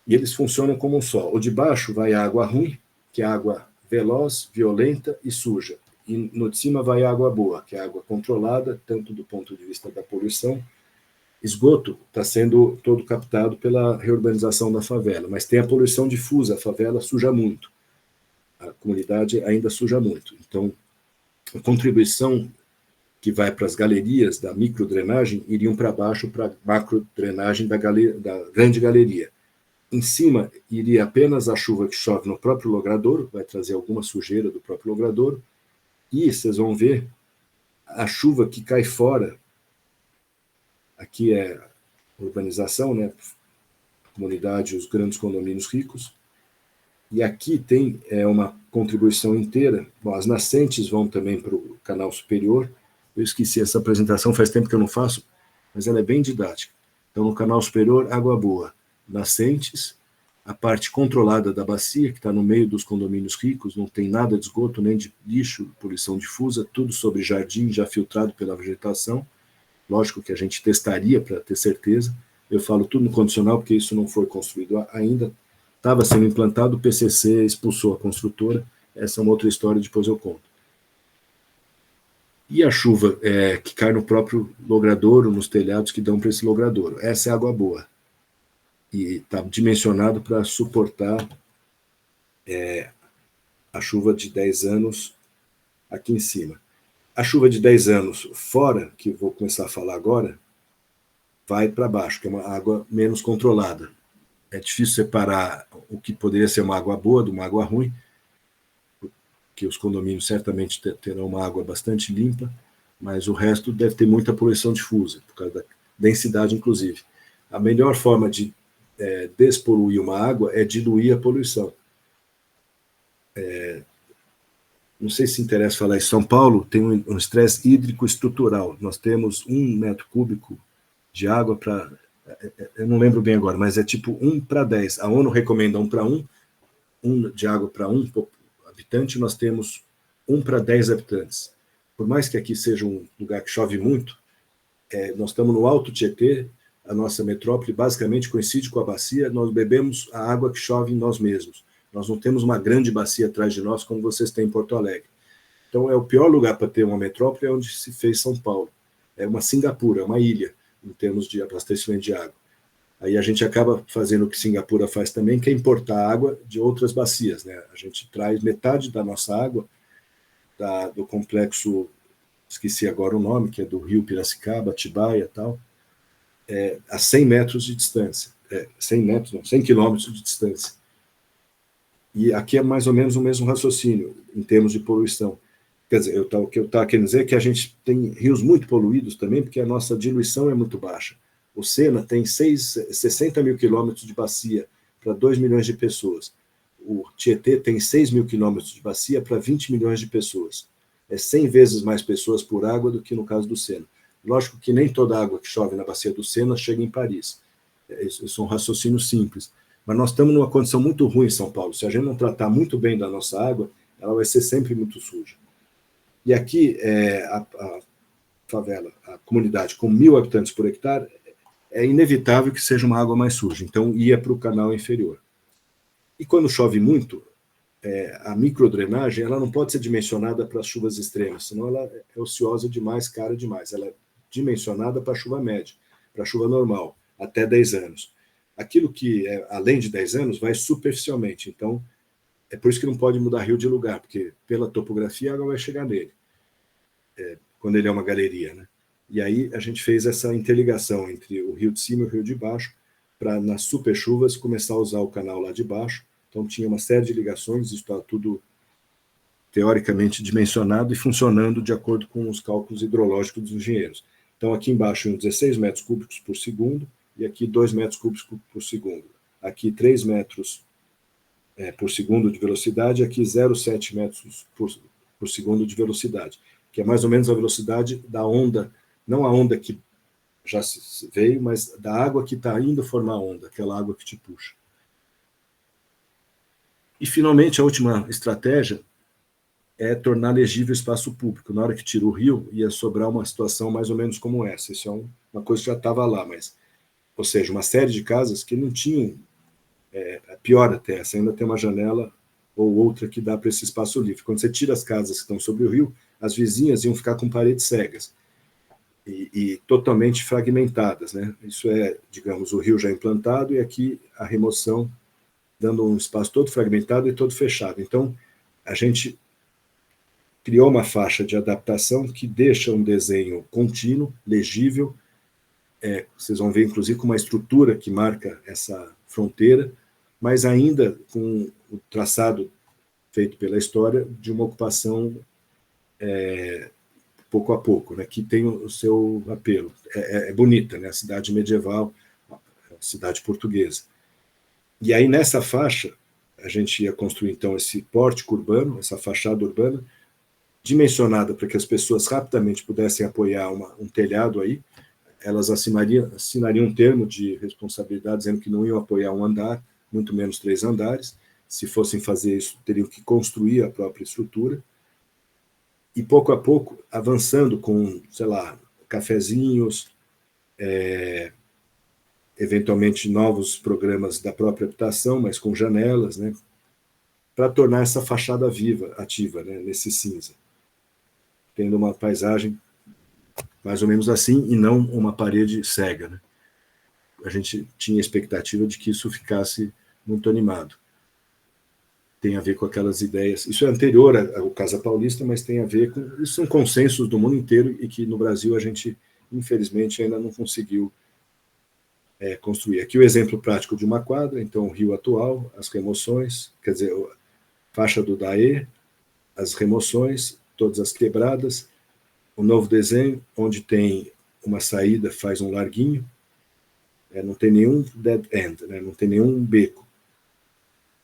E eles funcionam como um só. O de baixo vai a água ruim, que é água veloz, violenta e suja. E no de cima vai a água boa, que é água controlada, tanto do ponto de vista da poluição. Esgoto está sendo todo captado pela reurbanização da favela, mas tem a poluição difusa, a favela suja muito. A comunidade ainda suja muito. Então, a contribuição que vai para as galerias da microdrenagem iriam para baixo para a macrodrenagem da grande galeria. Em cima iria apenas a chuva que chove no próprio logradouro, vai trazer alguma sujeira do próprio logradouro, e vocês vão ver a chuva que cai fora. Aqui é urbanização, né? A comunidade, os grandes condomínios ricos, e aqui tem uma contribuição inteira. Bom, as nascentes vão também para o canal superior. Eu esqueci essa apresentação, faz tempo que eu não faço, mas ela é bem didática. Então, no canal superior, água boa, nascentes, a parte controlada da bacia, que está no meio dos condomínios ricos, não tem nada de esgoto, nem de lixo, poluição difusa, tudo sobre jardim, já filtrado pela vegetação. Lógico que a gente testaria para ter certeza. Eu falo tudo no condicional, porque isso não foi construído ainda. Estava sendo implantado, o PCC expulsou a construtora. Essa é uma outra história, depois eu conto. E a chuva que cai no próprio logradouro, nos telhados que dão para esse logradouro. Essa é água boa. E está dimensionado para suportar a chuva de 10 anos aqui em cima. A chuva de 10 anos fora, que vou começar a falar agora, vai para baixo, que é uma água menos controlada. É difícil separar o que poderia ser uma água boa de uma água ruim, que os condomínios certamente terão uma água bastante limpa, mas o resto deve ter muita poluição difusa, por causa da densidade, inclusive. A melhor forma de despoluir uma água é diluir a poluição. Não sei se interessa falar em São Paulo, tem um estresse hídrico estrutural. Nós temos 1 metro cúbico de água para... Eu não lembro bem agora, mas é tipo 1 para 10. A ONU recomenda 1 para 1, 1 de água para 1 habitante, nós temos 1 para 10 habitantes. Por mais que aqui seja um lugar que chove muito, nós estamos no Alto Tietê, a nossa metrópole basicamente coincide com a bacia, nós bebemos a água que chove em nós mesmos. Nós não temos uma grande bacia atrás de nós, como vocês têm em Porto Alegre. Então, é o pior lugar para ter uma metrópole, é onde se fez São Paulo. É uma Singapura, uma ilha, em termos de abastecimento de água. Aí a gente acaba fazendo o que Singapura faz também, que é importar água de outras bacias, né? A gente traz metade da nossa água do complexo, esqueci agora o nome, que é do Rio Piracicaba, Atibaia e tal, a 100 metros de distância. 100 metros, não, 100 quilômetros de distância. E aqui é mais ou menos o mesmo raciocínio, em termos de poluição. Quer dizer, o que eu estava querendo dizer é que a gente tem rios muito poluídos também, porque a nossa diluição é muito baixa. O Sena tem 60 mil quilômetros de bacia para 2 milhões de pessoas. O Tietê tem 6 mil quilômetros de bacia para 20 milhões de pessoas. É 100 vezes mais pessoas por água do que no caso do Sena. Lógico que nem toda a água que chove na bacia do Sena chega em Paris. Isso é um raciocínio simples. Mas nós estamos numa condição muito ruim em São Paulo. Se a gente não tratar muito bem da nossa água, ela vai ser sempre muito suja. E aqui, a favela, a comunidade com 1.000 habitantes por hectare, é inevitável que seja uma água mais suja. Então, ia para o canal inferior. E quando chove muito, a microdrenagem ela não pode ser dimensionada para as chuvas extremas, senão ela é ociosa demais, cara demais. Ela é dimensionada para a chuva média, para a chuva normal, até 10 anos. Aquilo que é além de 10 anos vai superficialmente. Então, é por isso que não pode mudar rio de lugar, porque pela topografia a água vai chegar nele, quando ele é uma galeria, né? E aí a gente fez essa interligação entre o rio de cima e o rio de baixo, para nas super chuvas começar a usar o canal lá de baixo. Então tinha uma série de ligações, isso estava tudo teoricamente dimensionado e funcionando de acordo com os cálculos hidrológicos dos engenheiros. Então aqui embaixo 16 metros cúbicos por segundo e aqui 2 metros cúbicos por segundo. Aqui 3 metros por segundo de velocidade, aqui 0,7 metros por segundo de velocidade, que é mais ou menos a velocidade da onda, não a onda que já veio, mas da água que está indo formar onda, aquela água que te puxa. E, finalmente, a última estratégia é tornar legível o espaço público. Na hora que tira o rio, ia sobrar uma situação mais ou menos como essa. Isso é uma coisa que já estava lá, mas, ou seja, uma série de casas que não tinham, pior até, essa ainda tem uma janela ou outra que dá para esse espaço livre. Quando você tira as casas que estão sobre o rio, as vizinhas iam ficar com paredes cegas e totalmente fragmentadas, né? Isso é, digamos, o rio já implantado e aqui a remoção dando um espaço todo fragmentado e todo fechado. Então, a gente criou uma faixa de adaptação que deixa um desenho contínuo, legível. Vocês vão ver, inclusive, com uma estrutura que marca essa fronteira, mas ainda com o traçado feito pela história de uma ocupação pouco a pouco, né, que tem o seu apelo. É bonita, né, a cidade medieval, a cidade portuguesa. E aí, nessa faixa, a gente ia construir, então, esse pórtico urbano, essa fachada urbana, dimensionada para que as pessoas rapidamente pudessem apoiar um telhado aí. Elas assinariam um termo de responsabilidade dizendo que não iam apoiar um andar, muito menos 3 andares. Se fossem fazer isso, teriam que construir a própria estrutura. E, pouco a pouco, avançando com, sei lá, cafezinhos, eventualmente novos programas da própria habitação, mas com janelas, né, para tornar essa fachada viva, ativa, né, nesse cinza, tendo uma paisagem mais ou menos assim e não uma parede cega, né? A gente tinha a expectativa de que isso ficasse muito animado. Tem a ver com aquelas ideias. Isso é anterior ao Casa Paulista, mas tem a ver com... Isso são consensos do mundo inteiro e que no Brasil a gente, infelizmente, ainda não conseguiu construir. Aqui o exemplo prático de uma quadra, então o rio atual, as remoções, quer dizer, a faixa do DAE, as remoções, todas as quebradas, o novo desenho, onde tem uma saída, faz um larguinho, não tem nenhum dead end, né, não tem nenhum beco.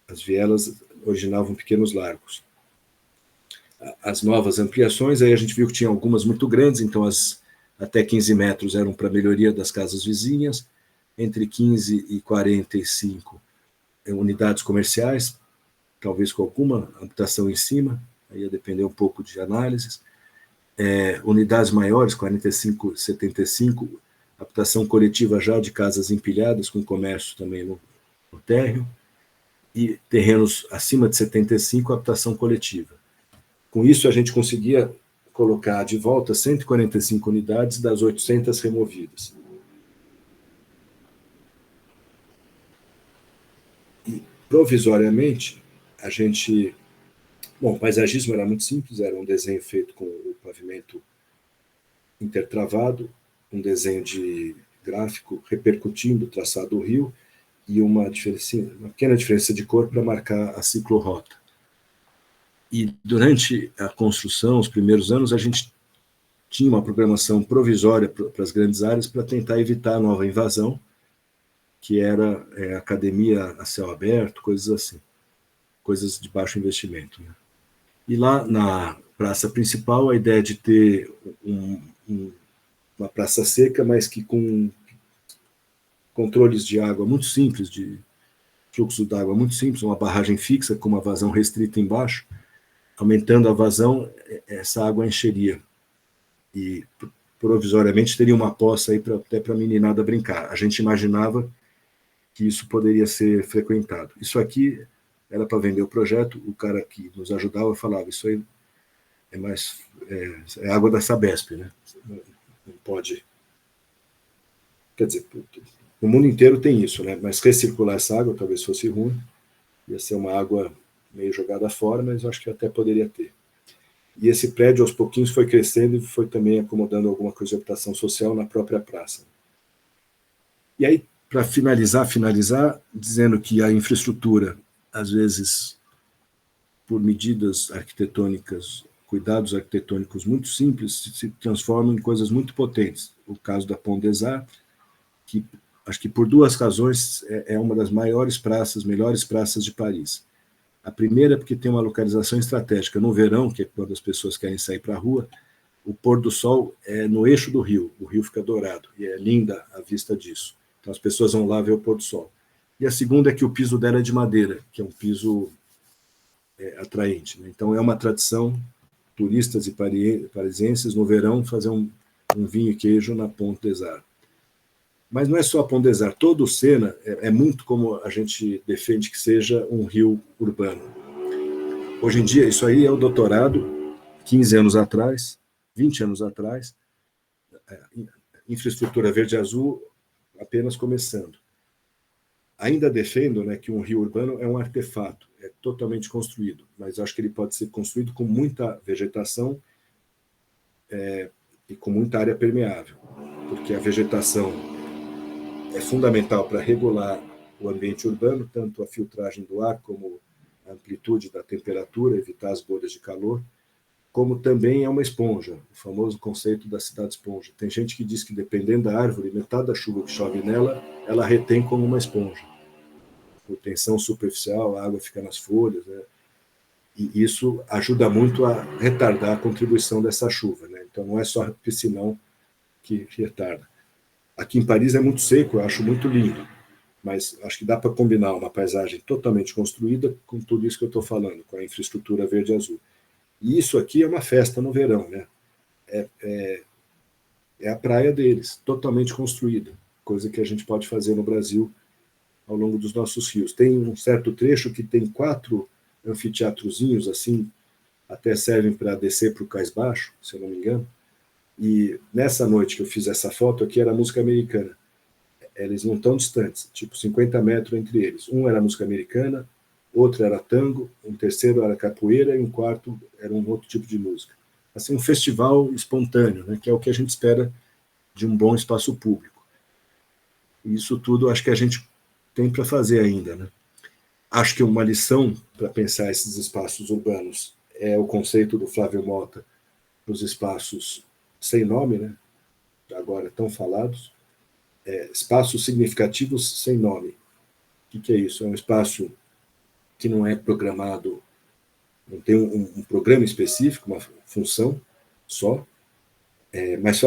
As vielas originavam pequenos largos. As novas ampliações, aí a gente viu que tinha algumas muito grandes, então as até 15 metros eram para melhoria das casas vizinhas, entre 15 e 45 unidades comerciais, talvez com alguma habitação em cima, aí ia depender um pouco de análises. Unidades maiores, 45, 75, habitação coletiva já de casas empilhadas, com comércio também no térreo, e terrenos acima de 75, habitação coletiva. Com isso, a gente conseguia colocar de volta 145 unidades das 800 removidas. E, provisoriamente, a gente... Bom, o paisagismo era muito simples, era um desenho feito com o pavimento intertravado, um desenho de gráfico repercutindo o traçado do rio, e uma pequena diferença de cor para marcar a ciclorrota. E durante a construção, os primeiros anos, a gente tinha uma programação provisória para as grandes áreas para tentar evitar a nova invasão, que era academia a céu aberto, coisas assim, coisas de baixo investimento, né? E lá na praça principal, a ideia de ter uma praça seca, mas que com controles de água muito simples, de fluxo d'água muito simples, uma barragem fixa com uma vazão restrita embaixo, aumentando a vazão, essa água encheria. E provisoriamente teria uma poça aí até para a meninada brincar. A gente imaginava que isso poderia ser frequentado. Isso aqui era para vender o projeto, o cara que nos ajudava falava, isso aí é água da Sabesp, né? Não pode... Quer dizer, no mundo inteiro tem isso, né? Mas recircular essa água talvez fosse ruim, ia ser uma água meio jogada fora, mas eu acho que até poderia ter. E esse prédio, aos pouquinhos, foi crescendo e foi também acomodando alguma coisa de habitação social na própria praça. E aí, para finalizar, dizendo que a infraestrutura, às vezes, por medidas arquitetônicas, cuidados arquitetônicos muito simples, se transformam em coisas muito potentes. O caso da Pont des Arts, que acho que por duas razões é uma das melhores praças de Paris. A primeira é porque tem uma localização estratégica. No verão, que é quando as pessoas querem sair para a rua, o pôr do sol é no eixo do rio, o rio fica dourado, e é linda a vista disso. Então as pessoas vão lá ver o pôr do sol. E a segunda é que o piso dela é de madeira, que é um piso atraente, né? Então é uma tradição, turistas e parisienses no verão fazer um vinho e queijo na Pont des Arts. Mas não é só a Pont des Arts, todo o Sena é muito como a gente defende que seja um rio urbano. Hoje em dia, isso aí é o doutorado, 15 anos atrás, 20 anos atrás, infraestrutura verde-azul apenas começando. Ainda defendo, né, que um rio urbano é um artefato, é totalmente construído, mas acho que ele pode ser construído com muita vegetação e com muita área permeável, porque a vegetação é fundamental para regular o ambiente urbano, tanto a filtragem do ar como a amplitude da temperatura, evitar as bolhas de calor, como também é uma esponja, o famoso conceito da cidade esponja. Tem gente que diz que, dependendo da árvore, metade da chuva que chove nela, ela retém como uma esponja. Por tensão superficial, a água fica nas folhas, né? E isso ajuda muito a retardar a contribuição dessa chuva, né? Então não é só piscinão que retarda. Aqui em Paris é muito seco, eu acho muito lindo, mas acho que dá para combinar uma paisagem totalmente construída com tudo isso que eu estou falando, com a infraestrutura verde e azul. E isso aqui é uma festa no verão, né? É a praia deles, totalmente construída, coisa que a gente pode fazer no Brasil ao longo dos nossos rios. Tem um certo trecho que tem 4 anfiteatrozinhos, assim, até servem para descer para o Cais Baixo, se eu não me engano. E nessa noite que eu fiz essa foto aqui era música americana. Eles não estão distantes, tipo 50 metros entre eles. Um era música americana, outro era tango, um terceiro era capoeira e um quarto era um outro tipo de música. Assim, um festival espontâneo, né, que é o que a gente espera de um bom espaço público. E isso tudo acho que a gente tem para fazer ainda, né? Acho que uma lição para pensar esses espaços urbanos é o conceito do Flávio Mota dos espaços sem nome, né? Agora tão falados, espaços significativos sem nome. O que é isso? É um espaço que não é programado, não tem um programa específico, uma função só, mas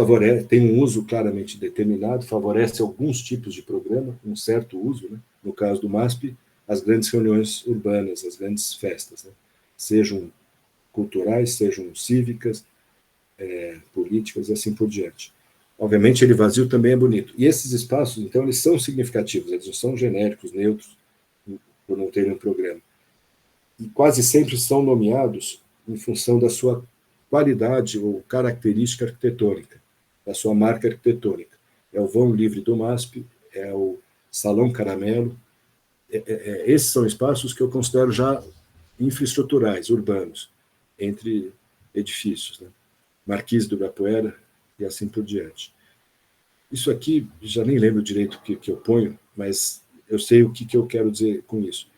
tem um uso claramente determinado, favorece alguns tipos de programa, um certo uso, né? No caso do MASP, as grandes reuniões urbanas, as grandes festas, né? Sejam culturais, sejam cívicas, políticas e assim por diante. Obviamente, ele vazio também é bonito. E esses espaços, então, eles são significativos, eles não são genéricos, neutros, por não terem um programa. E quase sempre são nomeados em função da sua qualidade ou característica arquitetônica, da sua marca arquitetônica. É o vão livre do MASP, é o Salão Caramelo. Esses são espaços que eu considero já infraestruturais, urbanos, entre edifícios, né? Marquise do Ibirapuera e assim por diante. Isso aqui, já nem lembro direito o que eu ponho, mas eu sei o que eu quero dizer com isso.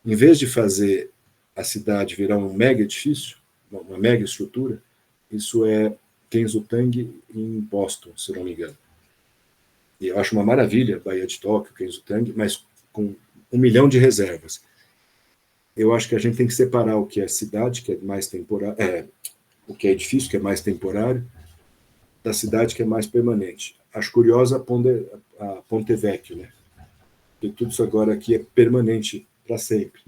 Em vez de fazer a cidade virar um mega edifício, uma mega estrutura, isso é Kensutang em Boston, se não me engano. E eu acho uma maravilha Baía de Tóquio, Kensutang, mas com 1 milhão de reservas. Eu acho que a gente tem que separar o que é cidade, que é mais temporário, o que é edifício, que é mais temporário, da cidade, que é mais permanente. Acho curiosa a Ponte Vecchio, né? Porque tudo isso agora aqui é permanente para sempre.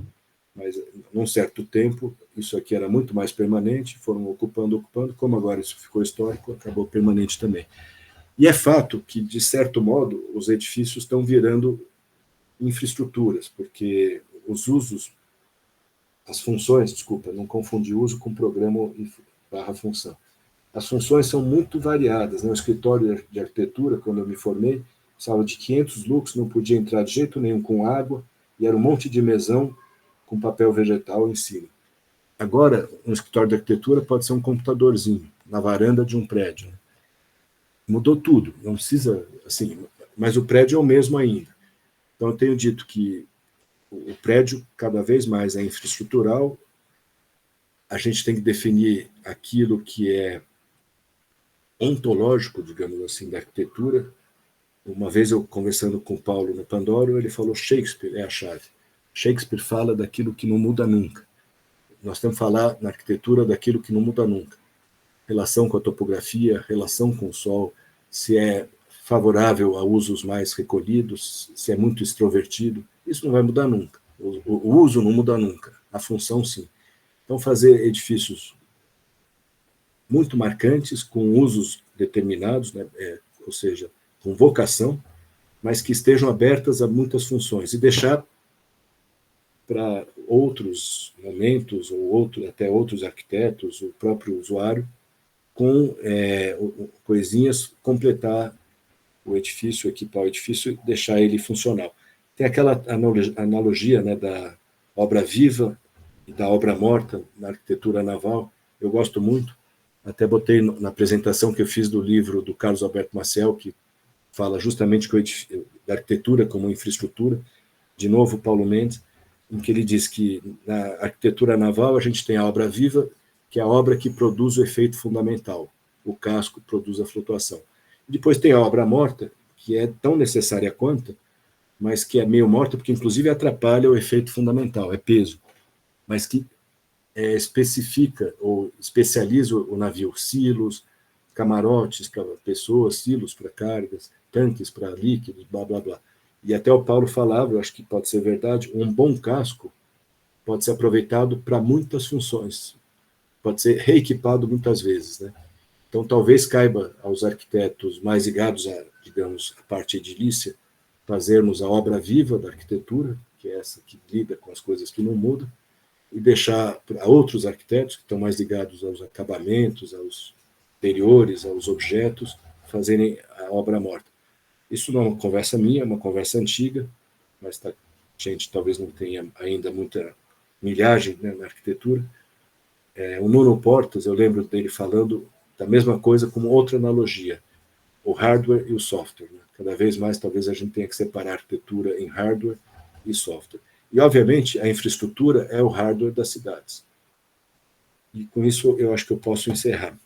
Mas, num certo tempo, isso aqui era muito mais permanente, foram ocupando, como agora isso ficou histórico, acabou permanente também. E é fato que, de certo modo, os edifícios estão virando infraestruturas, porque os usos, as funções, desculpa, não confundir uso com programa barra função. As funções são muito variadas. No escritório de arquitetura, quando eu me formei, sala de 500 lux, não podia entrar de jeito nenhum com água, e era um monte de mesão com papel vegetal em cima. Agora, um escritório de arquitetura pode ser um computadorzinho na varanda de um prédio. Né? Mudou tudo, não precisa, assim, mas o prédio é o mesmo ainda. Então, eu tenho dito que o prédio cada vez mais é infraestrutural, a gente tem que definir aquilo que é ontológico, digamos assim, da arquitetura. Uma vez eu conversando com o Paulo no Pandoro, ele falou Shakespeare é a chave. Shakespeare fala daquilo que não muda nunca. Nós temos que falar na arquitetura daquilo que não muda nunca. Relação com a topografia, relação com o sol, se é favorável a usos mais recolhidos, se é muito extrovertido, isso não vai mudar nunca. O uso não muda nunca, a função sim. Então fazer edifícios muito marcantes, com usos determinados, né, ou seja, com vocação, mas que estejam abertas a muitas funções, e deixar para outros momentos, ou até outros arquitetos, o próprio usuário, com coisinhas, completar o edifício, equipar o edifício e deixar ele funcional. Tem aquela analogia, né, da obra viva e da obra morta na arquitetura naval, eu gosto muito, até botei na apresentação que eu fiz do livro do Carlos Alberto Maciel, que fala justamente da arquitetura como infraestrutura, de novo Paulo Mendes, em que ele diz que na arquitetura naval a gente tem a obra viva, que é a obra que produz o efeito fundamental, o casco produz a flutuação. Depois tem a obra morta, que é tão necessária quanto, mas que é meio morta, porque inclusive atrapalha o efeito fundamental, é peso, mas que especifica ou especializa o navio, silos, camarotes para pessoas, silos para cargas, tanques para líquidos, blá, blá, blá. E até o Paulo falava, eu acho que pode ser verdade, um bom casco pode ser aproveitado para muitas funções, pode ser reequipado muitas vezes, né? Então, talvez caiba aos arquitetos mais ligados a, digamos, a parte edilícia, fazermos a obra viva da arquitetura, que é essa que lida com as coisas que não mudam, e deixar para outros arquitetos que estão mais ligados aos acabamentos, aos interiores, aos objetos, fazerem a obra morta. Isso não é uma conversa minha, é uma conversa antiga, mas a gente talvez não tenha ainda muita milhagem, né, na arquitetura. O Nuno Portas, eu lembro dele falando da mesma coisa com outra analogia, o hardware e o software. Né? Cada vez mais, talvez a gente tenha que separar a arquitetura em hardware e software. E, obviamente, a infraestrutura é o hardware das cidades. E, com isso, eu acho que eu posso encerrar.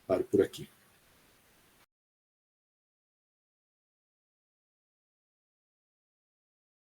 Paro por aqui.